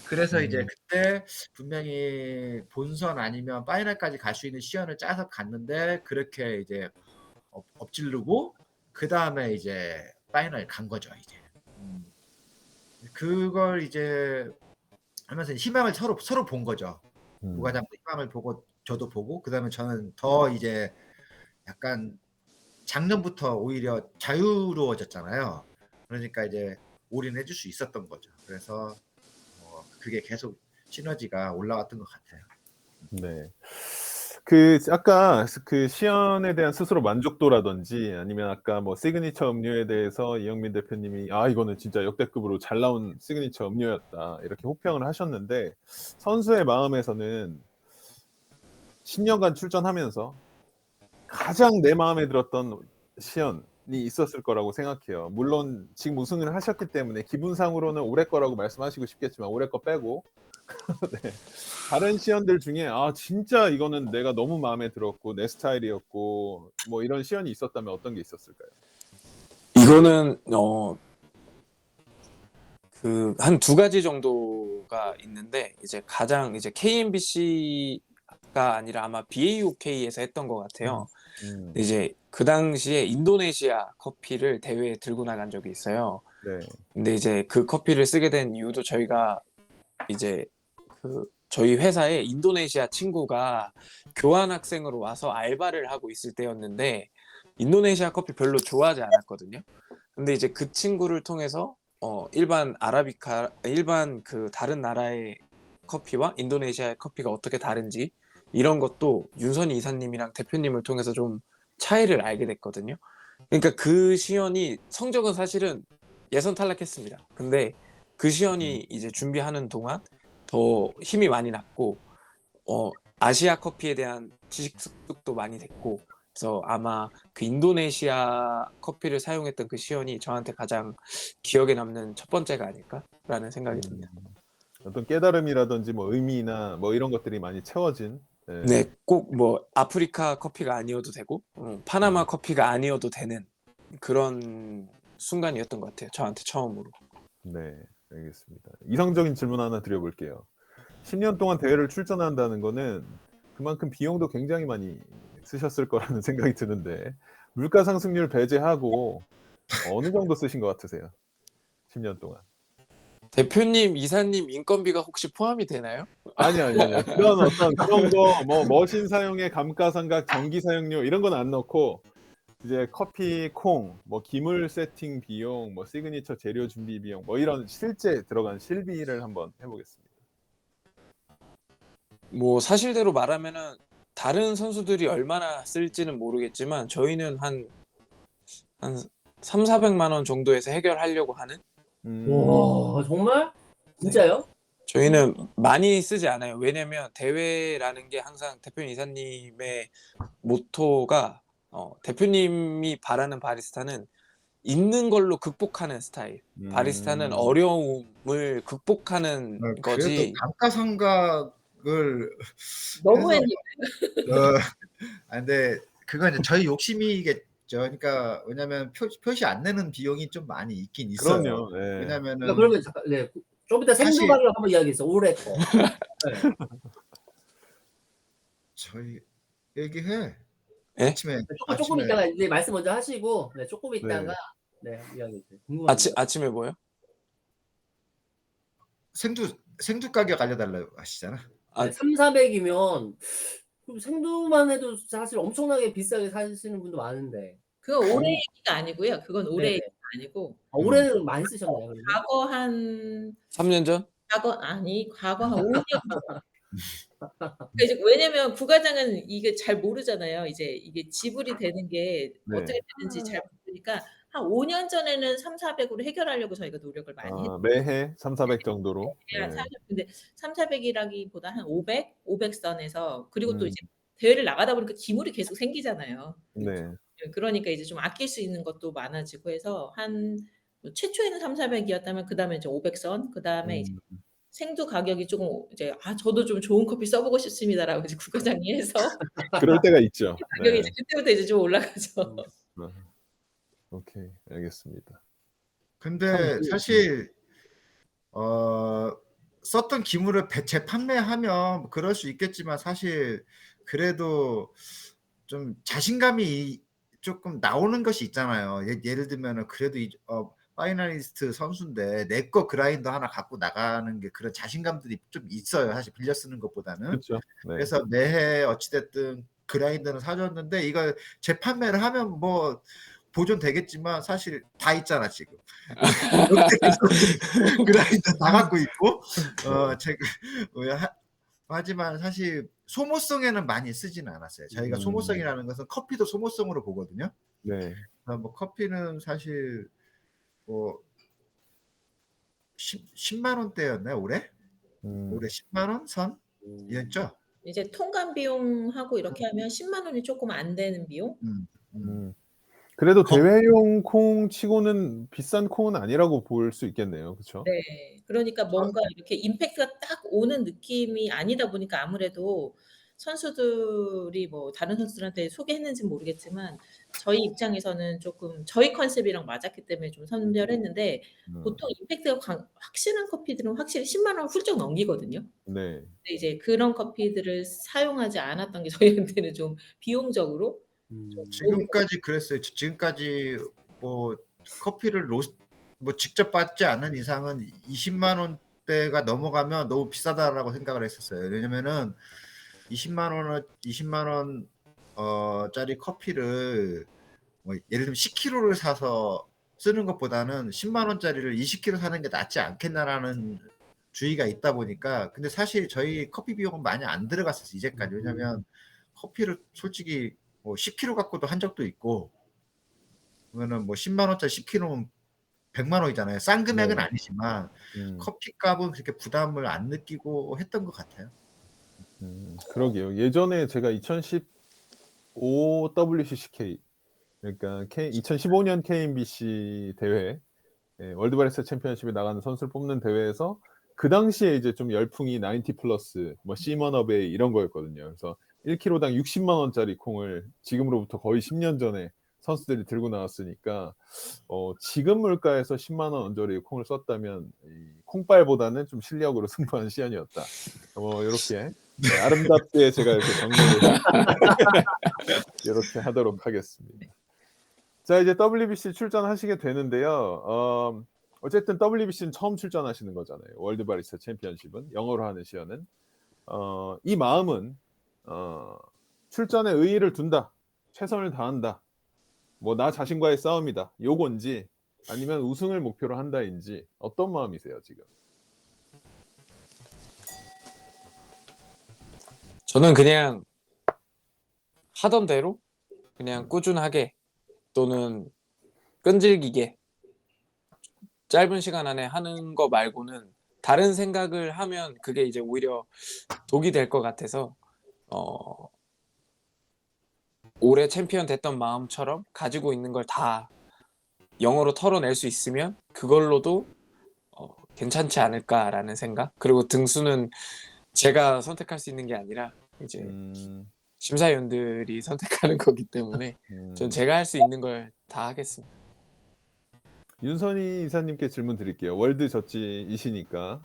그래서 이제 그때 분명히 본선 아니면 파이널까지 갈 수 있는 시연을 짜서 갔는데 그렇게 이제 엎질르고 그 다음에 이제 파이널 간 거죠. 이제 그걸 이제 하면서 희망을 서로 본 거죠. 부과장도 희망을 보고 저도 보고 그다음에 저는 더 이제 약간 작년부터 오히려 자유로워졌잖아요. 그러니까 이제 올인해 줄 수 있었던 거죠. 그래서 그게 계속 시너지가 올라왔던 것 같아요. 네. 그 아까 그 시연에 대한 스스로 만족도라든지 아니면 아까 뭐 시그니처 음료에 대해서 이영민 대표님이 이거는 진짜 역대급으로 잘 나온 시그니처 음료였다 이렇게 호평을 하셨는데 선수의 마음에서는 10년간 출전하면서 가장 내 마음에 들었던 시연이 있었을 거라고 생각해요. 물론 지금 우승을 하셨기 때문에 기분상으로는 올해 거라고 말씀하시고 싶겠지만 올해 거 빼고 네. 다른 시연들 중에 진짜 이거는 내가 너무 마음에 들었고 내 스타일이었고 뭐 이런 시연이 있었다면 어떤 게 있었을까요? 이거는 그 한 두 가지 정도가 있는데 이제 가장 이제 KMBC가 아니라 아마 BAOK에서 했던 것 같아요. 이제 그 당시에 인도네시아 커피를 대회에 들고 나간 적이 있어요. 네. 근데 이제 그 커피를 쓰게 된 이유도 저희가 이제 저희 회사에 인도네시아 친구가 교환학생으로 와서 알바를 하고 있을 때였는데 인도네시아 커피 별로 좋아하지 않았거든요. 근데 이제 그 친구를 통해서 일반 그 다른 나라의 커피와 인도네시아의 커피가 어떻게 다른지 이런 것도 윤선희 이사님이랑 대표님을 통해서 좀 차이를 알게 됐거든요. 그러니까 그 시연이 성적은 사실은 예선 탈락했습니다. 근데 그 시연이 이제 준비하는 동안 더 힘이 많이 났고 아시아 커피에 대한 지식 습득도 많이 됐고 그래서 아마 그 인도네시아 커피를 사용했던 그 시연이 저한테 가장 기억에 남는 첫 번째가 아닐까라는 생각이 듭니다. 어떤 깨달음이라든지 뭐 의미나 뭐 이런 것들이 많이 채워진 네, 꼭 뭐 아프리카 커피가 아니어도 되고 파나마 커피가 아니어도 되는 그런 순간이었던 것 같아요. 저한테 처음으로. 네, 알겠습니다. 이성적인 질문 하나 드려볼게요. 10년 동안 대회를 출전한다는 거는 그만큼 비용도 굉장히 많이 쓰셨을 거라는 생각이 드는데 물가 상승률 배제하고 어느 정도 쓰신 것 같으세요? 10년 동안. 대표님, 이사님 인건비가 혹시 포함이 되나요? 아니요. 그런 거 뭐 머신 사용의 감가상각, 전기 사용료 이런 건 안 넣고 이제 커피 콩, 뭐 기물 세팅 비용, 뭐 시그니처 재료 준비 비용, 뭐 이런 실제 들어간 실비를 한번 해보겠습니다. 뭐 사실대로 말하면은 다른 선수들이 얼마나 쓸지는 모르겠지만 저희는 한 300~400만 원 정도에서 해결하려고 하는. 와, 정말? 진짜요? 저희는 많이 쓰지 않아요. 왜냐면 대회라는 게 항상 대표님 이사님의 모토가 대표님이 바라는 바리스타는 있는 걸로 극복하는 스타일. 바리스타는 어려움을 극복하는 거지. 그래도 감가상각을 너무 해서 했는데. 근데 그건 이제 저희 욕심이겠죠. 그러니까 왜냐면 표시 안 내는 비용이 좀 많이 있긴 있어요. 그럼요. 네. 왜냐면은 그러면 잠깐, 네, 좀 이따 사실- 생두가를 한번 이야기했어. 올해 거. 네. 저희 얘기해. 예? 아침에 조금 있다가 이제 말씀 먼저 하시고 네, 조금 있다가 네, 이야기 궁금합니다. 아침에 뭐요? 생두 가격 알려달라고 하시잖아. 아, 네, 3,400이면 생두만 해도 사실 엄청나게 비싸게 사시는 분도 많은데 그거 올해 얘기가 아니고요. 그건 올해 네네. 얘기가 아니고 올해는 많이 쓰셨나요? 그러면? 과거 한 3년 전? 과거 한 5년 그러니까 이제 왜냐면 부과장은 이게 잘 모르잖아요. 이제 이게 지불이 되는 게 네. 어떻게 되는지 잘 모르니까 한 5년 전에는 3,400으로 해결하려고 저희가 노력을 많이 했어요. 매해 3,400 정도로. 한 40, 근데 3,400이라기보다 한 500 선에서 그리고 또 음. 이제 대회를 나가다 보니까 기물이 계속 생기잖아요. 네. 그러니까 이제 좀 아낄 수 있는 것도 많아지고 해서 한 최초에는 3,400이었다면 그다음에 이제 500 선, 그다음에 이제 생두 가격이 조금 이제 저도 좀 좋은 커피 써보고 싶습니다라고 이제 국과장이 해서 그럴 때가 있죠. 가격이 이제 그때부터 이제 좀 올라가죠. 오케이, 알겠습니다. 근데 사실 썼던 기물을 재판매하면 그럴 수 있겠지만 사실 그래도 좀 자신감이 조금 나오는 것이 있잖아요. 예를 들면은 그래도 파이널리스트 선수인데 내 거 그라인더 하나 갖고 나가는 게 그런 자신감들이 좀 있어요. 사실 빌려 쓰는 것보다는. 그렇죠. 네. 그래서 매해 어찌됐든 그라인더는 사줬는데 이거 재판매를 하면 뭐 보존되겠지만 사실 다 있잖아 지금. 그라인더 다 갖고 있고 하지만 사실 소모성에는 많이 쓰지는 않았어요. 저희가 소모성이라는 것은 커피도 소모성으로 보거든요. 네. 뭐 커피는 사실 뭐 10만 원대였나요 올해? 올해 10만 원 선이었죠. 이제 통관 비용하고 이렇게 하면 10만 원이 조금 안 되는 비용? 그래도 대회용 콩 치고는 비싼 콩은 아니라고 볼 수 있겠네요. 그렇죠? 네. 그러니까 뭔가 이렇게 임팩트가 딱 오는 느낌이 아니다 보니까 아무래도 선수들이 뭐 다른 선수들한테 소개했는지는 모르겠지만 저희 입장에서는 조금 저희 컨셉이랑 맞았기 때문에 좀 선별했는데 보통 임팩트가 확실한 커피들은 확실히 10만 원 훌쩍 넘기거든요. 네. 근데 이제 그런 커피들을 사용하지 않았던 게 저희한테는 좀 비용적으로 지금까지 그랬어요. 지금까지 뭐 커피를 뭐 직접 받지 않는 이상은 20만 원대가 넘어가면 너무 비싸다라고 생각을 했었어요. 왜냐면은 20만 원 짜리 커피를 뭐 예를 들면 10kg를 사서 쓰는 것보다는 10만 원짜리를 20kg 사는 게 낫지 않겠나라는 주의가 있다 보니까 근데 사실 저희 커피 비용은 많이 안 들어갔었어요 이제까지. 왜냐면 커피를 솔직히 뭐 10kg 갖고도 한 적도 있고 그러면은 뭐 10만 원짜리 10kg면 100만 원이잖아요. 싼 금액은 아니지만 커피 값은 그렇게 부담을 안 느끼고 했던 것 같아요. 그러게요. 예전에 제가 2015 WCCK 그러니까 2015년 KMBC 대회 월드 바리스타 챔피언십에 나가는 선수를 뽑는 대회에서 그 당시에 이제 좀 열풍이 90 플러스 뭐 시먼업에 이런 거였거든요. 그래서 1kg당 60만 원짜리 콩을 지금으로부터 거의 10년 전에 선수들이 들고 나왔으니까 지금 물가에서 10만 원 언저리 콩을 썼다면 이 콩빨보다는 좀 실력으로 승부한 시연이었다. 뭐 이렇게 아름답게 제가 이렇게 정리를 이렇게 하도록 하겠습니다. 자 이제 WBC 출전하시게 되는데요. 어쨌든 WBC는 처음 출전하시는 거잖아요. 월드 바리스타 챔피언십은 영어로 하는 시연은 이 마음은 출전에 의의를 둔다, 최선을 다한다. 뭐 나 자신과의 싸움이다. 요건지 아니면 우승을 목표로 한다인지 어떤 마음이세요 지금? 저는 그냥 하던 대로 그냥 꾸준하게 또는 끈질기게 짧은 시간 안에 하는 거 말고는 다른 생각을 하면 그게 이제 오히려 독이 될 것 같아서 올해 챔피언 됐던 마음처럼 가지고 있는 걸 다 영어로 털어낼 수 있으면 그걸로도 괜찮지 않을까라는 생각. 그리고 등수는 제가 선택할 수 있는 게 아니라 이제 심사위원들이 선택하는 거기 때문에 전 제가 할 수 있는 걸 다 하겠습니다. 윤선희 이사님께 질문 드릴게요. 월드 저지이시니까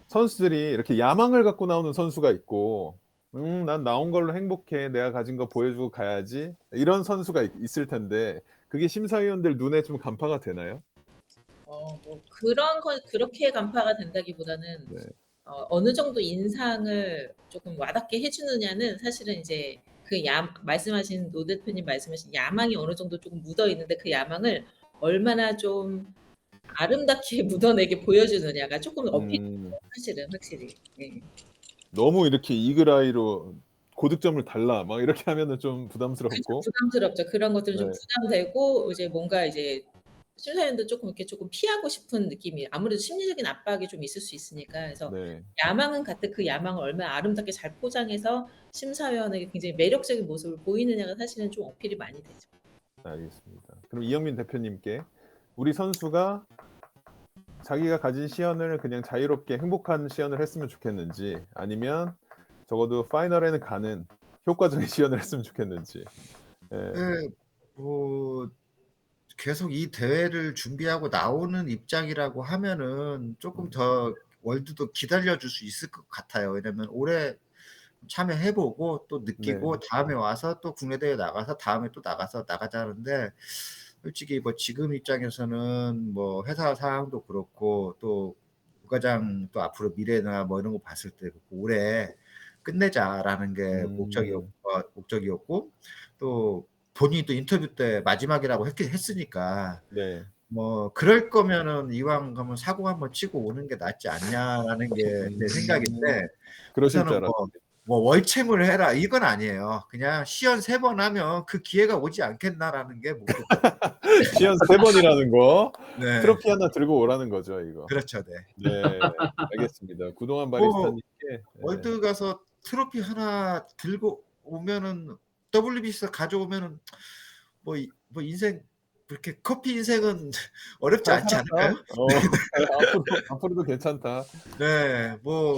선수들이 이렇게 야망을 갖고 나오는 선수가 있고 난 나온 걸로 행복해. 내가 가진 거 보여주고 가야지. 이런 선수가 있을 텐데 그게 심사위원들 눈에 좀 간파가 되나요? 뭐 그런 건 그렇게 간파가 된다기보다는 네. 어느 정도 인상을 조금 와닿게 해주느냐는 사실은 이제 말씀하신 노 대표님 말씀하신 야망이 어느 정도 조금 묻어 있는데 그 야망을 얼마나 좀 아름답게 묻어내게 보여주느냐가 조금 어필이 음, 사실은 확실히. 예. 너무 이렇게 이글아이로 고득점을 달라 막 이렇게 하면은 좀 그죠. 부담스럽고. 부담스럽죠. 그런 것들은 좀 네. 부담되고 이제 뭔가 이제 심사위원도 조금 이렇게 조금 피하고 싶은 느낌이 아무래도 심리적인 압박이 좀 있을 수 있으니까 그래서 네. 야망은 같은 그 야망을 얼마나 아름답게 잘 포장해서 심사위원에게 굉장히 매력적인 모습을 보이느냐가 사실은 좀 어필이 많이 되죠. 알겠습니다. 그럼 이영민 대표님께 우리 선수가 자기가 가진 시연을 그냥 자유롭게 행복한 시연을 했으면 좋겠는지 아니면 적어도 파이널에는 가는 효과적인 시연을 했으면 좋겠는지. 예. 네, 뭐 계속 이 대회를 준비하고 나오는 입장이라고 하면은 조금 더 월드도 기다려줄 수 있을 것 같아요. 왜냐면 올해 참여해보고 또 느끼고 다음에 와서 또 국내 대회 나가서 다음에 또 나가자는데 솔직히 뭐 지금 입장에서는 뭐 회사 상황도 그렇고 또 부과장 또 앞으로 미래나 뭐 이런 거 봤을 때 올해 끝내자라는 게 목적이었고 또 본인이 또 인터뷰 때 마지막이라고 했으니까 네. 뭐 그럴 거면은 이왕 가면 사고 한번 치고 오는 게 낫지 않냐라는 게 내 생각인데 그러실 줄 우선은 알았어요. 뭐 월챔을 해라 이건 아니에요. 그냥 시연 3번 하면 그 기회가 오지 않겠나라는 게 목표. 시연 3번이라는 거 네, 트로피 하나 들고 오라는 거죠, 이거. 그렇죠, 네. 네, 알겠습니다. 구동환 뭐 바리스타님께 월드 가서 트로피 하나 들고 오면은 WBC에서 가져오면은 뭐 인생 그렇게 커피 인생은 어렵지 않지 않을까요? 앞으로도 괜찮다. 네, 뭐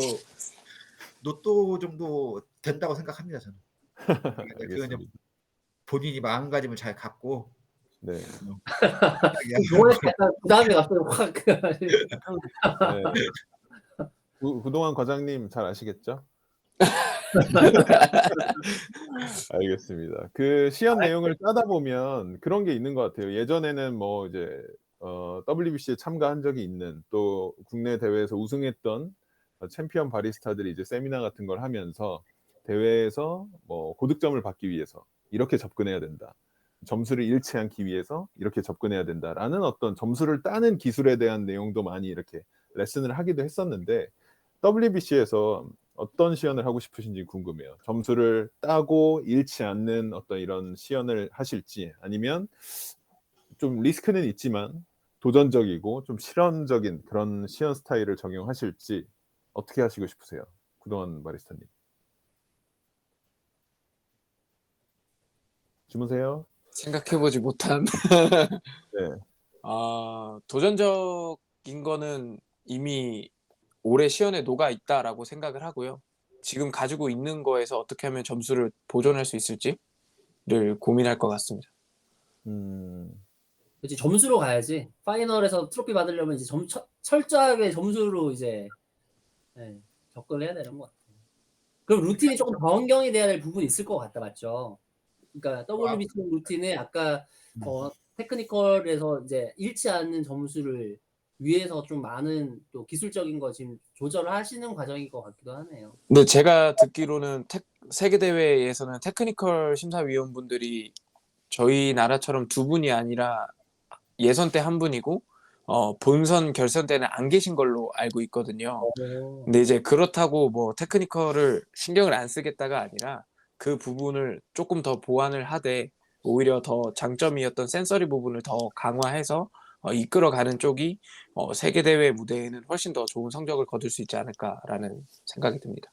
로또 정도 된다고 생각합니다, 저는. 그건 이제 알겠습니다. 본인이 마음가짐을 잘 갖고 네. 요번에 약간 부담이 갑자기 확. 네. 구동환 과장님 잘 아시겠죠? 알겠습니다. 그 시연 내용을 짜다 보면 그런 게 있는 것 같아요. 예전에는 뭐 이제 WBC에 참가한 적이 있는 또 국내 대회에서 우승했던 챔피언 바리스타들이 이제 세미나 같은 걸 하면서 대회에서 뭐 고득점을 받기 위해서 이렇게 접근해야 된다. 점수를 잃지 않기 위해서 이렇게 접근해야 된다라는 어떤 점수를 따는 기술에 대한 내용도 많이 이렇게 레슨을 하기도 했었는데 WBC에서 어떤 시연을 하고 싶으신지 궁금해요. 점수를 따고 잃지 않는 어떤 이런 시연을 하실지 아니면 좀 리스크는 있지만 도전적이고 좀 실험적인 그런 시연 스타일을 적용하실지 어떻게 하시고 싶으세요? 구동환 바리스타님. 주무세요? 생각해보지 못한. 네. 도전적인 거는 이미 올해 시연에 녹아 있다라고 생각을 하고요. 지금 가지고 있는 거에서 어떻게 하면 점수를 보존할 수 있을지를 고민할 것 같습니다. 그렇지, 점수로 가야지. 파이널에서 트로피 받으려면 이제 철저하게 점수로 이제 접근을 해야 되는 것 같아요. 그럼 루틴이 조금 변경이 돼야 될 부분이 있을 것 같다, 맞죠? 그러니까 WBC 루틴에 아까 테크니컬에서 이제 잃지 않는 점수를 위해서 좀 많은 또 기술적인 거 지금 조절을 하시는 과정인 것 같기도 하네요. 근데 제가 듣기로는 세계 대회에서는 테크니컬 심사위원분들이 저희 나라처럼 2분이 아니라 예선 때 1분이고 본선 결선 때는 안 계신 걸로 알고 있거든요. 근데 이제 그렇다고 뭐 테크니컬을 신경을 안 쓰겠다가 아니라 그 부분을 조금 더 보완을 하되 오히려 더 장점이었던 센서리 부분을 더 강화해서 이끌어가는 쪽이 세계 대회 무대에는 훨씬 더 좋은 성적을 거둘 수 있지 않을까라는 생각이 듭니다.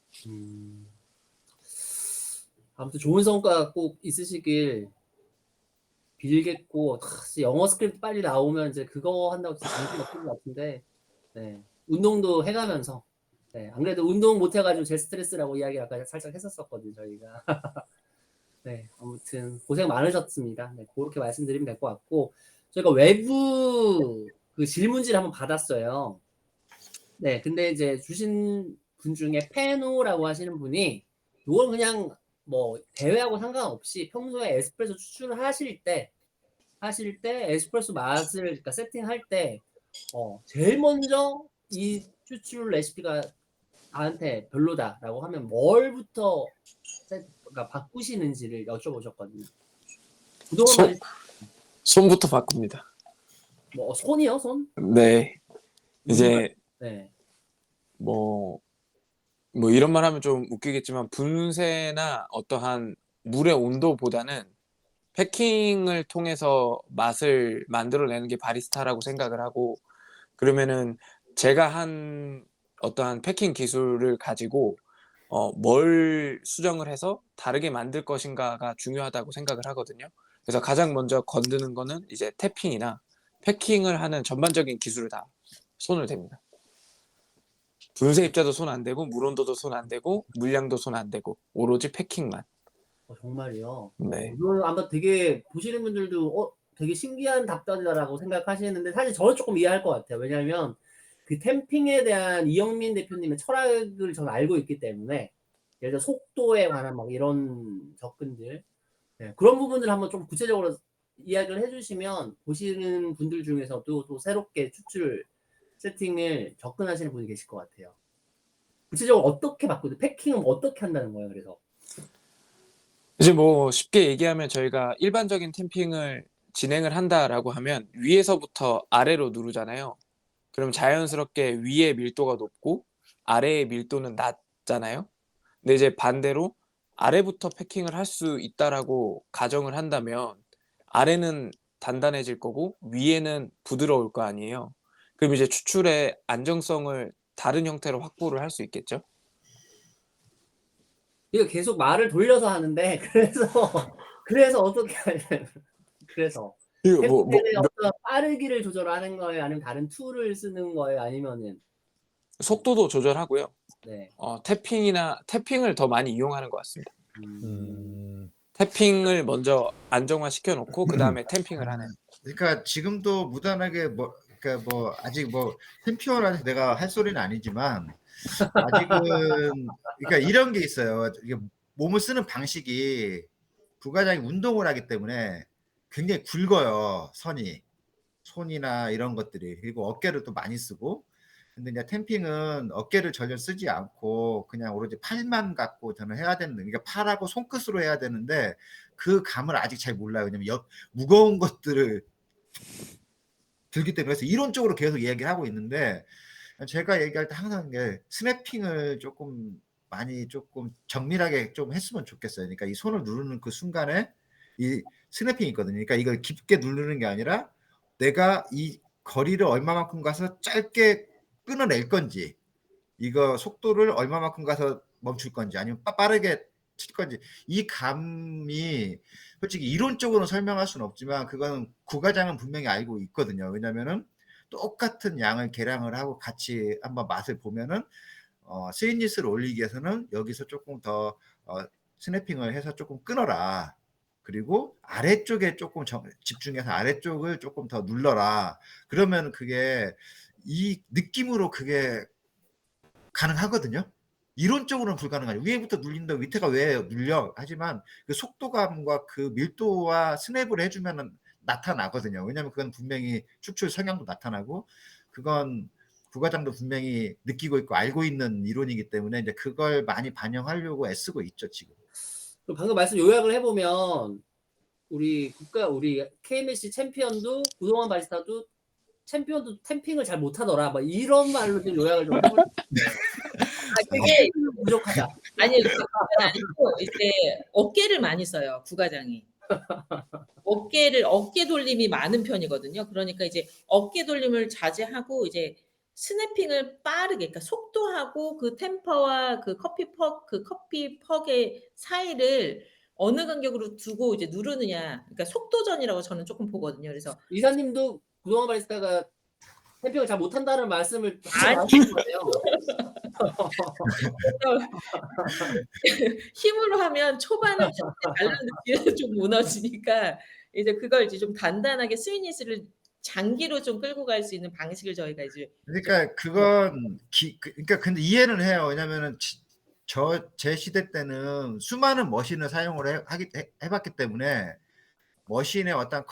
아무튼 좋은 성과 꼭 있으시길 빌겠고, 영어 스크립트 빨리 나오면 이제 그거 한다고 진짜 정신 없을 것 같은데, 네, 운동도 해가면서, 네, 안 그래도 운동 못 해가지고 제 스트레스라고 이야기 아까 살짝 했었거든요, 저희가. 네, 아무튼 고생 많으셨습니다. 네, 그렇게 말씀드리면 될 것 같고, 저희가 외부 그 질문지를 한번 받았어요. 네, 근데 이제 주신 분 중에 페노라고 하시는 분이 이건 그냥 뭐 대회하고 상관없이 평소에 에스프레소 추출을 하실 때 에스프레소 맛을 그러니까 세팅할 때 제일 먼저 이 추출 레시피가 나한테 별로다라고 하면 뭘부터 그러니까 바꾸시는지를 여쭤보셨거든요. 그동안 손. 많이 손부터 바꿉니다. 뭐 손이요, 손? 네. 이제 네. 뭐 이런 말 하면 좀 웃기겠지만 분쇄나 어떠한 물의 온도보다는 패킹을 통해서 맛을 만들어내는 게 바리스타라고 생각을 하고, 그러면은 제가 한 어떠한 패킹 기술을 가지고 뭘 수정을 해서 다르게 만들 것인가가 중요하다고 생각을 하거든요. 그래서 가장 먼저 건드는 거는 이제 태핑이나 패킹을 하는 전반적인 기술을 다 손을 댑니다. 분쇄 입자도 손 안 대고 물 온도도 손 안 대고 물량도 손 안 대고 오로지 패킹만. 정말요. 네. 이거 아마 되게 보시는 분들도 되게 신기한 답변이다라고 생각하시는데 사실 저는 조금 이해할 것 같아요. 왜냐하면 그 템핑에 대한 이영민 대표님의 철학을 저는 알고 있기 때문에 예를 들어 속도에 관한 막 이런 접근들 그런 부분들 한번 좀 구체적으로 이야기를 해주시면 보시는 분들 중에서도 또 새롭게 추출 세팅을 접근하시는 분이 계실 것 같아요. 구체적으로 어떻게 바꾸죠? 패킹은 어떻게 한다는 거예요? 그래서 이제 뭐 쉽게 얘기하면 저희가 일반적인 템핑을 진행을 한다라고 하면 위에서부터 아래로 누르잖아요. 그럼 자연스럽게 위의 밀도가 높고 아래의 밀도는 낮잖아요. 근데 이제 반대로 아래부터 패킹을 할 수 있다라고 가정을 한다면 아래는 단단해질 거고 위에는 부드러울 거 아니에요. 그럼 이제 추출의 안정성을 다른 형태로 확보를 할 수 있겠죠. 이거 계속 말을 돌려서 하는데 그래서 어떻게 하냐면 그래서 이거 템플의 어떤 빠르기를 조절하는 거예요? 아니면 다른 툴을 쓰는 거예요? 아니면은 속도도 조절하고요. 네. 태핑을 더 많이 이용하는 것 같습니다. 음. 태핑을 먼저 안정화시켜 놓고 그 다음에 템핑을 하는. 그러니까 지금도 무단하게 그러니까 아직 챔피언한테 내가 할 소리는 아니지만 아직은 그러니까 이런 게 있어요. 이게 몸을 쓰는 방식이 부과장이 운동을 하기 때문에 굉장히 굵어요. 손이나 이런 것들이. 그리고 어깨를 또 많이 쓰고. 근데 이제 템핑은 어깨를 전혀 쓰지 않고 그냥 오로지 팔만 갖고 저는 해야 되는, 그러니까 팔하고 손끝으로 해야 되는데 그 감을 아직 잘 몰라요. 왜냐면 무거운 것들을 들기 때문에. 그래서 이론적으로 계속 얘기를 하고 있는데 제가 얘기할 때 항상 스냅핑을 조금 정밀하게 좀 했으면 좋겠어요. 그러니까 이 손을 누르는 그 순간에 이 스냅핑이 있거든요. 그러니까 이걸 깊게 누르는 게 아니라 내가 이 거리를 얼마만큼 가서 짧게 끊어낼 건지, 이거 속도를 얼마만큼 가서 멈출 건지, 아니면 빠르게 칠 건지, 이 감이 솔직히 이론적으로는 설명할 수는 없지만 그거는 구과장은 분명히 알고 있거든요. 왜냐면은 똑같은 양을 계량을 하고 같이 한번 맛을 보면은 스윗니스를 올리기 위해서는 여기서 조금 더 스냅핑을 해서 조금 끊어라. 그리고 아래쪽에 조금 집중해서 아래쪽을 조금 더 눌러라. 그러면 그게 이 느낌으로 그게 가능하거든요. 이론적으로는 불가능하죠. 위에부터 눌린다, 밑에가 왜 눌려? 하지만 그 속도감과 그 밀도와 스냅을 해주면 나타나거든요. 왜냐하면 그건 분명히 추출 성향도 나타나고, 그건 부과장도 분명히 느끼고 있고 알고 있는 이론이기 때문에 이제 그걸 많이 반영하려고 애쓰고 있죠, 지금. 방금 말씀 요약을 해보면 우리 KMC 챔피언도 구동환 바리스타도 챔피언도 템핑을 잘 못하더라. 막 이런 말로 좀 요약을 좀 해볼. 그게 부족하다. 아니 그건 아니고 이제 어깨를 많이 써요, 부과장이. 어깨 돌림이 많은 편이거든요. 그러니까 이제 어깨 돌림을 자제하고 이제 스냅핑을 빠르게, 그러니까 속도하고 그 템퍼와 그 커피 퍽의 사이를 어느 간격으로 두고 이제 누르느냐. 그러니까 속도전이라고 저는 조금 보거든요. 그래서 이사님도 구동환 바리스타가 템핑을 잘 못한다는 말씀을 아니. 하신 거예요. 힘으로 하면 초반은 잘하는데 뒤에서 좀 무너지니까 이제 그걸 이제 좀 단단하게 스윗니스를 장기로 좀 끌고 갈 수 있는 방식을 저희가 이제 그러니까 그건 그러니까 근데 이해는 해요. 왜냐면은 제 시대 때는 수많은 머신을 사용을 해봤기 때문에 머신의 어떤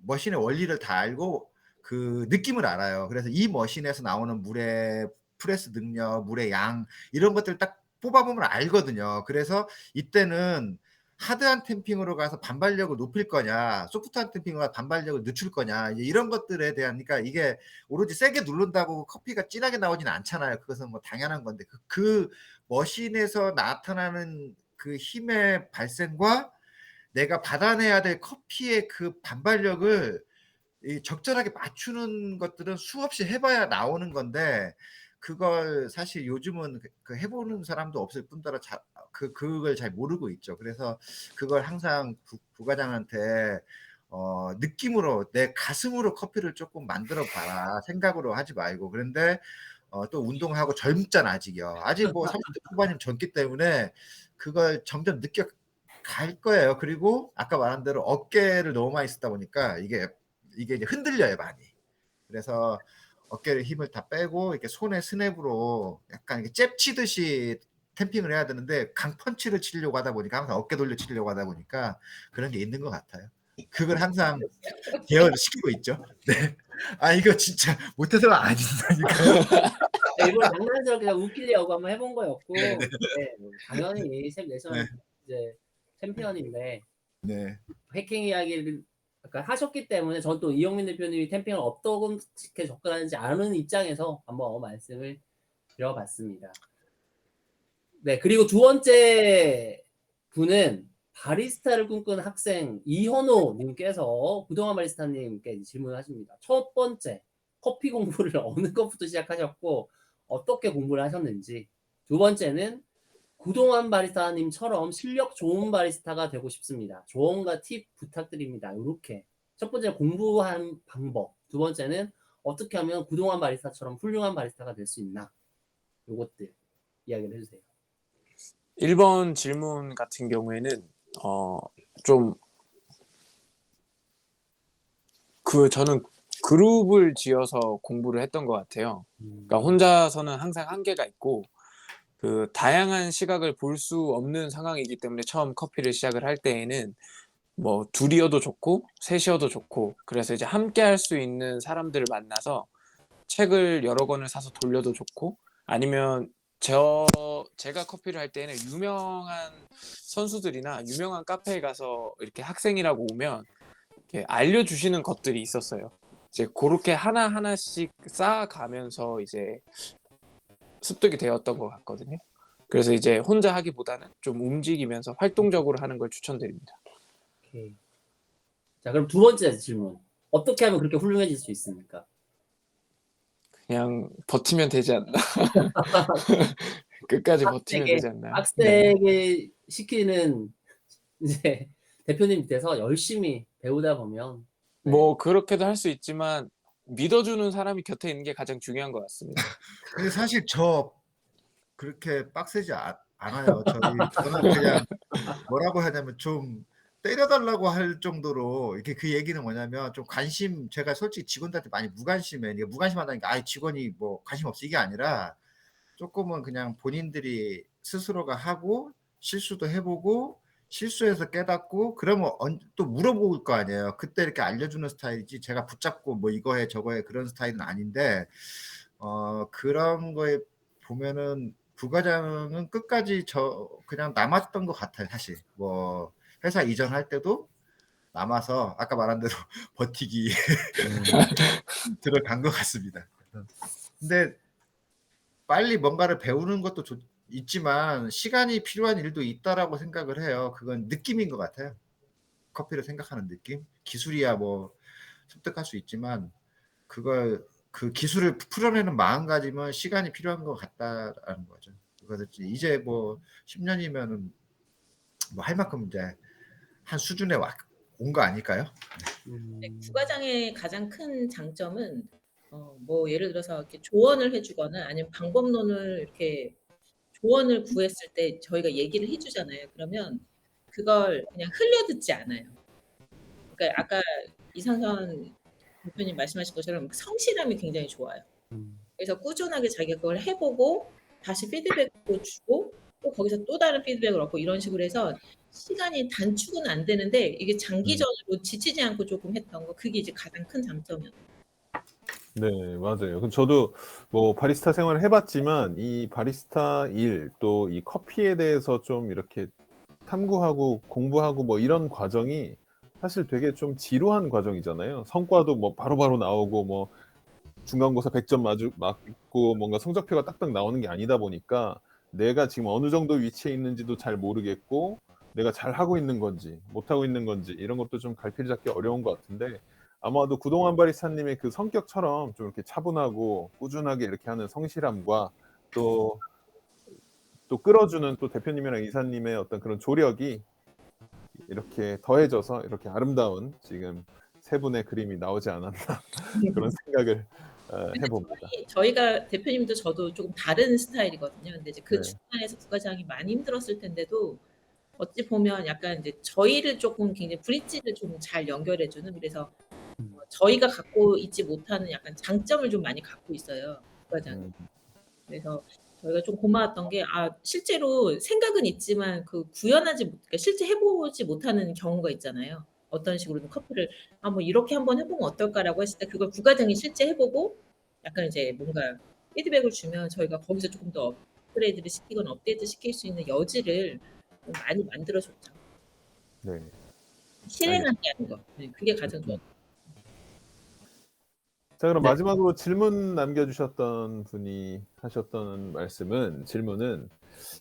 머신의 원리를 다 알고 그 느낌을 알아요. 그래서 이 머신에서 나오는 물의 프레스 능력, 물의 양 이런 것들을 딱 뽑아보면 알거든요. 그래서 이때는 하드한 탬핑으로 가서 반발력을 높일 거냐, 소프트한 탬핑으로 가서 반발력을 늦출 거냐, 이제 이런 것들에 대한, 그러니까 이게 오로지 세게 누른다고 커피가 진하게 나오지는 않잖아요. 그것은 뭐 당연한 건데 그 머신에서 나타나는 그 힘의 발생과 내가 받아내야 될 커피의 그 반발력을 적절하게 맞추는 것들은 수없이 해봐야 나오는 건데 그걸 사실 요즘은 그 해보는 사람도 없을 뿐더러 그걸 잘 모르고 있죠. 그래서 그걸 항상 부과장한테 느낌으로 내 가슴으로 커피를 조금 만들어 봐라 생각으로 하지 말고. 그런데 또 운동하고 젊잖아 아직이요. 아직 뭐 30대 후반이면 젊기 때문에 그걸 점점 갈 거예요. 그리고 아까 말한 대로 어깨를 너무 많이 쓰다 보니까 이게 이제 흔들려요 많이. 그래서 어깨를 힘을 다 빼고 이렇게 손에 스냅으로 약간 이렇게 잽 치듯이 탬핑을 해야 되는데 강펀치를 치려고 하다 보니까 항상 어깨 돌려 치려고 하다 보니까 그런 게 있는 것 같아요. 그걸 항상 대화를 시키고 있죠. 네. 아 이거 진짜 못해서가 아닌다니까요. 일부러 장난스럽게 그냥 웃기려고 한번 해본 거였고, 네, 뭐 당연히 샘 내션 네. 이제 챔피언인데 네. 해킹 이야기를 아까 하셨기 때문에 전 또 이영민 대표님이 템핑을 어떻게 접근하는지 아는 입장에서 한번 말씀을 드려봤습니다. 네, 그리고 두 번째 분은 바리스타를 꿈꾸는 학생 이현호 님께서 구동환 바리스타님께 질문하십니다. 첫 번째, 커피 공부를 어느 것부터 시작하셨고 어떻게 공부를 하셨는지. 두 번째는 구동환 바리스타님처럼 실력 좋은 바리스타가 되고 싶습니다. 조언과 팁 부탁드립니다. 이렇게 첫 번째는 공부한 방법, 두 번째는 어떻게 하면 구동환 바리스타처럼 훌륭한 바리스타가 될 수 있나, 요것들 이야기를 해주세요. 1번 질문 같은 경우에는 좀 저는 그룹을 지어서 공부를 했던 것 같아요. 그러니까 혼자서는 항상 한계가 있고 그 다양한 시각을 볼 수 없는 상황이기 때문에 처음 커피를 시작을 할 때에는 뭐 둘이어도 좋고 셋이어도 좋고, 그래서 이제 함께 할 수 있는 사람들을 만나서 책을 여러 권을 사서 돌려도 좋고, 아니면 제가 커피를 할 때는 유명한 선수들이나 유명한 카페에 가서 이렇게 학생이라고 오면 이렇게 알려주시는 것들이 있었어요. 이제 그렇게 하나하나씩 쌓아가면서 이제 습득이 되었던 것 같거든요. 그래서 이제 혼자 하기보다는 좀 움직이면서 활동적으로 하는 걸 추천드립니다. 오케이. 자, 그럼 두 번째 질문. 어떻게 하면 그렇게 훌륭해질 수 있습니까? 그냥 버티면 되지 않나. 끝까지 버티면 되지 않나요? 네. 학생에게 시키는 이제 대표님 밑에서 열심히 배우다 보면 뭐 그렇게도 할 수 있지만 믿어주는 사람이 곁에 있는 게 가장 중요한 것 같습니다. 근데 사실 저 그렇게 빡세지 않아요. 저는 그냥 뭐라고 해야 되면 좀 때려달라고 할 정도로 이렇게 그 얘기는 뭐냐면 좀 제가 솔직히 직원들한테 많이 무관심해. 이게 무관심하다니까 직원이 뭐 관심 없어 이게 아니라 조금은 그냥 본인들이 스스로가 하고 실수도 해보고 실수해서 깨닫고 그러면 또 물어볼 거 아니에요. 그때 이렇게 알려주는 스타일이지 제가 붙잡고 뭐 이거 해 저거 해 그런 스타일은 아닌데 그런 거에 보면은 부과장은 끝까지 그냥 남았던 것 같아요. 사실 뭐 회사 이전할 때도 남아서 아까 말한 대로 버티기 들어간 것 같습니다. 근데 빨리 뭔가를 배우는 것도 있지만 시간이 필요한 일도 있다라고 생각을 해요. 그건 느낌인 것 같아요. 커피를 생각하는 느낌. 기술이야 뭐 습득할 수 있지만 그 기술을 풀어내는 마음가짐은 시간이 필요한 것 같다라는 거죠. 그래서 이제 뭐 10년이면은 뭐 할 만큼 이제 한 수준에 온 거 아닐까요? 네, 부과장의 가장 큰 장점은 뭐 예를 들어서 이렇게 조언을 해주거나 아니면 방법론을 이렇게 조언을 구했을 때 저희가 얘기를 해주잖아요. 그러면 그걸 그냥 흘려듣지 않아요. 그러니까 아까 이상선 대표님 말씀하신 것처럼 성실함이 굉장히 좋아요. 그래서 꾸준하게 자기가 그걸 해보고 다시 피드백도 주고 또 거기서 또 다른 피드백을 얻고 이런 식으로 해서 시간이 단축은 안 되는데 이게 장기전으로 지치지 않고 조금 했던 거 그게 이제 가장 큰 장점이었어요. 네, 맞아요. 그럼 저도 뭐 바리스타 생활을 해봤지만 이 바리스타 일 또 이 커피에 대해서 좀 이렇게 탐구하고 공부하고 뭐 이런 과정이 사실 되게 좀 지루한 과정이잖아요. 성과도 뭐 바로바로 나오고 뭐 중간고사 100점 맞고 뭔가 성적표가 딱딱 나오는 게 아니다 보니까 내가 지금 어느 정도 위치에 있는지도 잘 모르겠고 내가 잘하고 있는 건지 못하고 있는 건지 이런 것도 좀 갈피를 잡기 어려운 것 같은데 아마도 구동환 바리스타님의 그 성격처럼 좀 이렇게 차분하고 꾸준하게 이렇게 하는 성실함과 또 끌어주는 또 대표님이랑 이사님의 어떤 그런 조력이 이렇게 더해져서 이렇게 아름다운 지금 세 분의 그림이 나오지 않았나 그런 생각을 해봅니다. 저희가 대표님도 저도 조금 다른 스타일이거든요. 근데 이제 그 네. 중간에서 부과장이 많이 힘들었을 텐데도 어찌 보면 약간 이제 저희를 조금 굉장히 브릿지를 좀 잘 연결해주는 그래서 저희가 갖고 있지 못하는 약간 장점을 좀 많이 갖고 있어요. 부과장이. 그래서 저희가 좀 고마웠던 게 실제로 생각은 있지만 그 그러니까 실제 해보지 못하는 경우가 있잖아요. 어떤 식으로든 커피를 뭐 이렇게 한번 해보면 어떨까라고 했을 때 그걸 부과장이 실제 해보고 약간 이제 뭔가 피드백을 주면 저희가 거기서 조금 더 업그레이드를 시키거나 업데이트 시킬 수 있는 여지를 좀 많이 만들어줬죠. 네. 실행한 게 아닌 거. 네, 그게 가장 좋았어요. 자, 그럼 네. 마지막으로 질문 남겨주셨던 분이 하셨던 질문은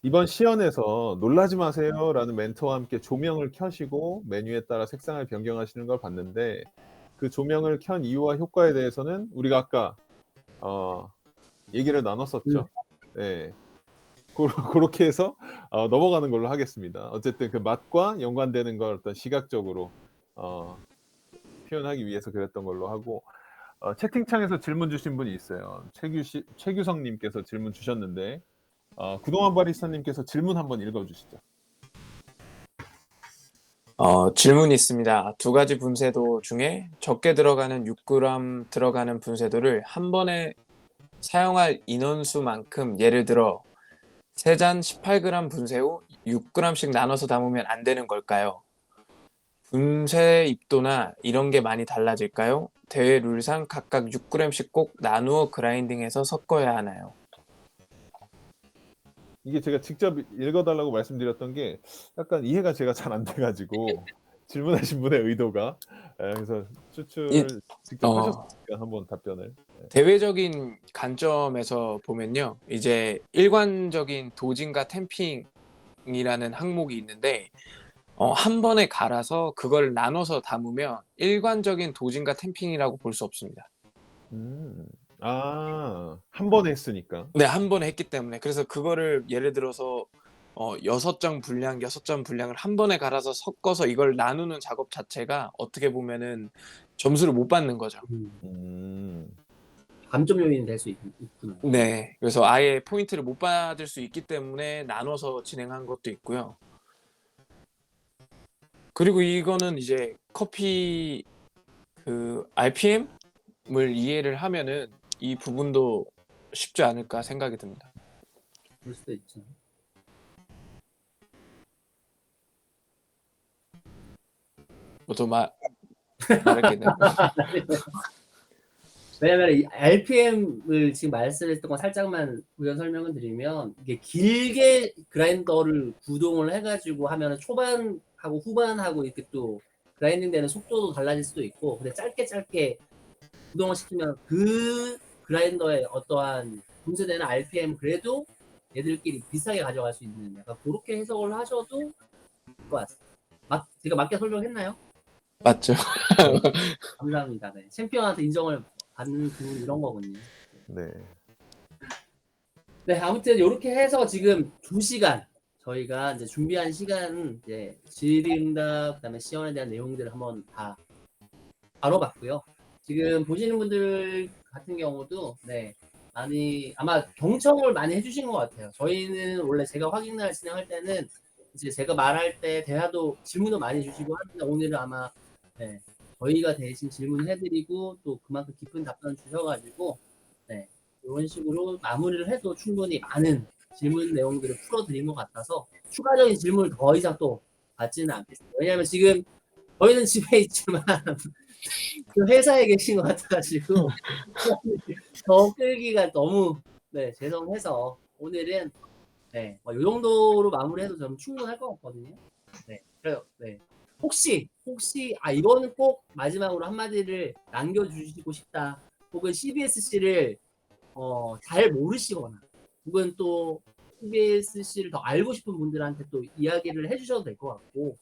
이번 시연에서 놀라지 마세요라는 멘트와 함께 조명을 켜시고 메뉴에 따라 색상을 변경하시는 걸 봤는데 그 조명을 켠 이유와 효과에 대해서는 우리가 아까 얘기를 나눴었죠. 네. 그렇게 해서 넘어가는 걸로 하겠습니다. 어쨌든 그 맛과 연관되는 걸 어떤 시각적으로 표현하기 위해서 그랬던 걸로 하고 채팅창에서 질문 주신 분이 있어요. 최규성님께서 질문 주셨는데 구동환 바리스타님께서 질문 한번 읽어주시죠. 질문이 있습니다. 두 가지 분쇄도 중에 적게 들어가는 6g 들어가는 분쇄도를 한 번에 사용할 인원수만큼 예를 들어 3잔 18g 분쇄 후 6g씩 나눠서 담으면 안 되는 걸까요? 분쇄 입도나 이런 게 많이 달라질까요? 대회 룰상 각각 6g씩 꼭 나누어 그라인딩해서 섞어야 하나요? 이게 제가 직접 읽어달라고 말씀드렸던 게 약간 이해가 제가 잘 안 돼가지고 질문하신 분의 의도가 그래서 추출을 직접 하셨으니까 한번 답변을. 대외적인 관점에서 보면요. 이제 일관적인 도징과 템핑이라는 항목이 있는데 한 번에 갈아서 그걸 나눠서 담으면 일관적인 도징과 템핑이라고 볼 수 없습니다. 한 번에 했으니까. 네, 한 번에 했기 때문에. 그래서 그거를 예를 들어서 6점 분량을 한 번에 갈아서 섞어서 이걸 나누는 작업 자체가 어떻게 보면은 점수를 못 받는 거죠. 감점 요인이 될 수 있구나. 네. 그래서 아예 포인트를 못 받을 수 있기 때문에 나눠서 진행한 것도 있고요. 그리고 이거는 이제 커피 그 RPM을 이해를 하면은 이 부분도 쉽지 않을까 생각이 듭니다. 그럴 수도 있죠. 뭐 더 말할 게 있나요? 왜냐면 이 RPM을 지금 말씀했던 거 살짝만 우연 설명을 드리면 이게 길게 그라인더를 구동을 해가지고 하면 초반하고 후반하고 이렇게 또 그라인딩 되는 속도도 달라질 수도 있고 근데 짧게 구동을 시키면 그 그라인더의 어떠한 분쇄되는 RPM 그래도 얘들끼리 비슷하게 가져갈 수 있는 약간 그렇게 해석을 하셔도 될 것 같습니다. 제가 맞게 설명했나요? 맞죠. 감사합니다. 네. 챔피언한테 인정을 받는 이런 거군요. 네. 네, 아무튼 이렇게 해서 지금 2시간 저희가 이제 준비한 시간 이제 질의응답 그다음에 시연에 대한 내용들을 한번 다 다뤄봤고요. 지금 보시는 분들 같은 경우도 많이 아마 경청을 많이 해주신 것 같아요. 저희는 원래 제가 확인을 진행할 때는 이제 제가 말할 때 대화도 질문도 많이 주시고 하는데 오늘은 아마 저희가 대신 질문해드리고 또 그만큼 깊은 답변 주셔가지고 이런 식으로 마무리를 해도 충분히 많은 질문 내용들을 풀어드린 것 같아서 추가적인 질문을 더 이상 또 받지는 않겠습니다. 왜냐하면 지금 저희는 집에 있지만 그 회사에 계신 것 같아가지고 더 끌기가 너무 죄송해서 오늘은 이 정도로 마무리해도 저는 충분할 것 같거든요. 그래요. 혹시 이거는 꼭 마지막으로 한마디를 남겨주시고 싶다. 혹은 CBSC를 잘 모르시거나 혹은 또 CBSC를 더 알고 싶은 분들한테 또 이야기를 해주셔도 될 것 같고,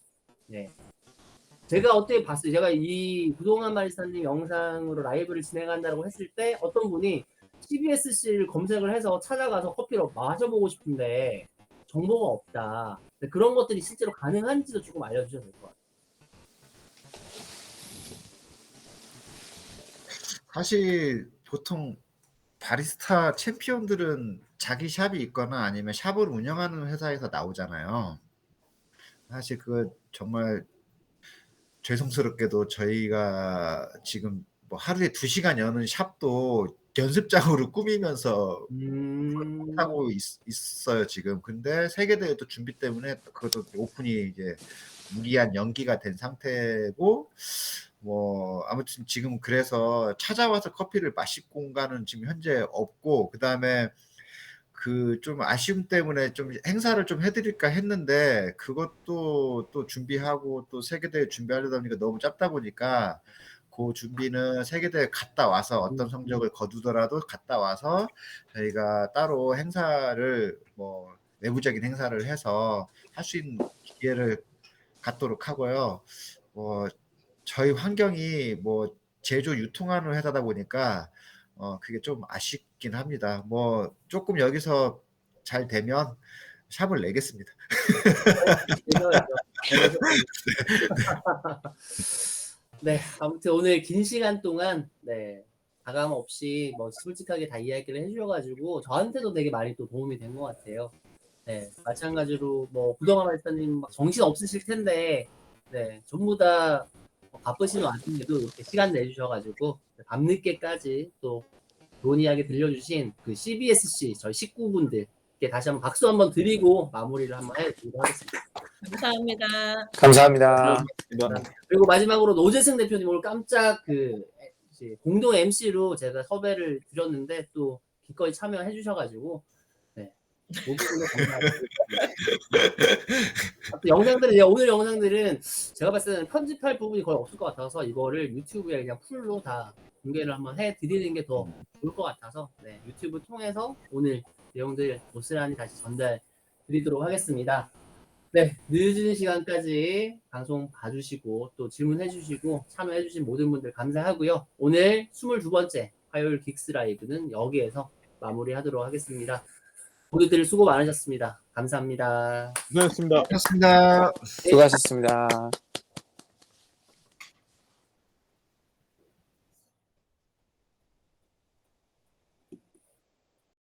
제가 어떻게 봤어요? 제가 이 구동환 바리스타님 영상으로 라이브를 진행한다고 했을 때 어떤 분이 CBSC를 검색을 해서 찾아가서 커피를 마셔보고 싶은데 정보가 없다. 그런 것들이 실제로 가능한지도 조금 알려주셔도 될 것 같아요. 사실 보통 바리스타 챔피언들은 자기 샵이 있거나 아니면 샵을 운영하는 회사에서 나오잖아요. 사실 그거 정말 죄송스럽게도 저희가 지금 뭐 하루에 2시간 여는 샵도 연습장으로 꾸미면서 하고 있어요 지금. 근데 세계대회도 준비 때문에 그것도 오픈이 이제 무리한 연기가 된 상태고, 뭐 아무튼 지금 그래서 찾아와서 커피를 마실 공간은 지금 현재 없고, 그 다음에 그 좀 아쉬움 때문에 좀 행사를 좀 해드릴까 했는데 그것도 또 준비하고 또 세계대회 준비하려다 보니까 너무 짧다 보니까 그 준비는 세계대회 갔다 와서 어떤 성적을 거두더라도 갔다 와서 저희가 따로 행사를 뭐 내부적인 행사를 해서 할 수 있는 기회를 갖도록 하고요. 뭐 저희 환경이 뭐 제조 유통하는 회사다 보니까 그게 좀 아쉽긴 합니다. 뭐 조금 여기서 잘 되면 샵을 내겠습니다. 아무튼 오늘 긴 시간 동안 가감 없이 뭐 솔직하게 다 이야기를 해주셔가지고 저한테도 되게 많이 또 도움이 된 것 같아요. 마찬가지로 뭐 구동환 발사님 정신 없으실 텐데 전부 다 바쁘신 와중에도 이렇게 시간 내주셔가지고 밤늦게까지 또 좋은 이야기 들려주신 그 CBSC 저희 식구분들께 다시 한번 박수 한번 드리고 마무리를 한번 해드리도록 하겠습니다. 감사합니다. 감사합니다. 그리고 마지막으로 노재승 대표님 오늘 깜짝 이제 공동 MC로 제가 섭외를 드렸는데 또 기꺼이 참여해 주셔가지고 모두분들 감사드립니다. 오늘 영상들은 제가 봤을 때는 편집할 부분이 거의 없을 것 같아서 이거를 유튜브에 그냥 풀로 다 공개를 한번 해드리는 게 더 좋을 것 같아서 유튜브 통해서 오늘 내용들 고스란히 다시 전달 드리도록 하겠습니다. 늦은 시간까지 방송 봐주시고 또 질문해주시고 참여해주신 모든 분들 감사하고요. 오늘 22번째 화요일 긱스 라이브는 여기에서 마무리하도록 하겠습니다. 모두들 수고 많으셨습니다. 감사합니다. 고생하셨습니다. 고맙습니다. 수고하셨습니다.